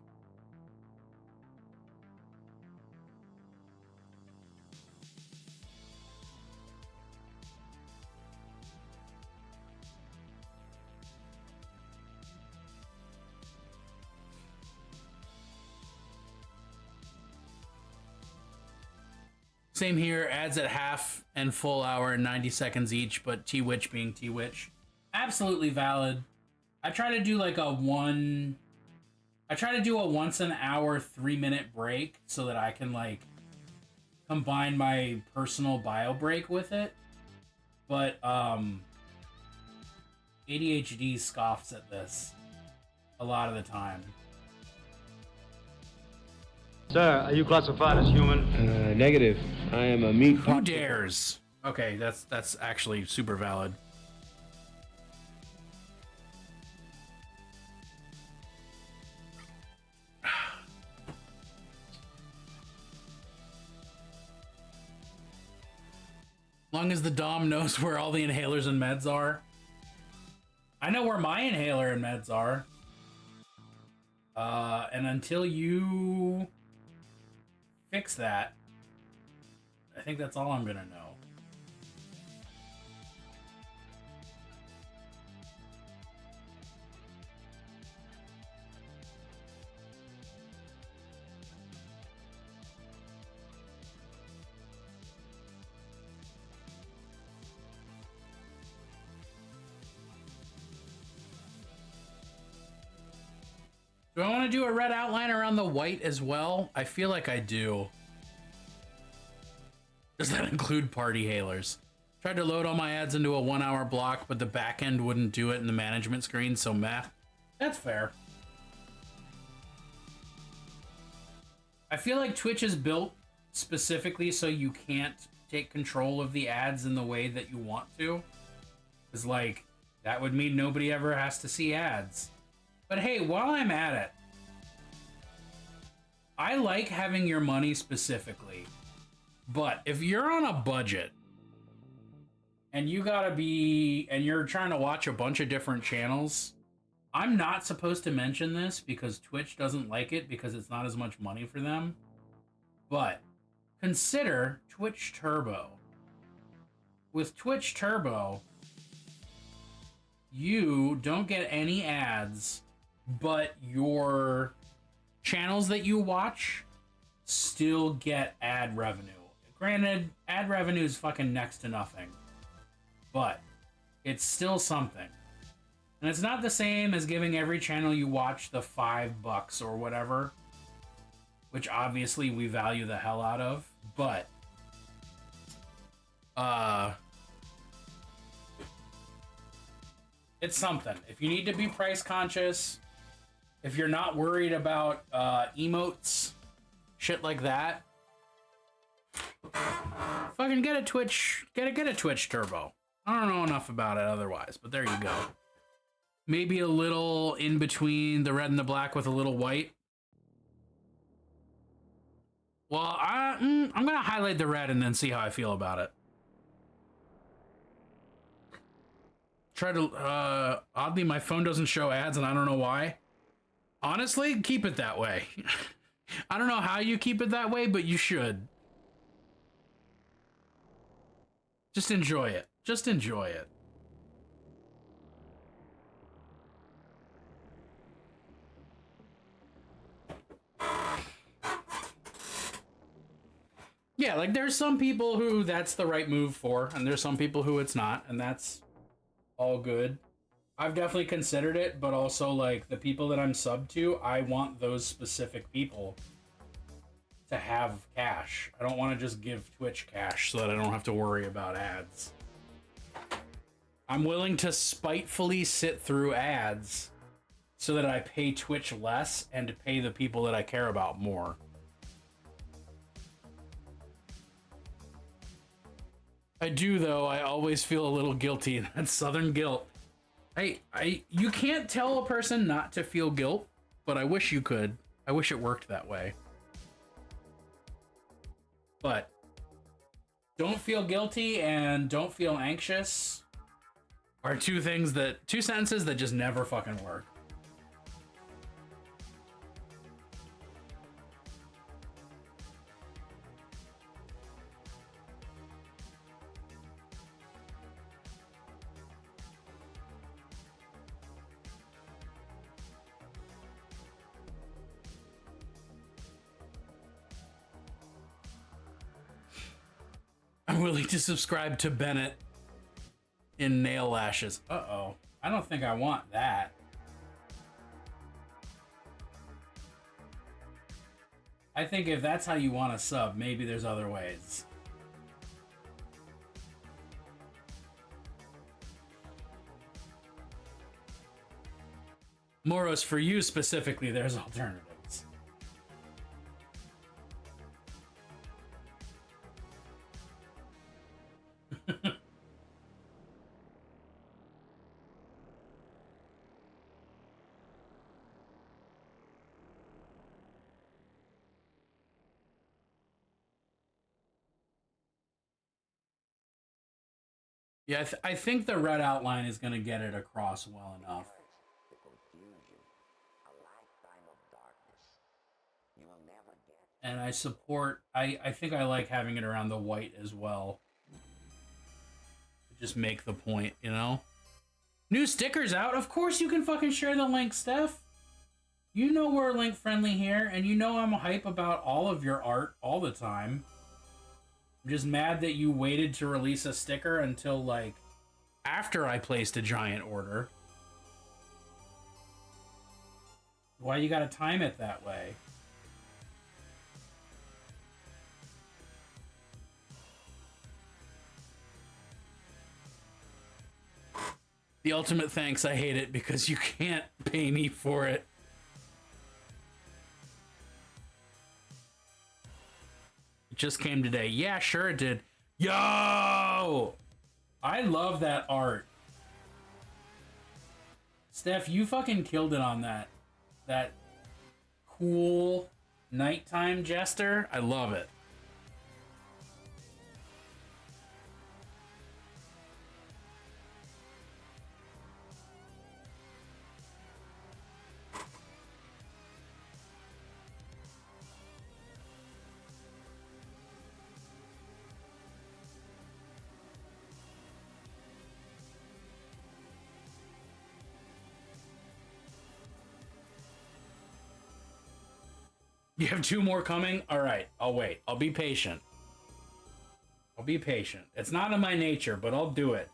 Same here, ads at half and full hour and 90 seconds each, but T-Witch being T-Witch. Absolutely valid. I try to do like a once an hour 3-minute break so that I can like combine my personal bio break with it. But ADHD scoffs at this a lot of the time. Sir, are you classified as human? Negative. I am a meat Who dares? Okay, that's actually super valid. Long as the Dom knows where all the inhalers and meds are. I know where my inhaler and meds are. And until you fix that, I think that's all I'm gonna know. Do I want to do a red outline around the white as well? I feel like I do. Does that include party hailers? Tried to load all my ads into a 1 hour block, but the back end wouldn't do it in the management screen, so meh. That's fair. I feel like Twitch is built specifically so you can't take control of the ads in the way that you want to. Because, like, that would mean nobody ever has to see ads. But hey, while I'm at it, I like having your money specifically. But if you're on a budget and you're trying to watch a bunch of different channels, I'm not supposed to mention this because Twitch doesn't like it because it's not as much money for them. But consider Twitch Turbo. With Twitch Turbo, you don't get any ads, but your channels that you watch still get ad revenue. Granted, ad revenue is fucking next to nothing, but it's still something. And it's not the same as giving every channel you watch the $5 or whatever, which obviously we value the hell out of, but it's something. If you need to be price conscious, if you're not worried about emotes, shit like that, fucking get a Twitch, get a Twitch Turbo. I don't know enough about it otherwise, but there you go. Maybe a little in between the red and the black with a little white. Well, I'm gonna highlight the red and then see how I feel about it. Try to, oddly, my phone doesn't show ads and I don't know why. Honestly, keep it that way. I don't know how you keep it that way, but you should. Just enjoy it. Just enjoy it. Yeah, like there's some people who that's the right move for, and there's some people who it's not, and that's all good. I've definitely considered it, but also like the people that I'm sub to, I want those specific people to have cash. I don't want to just give Twitch cash so that I don't have to worry about ads. I'm willing to spitefully sit through ads so that I pay Twitch less and to pay the people that I care about more. I do, though. I always feel a little guilty. That's Southern guilt. You can't tell a person not to feel guilt, but I wish you could. I wish it worked that way. But don't feel guilty and don't feel anxious are two sentences that just never fucking work. I'm willing to subscribe to Bennett in nail lashes. Uh-oh. I don't think I want that. I think if that's how you want to sub, maybe there's other ways. Moros, for you specifically, there's alternatives. Yeah, I think the red outline is going to get it across well enough. And I support, I think I like having it around the white as well. Just make the point, you know? New stickers out? Of course you can fucking share the link, Steph. You know we're link friendly here, and you know I'm hype about all of your art all the time. I'm just mad that you waited to release a sticker until, like, after I placed a giant order. Why you gotta time it that way? The ultimate thanks, I hate it because you can't pay me for it. It just came today. Yeah, sure it did. Yo! I love that art. Steph, you fucking killed it on that. That cool nighttime jester. I love it. You have 2 more coming? All right, I'll wait. I'll be patient. I'll be patient. It's not in my nature, but I'll do it.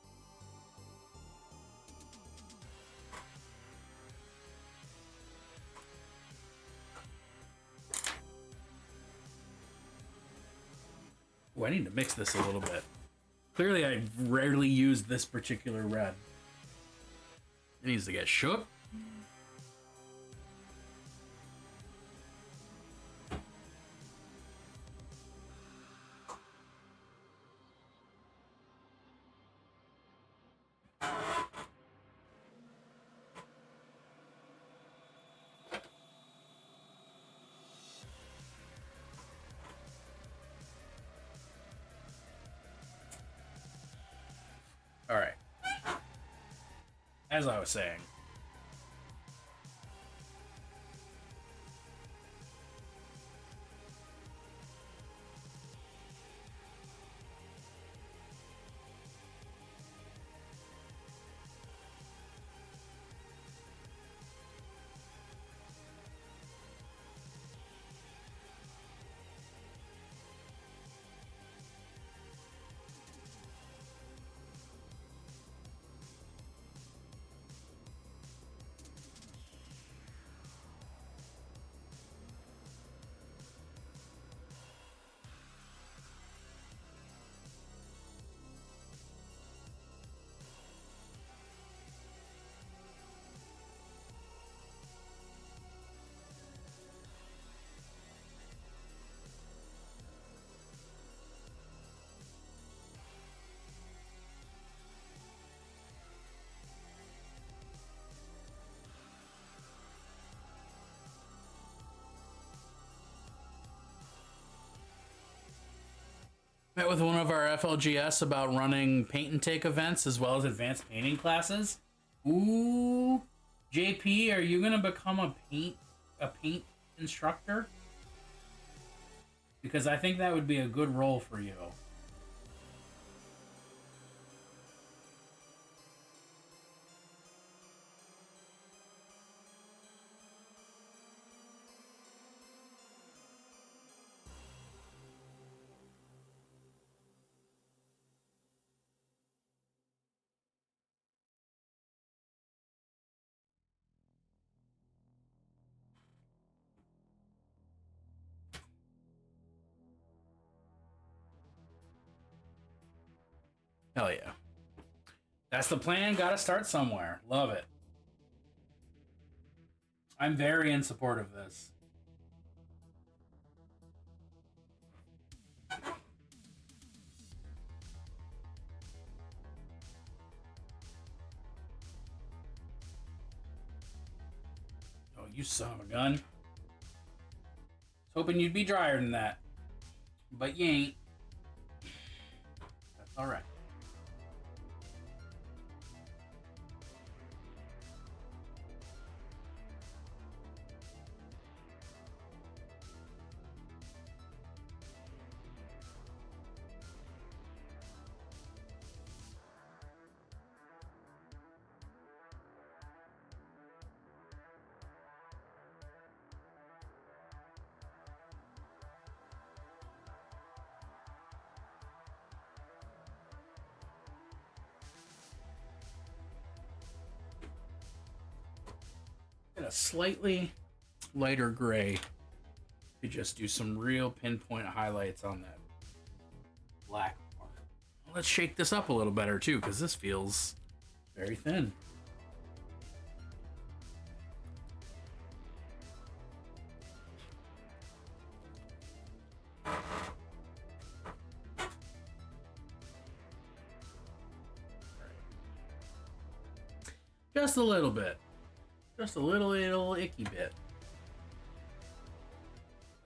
Ooh, I need to mix this a little bit. Clearly, I rarely use this particular red. It needs to get shook. All right. As I was saying. Met with one of our FLGS about running paint and take events as well as advanced painting classes. Ooh, JP, are you gonna become a paint instructor? Because I think that would be a good role for you. Hell yeah. That's the plan. Gotta start somewhere. Love it. I'm very in support of this. Oh, you son of a gun. I was hoping you'd be drier than that. But you ain't. That's alright. A slightly lighter gray to just do some real pinpoint highlights on that black part. Let's shake this up a little better too, because this feels very thin. Just a little bit. Just a little icky bit.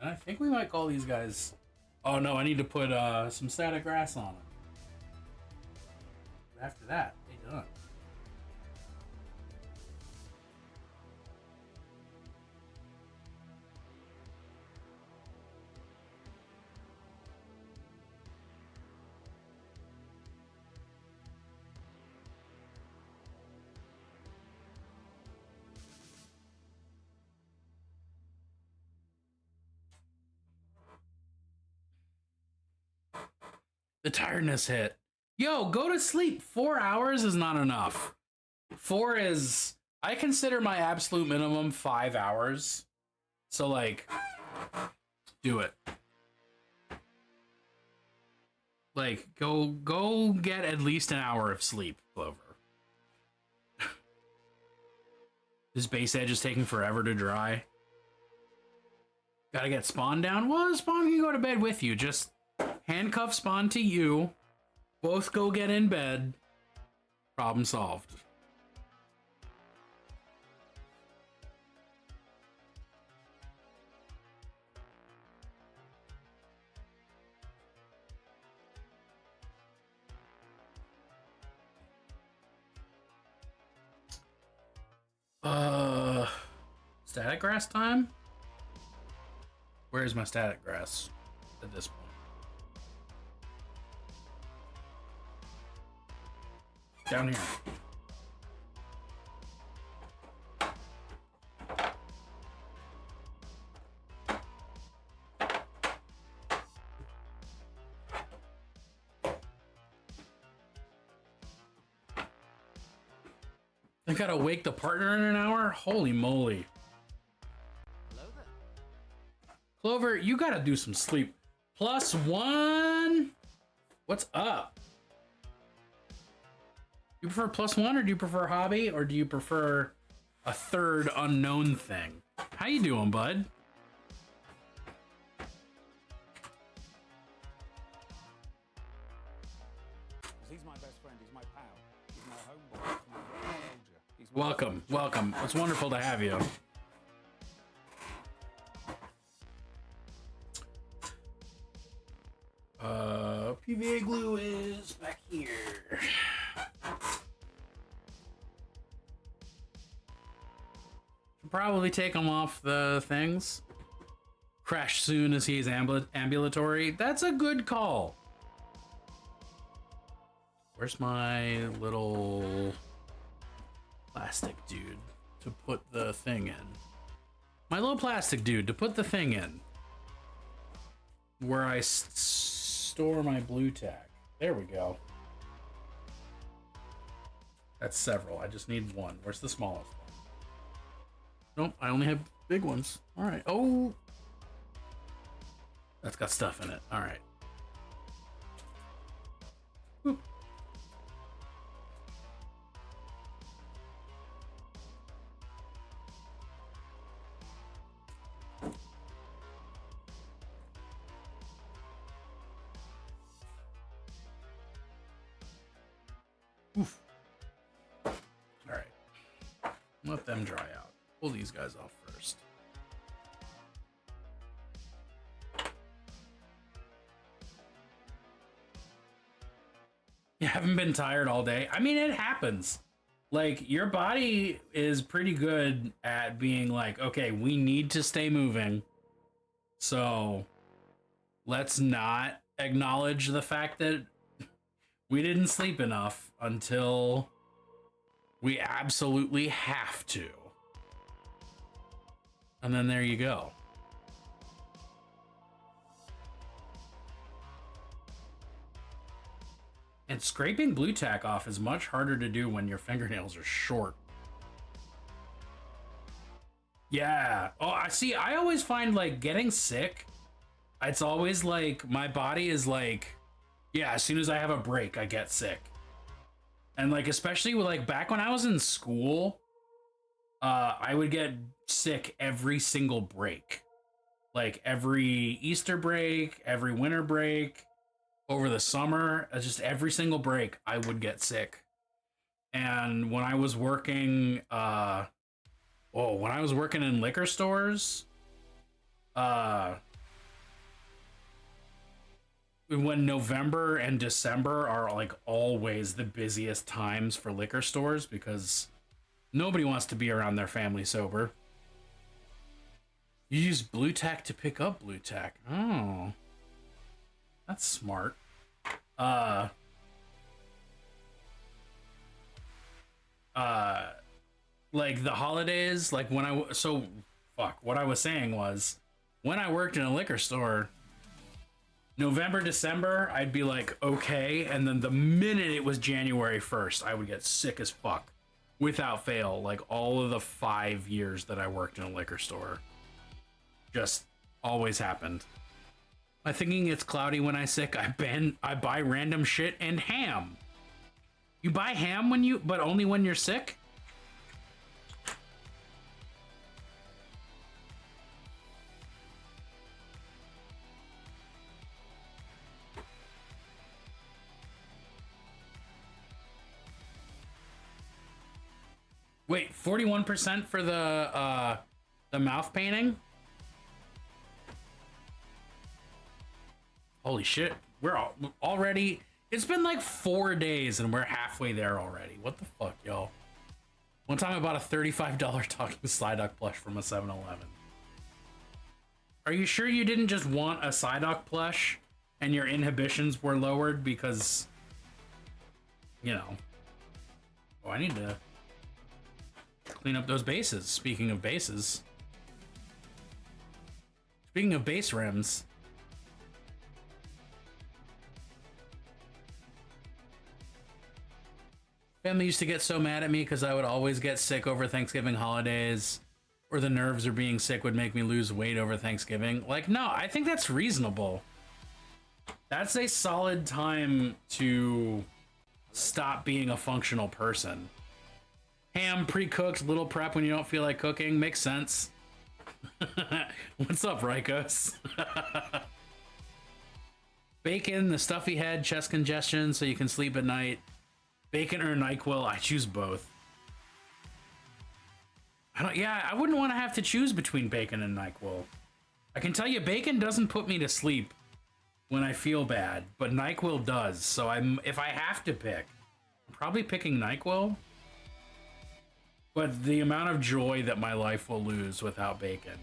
And I think we might call these guys... Oh no, I need to put some static grass on them. After that, they done. The tiredness hit. Yo, go to sleep. 4 hours is not enough. 4 is... I consider my absolute minimum 5 hours. So, like, do it. Like, go get at least an hour of sleep, Clover. This base edge is taking forever to dry. Gotta get Spawn down. Well, Spawn can go to bed with you. Just handcuff Spawn to you. Both go get in bed. Problem solved. Static grass time? Where's my static grass at this point? Down here. I gotta wake the partner in an hour? Holy moly. Hello there. Clover, you gotta do some sleep. +1? What's up? You prefer +1 or do you prefer hobby or do you prefer a third unknown thing? How you doing, bud? He's my best friend. He's my pal. He's my homeboy. He's my soldier. He's my Welcome, welcome. It's wonderful to have you. PVA glue is back here. Should probably take him off the things. Crash soon as he's ambulatory. That's a good call. Where's my little plastic dude to put the thing in? My little plastic dude to put the thing in. Where I store my blue tack. There we go. That's several. I just need one. Where's the smallest one? Nope, I only have big ones. All right. Oh, that's got stuff in it. All right. Whew. Oof. All right. Let them dry out. Pull these guys off first. You haven't been tired all day? I mean, it happens. Like, your body is pretty good at being like, okay, we need to stay moving. So let's not acknowledge the fact that we didn't sleep enough until we absolutely have to. And then there you go. And scraping blue tack off is much harder to do when your fingernails are short. Yeah. Oh, I see. I always find like getting sick, it's always like my body is like, yeah, as soon as I have a break, I get sick. And like, especially with like back when I was in school, I would get sick every single break. Like every Easter break, every winter break, over the summer, just every single break, I would get sick. And when I was working, when I was working in liquor stores, when November and December are like always the busiest times for liquor stores because nobody wants to be around their family sober. You use blue tack to pick up blue tack. Oh, that's smart. Like the holidays, like when what I was saying was when I worked in a liquor store, November, December, I'd be like, okay. And then the minute it was January 1st, I would get sick as fuck. Without fail, like all of the 5 years that I worked in a liquor store. Just always happened. My thinking it's cloudy when I sick, I buy random shit and ham. You buy ham but only when you're sick? Wait, 41% for the mouth painting? Holy shit. We're already... It's been like 4 days and we're halfway there already. What the fuck, y'all? One time I bought a $35 talking Psyduck plush from a 7-Eleven. Are you sure you didn't just want a Psyduck plush and your inhibitions were lowered because... You know... Oh, I need to... clean up those bases. Speaking of bases. Speaking of base rims. Family used to get so mad at me because I would always get sick over Thanksgiving holidays, or the nerves of being sick would make me lose weight over Thanksgiving. Like, no, I think that's reasonable. That's a solid time to stop being a functional person. Ham, pre-cooked, little prep when you don't feel like cooking. Makes sense. What's up, Rikos? Bacon, the stuffy head, chest congestion, so you can sleep at night. Bacon or NyQuil, I choose both. I wouldn't want to have to choose between bacon and NyQuil. I can tell you, bacon doesn't put me to sleep when I feel bad, but NyQuil does. So if I have to pick, I'm probably picking NyQuil. But the amount of joy that my life will lose without bacon.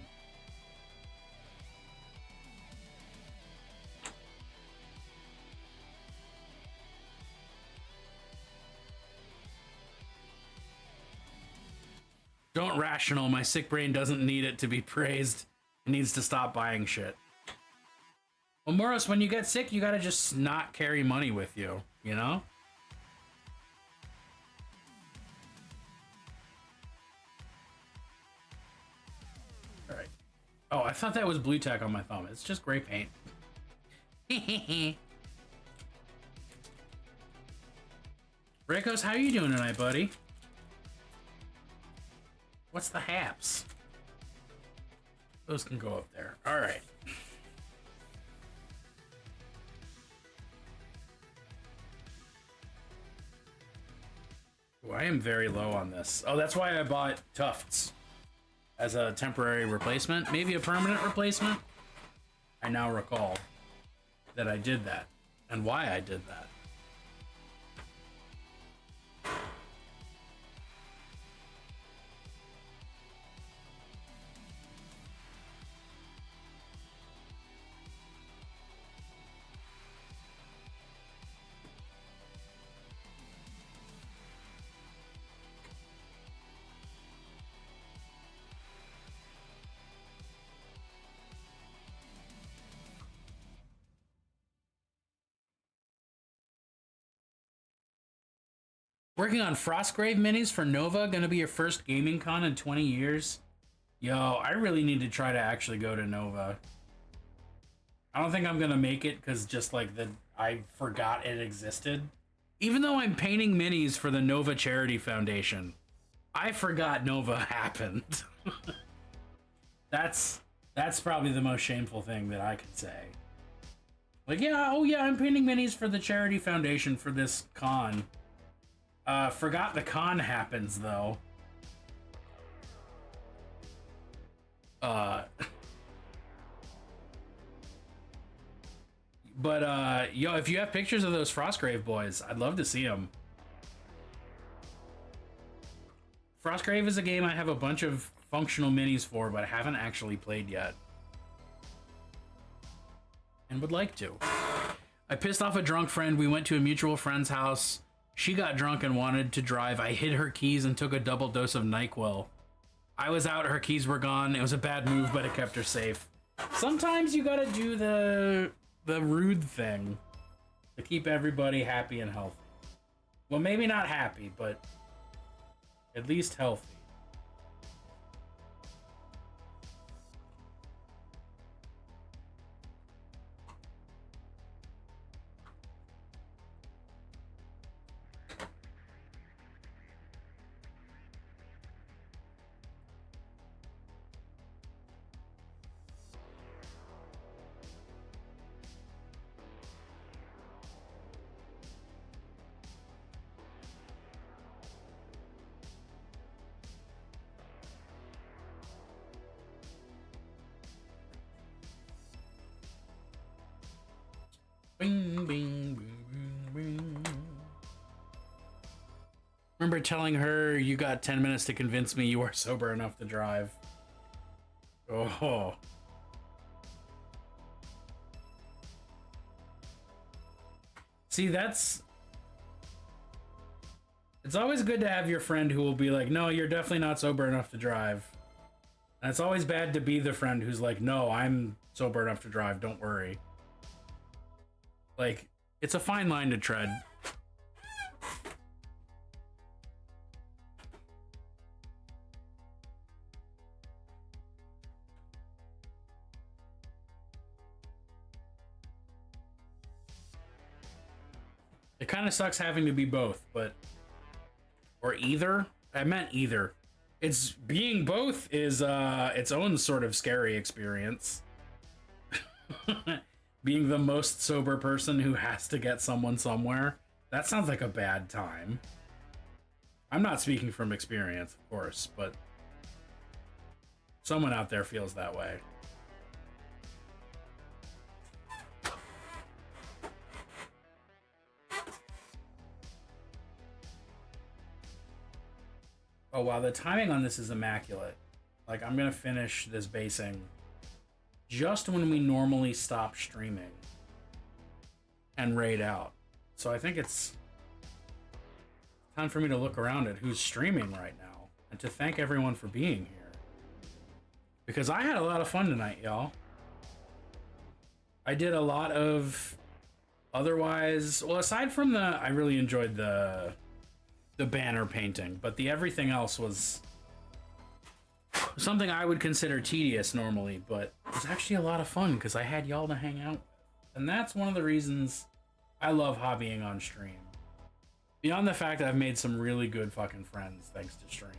Don't rational. My sick brain doesn't need it to be praised. It needs to stop buying shit. Well, Moros, when you get sick, you gotta just not carry money with you, you know? Alright. Oh, I thought that was blue tack on my thumb. It's just gray paint. Rikos, how you doing tonight, buddy? What's the haps? Those can go up there. All right. Ooh, I am very low on this. Oh, that's why I bought Tufts as a temporary replacement. Maybe a permanent replacement? I now recall that I did that and why I did that. Working on Frostgrave minis for Nova, gonna be your first gaming con in 20 years. Yo, I really need to try to actually go to Nova. I don't think I'm gonna make it because just like I forgot it existed. Even though I'm painting minis for the Nova Charity Foundation, I forgot Nova happened. That's probably the most shameful thing that I could say. Like, yeah, oh yeah, I'm painting minis for the Charity Foundation for this con. Forgot the con happens, though. Yo, if you have pictures of those Frostgrave boys, I'd love to see them. Frostgrave is a game I have a bunch of functional minis for, but I haven't actually played yet. And would like to. I pissed off a drunk friend. We went to a mutual friend's house. She got drunk and wanted to drive. I hid her keys and took a double dose of NyQuil. I was out, her keys were gone. It was a bad move, but it kept her safe. Sometimes you gotta do the rude thing to keep everybody happy and healthy. Well, maybe not happy, but at least healthy. Bing, bing, bing, bing, bing. Remember telling her you got 10 minutes to convince me you are sober enough to drive. Oh. See, it's always good to have your friend who will be like, no, you're definitely not sober enough to drive. And it's always bad to be the friend who's like, no, I'm sober enough to drive, don't worry. Like, it's a fine line to tread. It kind of sucks having to be both, but... Or either? I meant either. It's being both is its own sort of scary experience. Being the most sober person who has to get someone somewhere. That sounds like a bad time. I'm not speaking from experience, of course, but someone out there feels that way. Oh wow, the timing on this is immaculate. Like, I'm gonna finish this basing just when we normally stop streaming and raid out. So I think it's time for me to look around at who's streaming right now and to thank everyone for being here. Because I had a lot of fun tonight, y'all. I did a lot of otherwise, well, aside from I really enjoyed the banner painting, but the everything else was something I would consider tedious normally, but it was actually a lot of fun because I had y'all to hang out with. And that's one of the reasons I love hobbying on stream. Beyond the fact that I've made some really good fucking friends thanks to stream.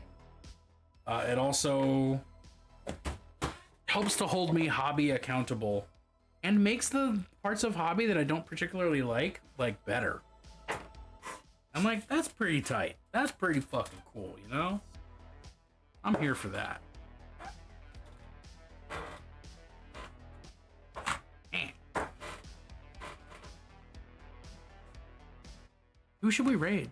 It also helps to hold me hobby accountable and makes the parts of hobby that I don't particularly like better. I'm like, that's pretty tight. That's pretty fucking cool, you know? I'm here for that. Who should we raid?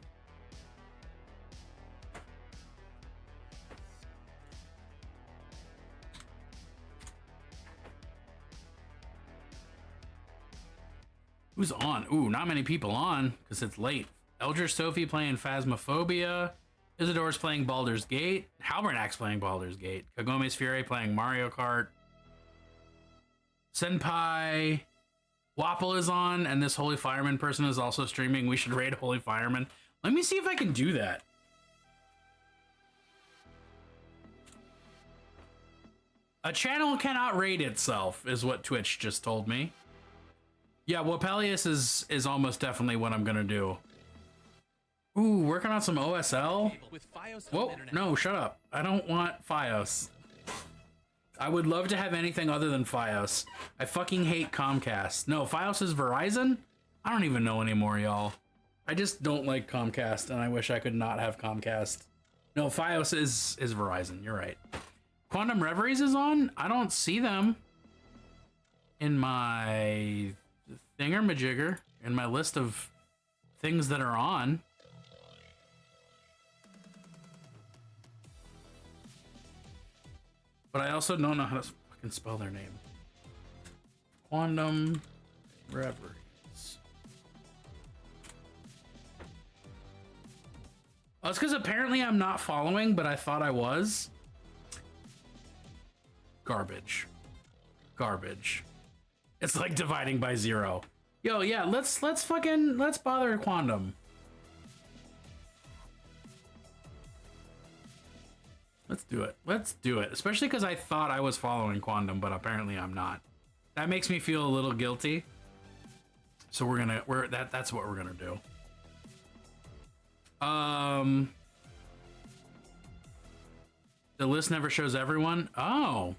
Who's on? Ooh, not many people on because it's late. Elder Sophie playing Phasmophobia. Isidore's playing Baldur's Gate. Halbernak's playing Baldur's Gate. Kagome's Fury playing Mario Kart. Senpai Wapple is on, and this Holy Fireman person is also streaming. We should raid Holy Fireman. Let me see if I can do that. A channel cannot raid itself, is what Twitch just told me. Yeah, Wapelius is almost definitely what I'm gonna do. Ooh, working on some OSL? Whoa, no, shut up. I don't want Fios. I would love to have anything other than Fios. I fucking hate Comcast. No, Fios is Verizon? I don't even know anymore, y'all. I just don't like Comcast, and I wish I could not have Comcast. No, Fios is Verizon, you're right. Quantum Reveries is on? I don't see them in my thingamajigger, in my list of things that are on. But I also don't know how to fucking spell their name. Quantum Reveries. Oh, it's because apparently I'm not following, but I thought I was. Garbage. Garbage. It's like dividing by 0. Yo, yeah, let's bother Quantum. Let's do it. Let's do it. Especially because I thought I was following Quantum, but apparently I'm not. That makes me feel a little guilty. So that's what we're gonna do. The list never shows everyone. Oh.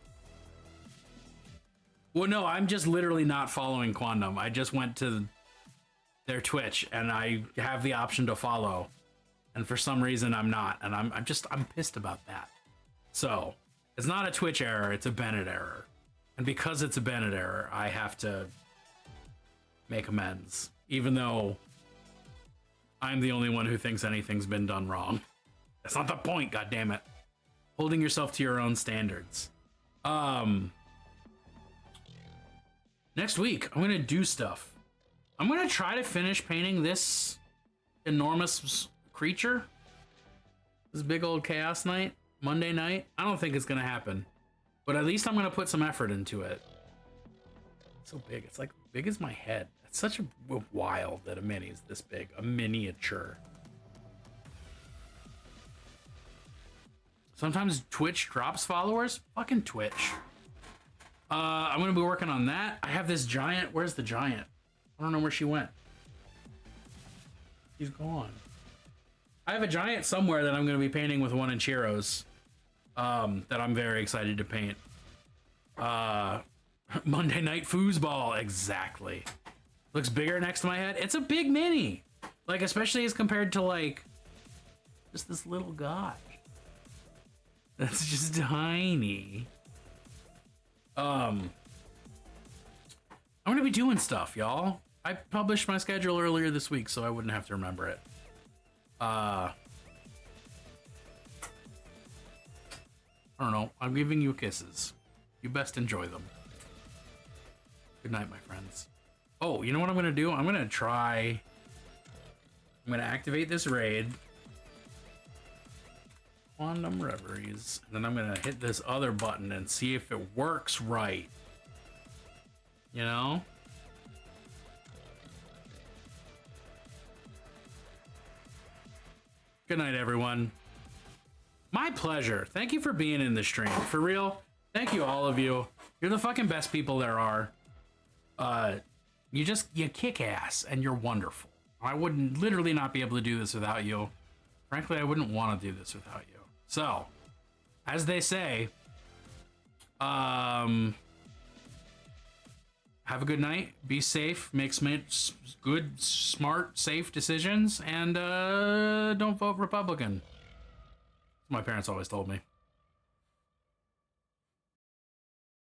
Well, no, I'm just literally not following Quantum. I just went to their Twitch and I have the option to follow. And for some reason I'm not. And I'm pissed about that. So it's not a Twitch error, it's a Bennett error. And because it's a Bennett error, I have to make amends. Even though I'm the only one who thinks anything's been done wrong. That's not the point, goddammit. Holding yourself to your own standards. Next week, I'm gonna do stuff. I'm gonna try to finish painting this enormous creature. This big old Chaos Knight, Monday night. I don't think it's gonna happen. But at least I'm gonna put some effort into it. It's so big, it's like big as my head. It's such a wild that a mini is this big, a miniature. Sometimes Twitch drops followers. Fucking Twitch. I'm gonna be working on that. I have this giant. Where's the giant? I don't know where she went. She's gone. I have a giant somewhere that I'm gonna be painting with one Ichiro's. That I'm very excited to paint. Monday Night Foosball, exactly. Looks bigger next to my head. It's a big mini. Like, especially as compared to like just this little guy. That's just tiny. I'm gonna be doing stuff, y'all. I published my schedule earlier this week, so I wouldn't have to remember it. I don't know. I'm giving you kisses. You best enjoy them. Good night, my friends. Oh, you know what I'm gonna do? I'm gonna activate this raid. Quantum Reveries. And then I'm gonna hit this other button and see if it works right. You know? Good night, everyone. My pleasure. Thank you for being in the stream. For real, thank you, all of you. You're the fucking best people there are. You kick ass and you're wonderful. I wouldn't literally not be able to do this without you. Frankly, I wouldn't want to do this without you. So, as they say, have a good night, be safe, make good, smart, safe decisions, and don't vote Republican. My parents always told me.